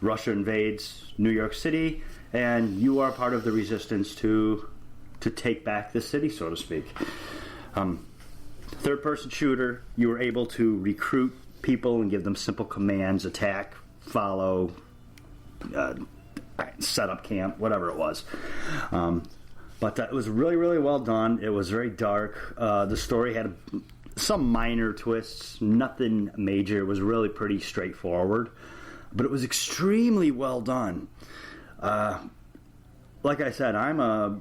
Russia invades New York City. And you are part of the resistance to take back the city, so to speak. third-person shooter. You were able to recruit people and give them simple commands: attack, follow, set up camp, whatever it was. But it was really, really well done. It was very dark. The story had some minor twists, nothing major. It was really pretty straightforward, but it was extremely well done. Like I said, I'm a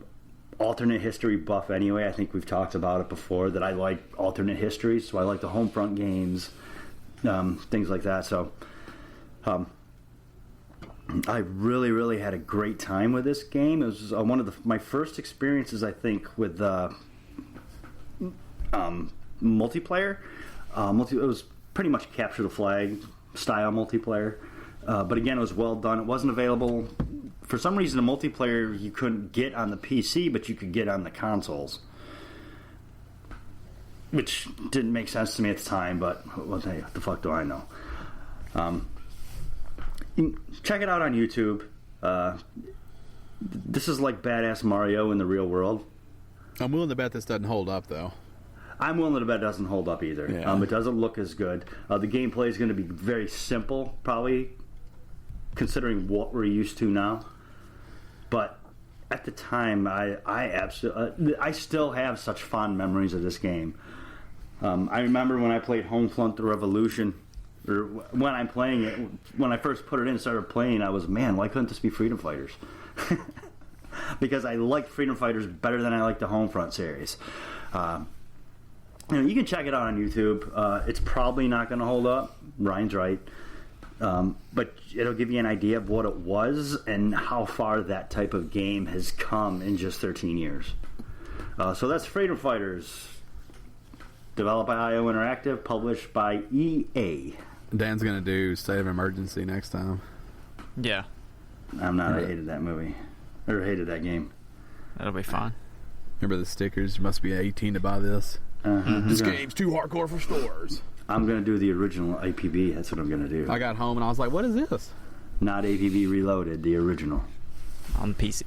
alternate history buff anyway. I think we've talked about it before, that I like alternate histories, so I like the Homefront games, things like that. So I really, really had a great time with this game. It was one of my first experiences, I think, with multiplayer. It was pretty much capture the flag style multiplayer. But again, it was well done. It wasn't available. For some reason, the multiplayer you couldn't get on the PC, but you could get on the consoles. Which didn't make sense to me at the time, but hey, what the fuck do I know? Check it out on YouTube. This is like Badass Mario in the real world. I'm willing to bet this doesn't hold up, though. I'm willing to bet it doesn't hold up either. Yeah. It doesn't look as good. The gameplay is going to be very simple, probably, considering what we're used to now. But at the time, I absolutely, I still have such fond memories of this game. I remember when I played Homefront: The Revolution, or when I'm playing it, when I first put it in and started playing, I was, man, why couldn't this be Freedom Fighters? Because I liked Freedom Fighters better than I liked the Homefront series. You can check it out on YouTube. It's probably not going to hold up. Ryan's right. But it'll give you an idea of what it was and how far that type of game has come in just 13 years. So that's Freedom Fighters. Developed by IO Interactive, published by EA. Dan's going to do State of Emergency next time. Yeah. I'm not. I hated that movie. Or hated that game. That'll be fun. Remember the stickers? You must be 18 to buy this. This game's too hardcore for stores. I'm going to do the original APB. That's what I'm going to do. I got home and I was like, what is this? Not APB Reloaded, the original. On PC.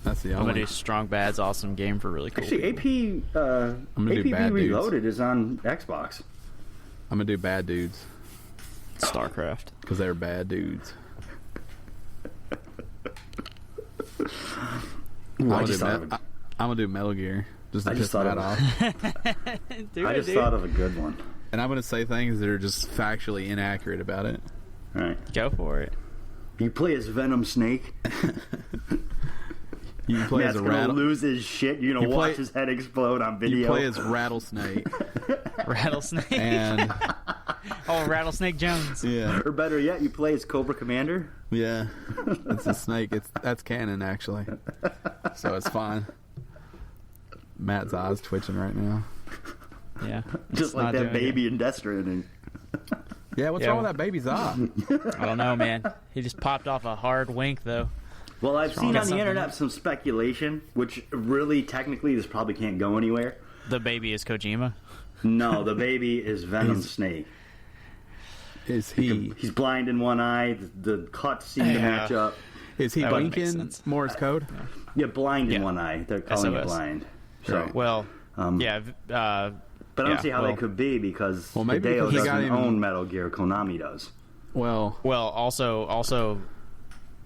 That's the I'm only going to do Strong Bad's awesome game for really cool Actually, people. I'm gonna do APB Bad Reloaded is on Xbox. I'm going to do Bad Dudes. StarCraft. Because they're bad dudes. Ooh, I'm going to do Metal Gear. Just to piss Matt off. I just thought of a good one. And I'm going to say things that are just factually inaccurate about it. All right. Go for it. You play as Venom Snake. You play Matt's as a gonna lose his shit. You're gonna watch his head explode on video. You play as Rattlesnake. Rattlesnake. And Rattlesnake Jones. yeah. Or better yet, you play as Cobra Commander. Yeah. It's a snake. That's canon, actually. So it's fine. Matt's eyes twitching right now. Yeah. Just like that baby in Death Stranding. Yeah, what's wrong with that baby's eye? I don't know, man. He just popped off a hard wink, though. Well, I've seen on the internet some speculation, which really, technically, this probably can't go anywhere. The baby is Kojima? No, the baby is Venom Snake. Is he? He's blind in one eye. The cuts seem to match up. Is he That wouldn't make winking sense. Morse code? Yeah, blind in Yeah. one eye. They're calling it SOS. blind. So, Well, yeah. but I don't see how they could be because maybe Hideo because he got doesn't him- own Metal Gear. Konami does. Well, also,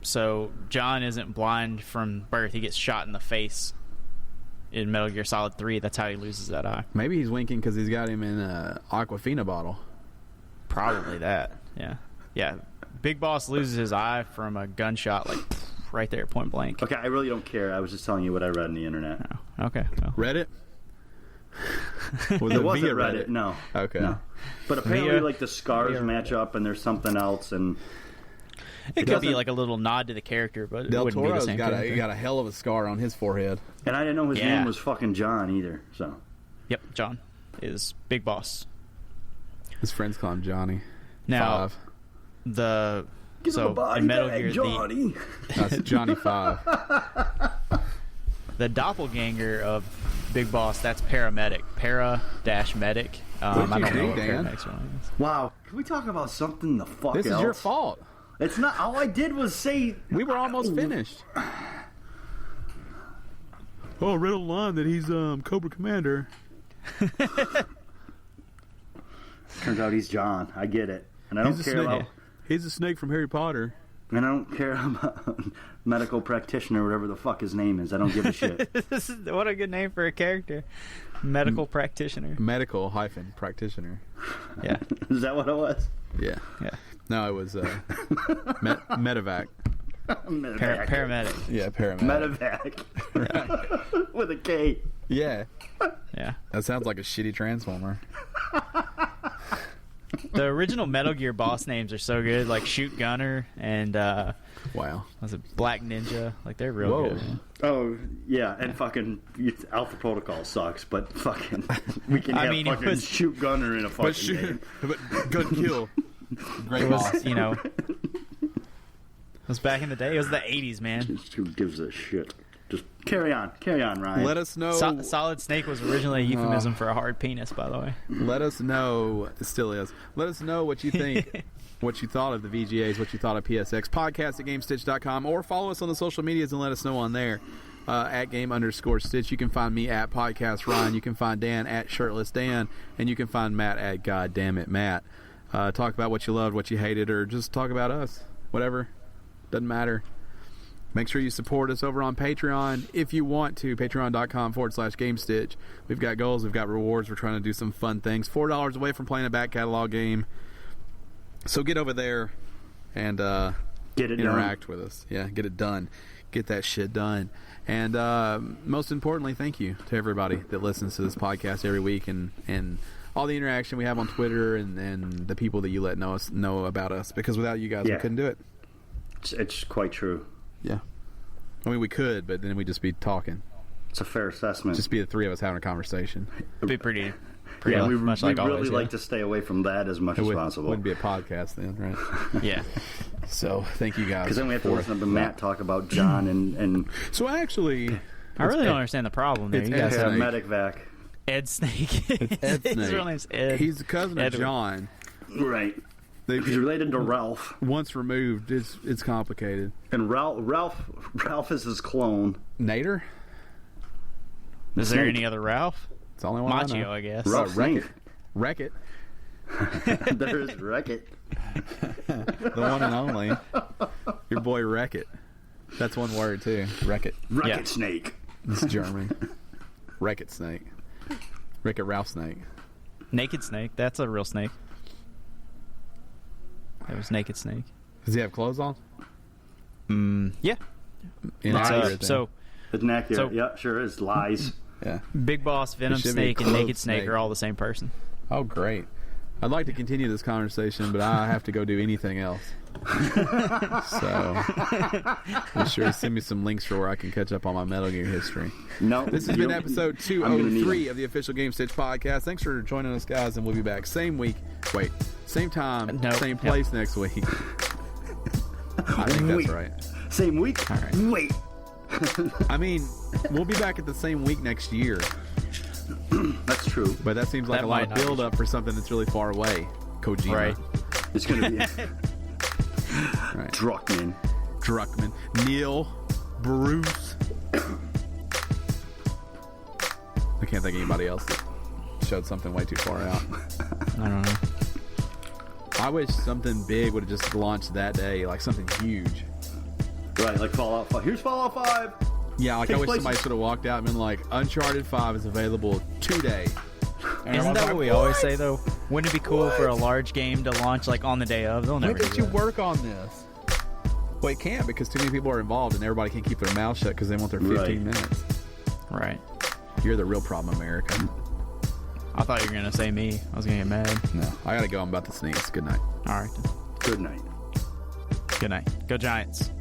so John isn't blind from birth. He gets shot in the face in Metal Gear Solid 3. That's how he loses that eye. maybe he's winking because he's got him in a Aquafina bottle. Probably that. Yeah. Yeah. Big Boss loses his eye from a gunshot, like, right there, point blank. Okay, I really don't care. I was just telling you what I read on the internet. Oh, okay. Well. Reddit? Was It wasn't via Reddit, no. Okay. No. But apparently, Via- like, the scars match up and there's something else. And It could be like a little nod to the character, but it Del wouldn't be the Toro's same got character. a hell of a scar on his forehead. I didn't know his Yeah. name was fucking John either. So Yep, John is Big Boss. His friends call him Johnny. Now, 5. body in Metal bag, Gear, Johnny. That's Johnny 5. the doppelganger of Big Boss, that's paramedic. Para-medic. I What'd don't you know do, what Dan? paramedic's one is. Wow, can we talk about something the fuck This else? is your fault. It's not. All I did was say. We were almost finished. Oh, read a line that he's Cobra Commander. Turns out he's John. I get it. And I don't care about... He's a snake from Harry Potter. And I don't care about medical practitioner, whatever the fuck his name is. I don't give a shit. What a good name for a character. Medical practitioner. Medical - practitioner. Yeah. Is that what it was? Yeah. No, it was medevac. Paramedic. Yeah, paramedic. Medevac. With a K. Yeah. Yeah. That sounds like a shitty Transformer. The original Metal Gear boss names are so good, like Shoot Gunner and wow, was it Black Ninja? Like they're real good. Man. Oh yeah, and fucking Alpha Protocol sucks, but fucking we can have fucking Shoot Gunner in a fucking game. But Gun Kill, great boss. You know, it was back in the day. It was the '80s, man. Just who gives a shit? Just carry on, Ryan. Let us know. Solid Snake was originally a euphemism for a hard penis, by the way. Let us know. It still is. Let us know what you think, what you thought of the VGAs, what you thought of PSX. Podcast at Gamestitch.com, or follow us on the social medias and let us know on there. At Game_Stitch. You can find me at Podcast Ryan. You can find Dan at Shirtless Dan, and you can find Matt at Goddammit Matt. Talk about what you loved, what you hated, or just talk about us. Whatever. Doesn't matter. Make sure you support us over on Patreon if you want to. Patreon.com/GameStitch. We've got goals. We've got rewards. We're trying to do some fun things. $4 away from playing a back catalog game. So get over there and interact with us. Yeah, get it done. Get that shit done. And most importantly, thank you to everybody that listens to this podcast every week and all the interaction we have on Twitter and the people that you let know about us. Because without you guys, we couldn't do it. It's quite true. Yeah. I mean, we could, but then we'd just be talking. It's a fair assessment. Just be the three of us having a conversation. It'd be pretty yeah, we much really like always, like to stay away from that as much as possible. Wouldn't be a podcast then, right? Yeah. So, thank you guys. Because then we have to listen to Matt talk about John and So, actually... I really don't understand the problem there. You guys have Medivac. Ed Snake. Ed Snake. His real name's Ed. He's the cousin of John. Right. He's related to Ralph. Once removed, it's complicated. And Ralph is his clone. Nader? Is there any other Ralph? It's the only one Machio, I guess. Ralph Wreck-It. There is Wreck-It. The one and only. Your boy Wreck-It. That's one word, too. Wreck-It. Wreck-It Snake. It's German. Wreck-It Snake. Wreck-It Ralph Snake. Naked Snake. That's a real snake. That was Naked Snake. Does he have clothes on? Yeah. So it's inaccurate. So, yeah, sure is. Lies. Yeah. Big Boss, Venom Snake, and Naked Snake are all the same person. Oh, great. I'd like to continue this conversation, but I have to go do anything else. So, be sure to send me some links for where I can catch up on my Metal Gear history. No, this has been episode 203 of the official Gamestitch Podcast. Thanks for joining us, guys, and we'll be back same week. Wait, same time, same place next week. I think that's right. Same week? All right. Wait. I mean, we'll be back at the same week next year. That's true. But that seems like a lot of build-up for something that's really far away. Kojima. Right. It's going to be... Right. Druckmann. Neil. Bruce. I can't think of anybody else that showed something way too far out. I don't know. I wish something big would have just launched that day, like something huge. Right, like Fallout 5. Here's Fallout 5. Yeah, like I wish somebody should have walked out and been like, Uncharted 5 is available today. And isn't that what we always say, though? Wouldn't it be cool for a large game to launch like on the day of? They'll never. Why can't you work on this? Well, it can't because too many people are involved and everybody can't keep their mouth shut because they want their 15 minutes. Right. You're the real problem, America. I thought you were going to say me. I was going to get mad. No, I got to go. I'm about to sneeze. Good night. All right. Good night. Good night. Go Giants.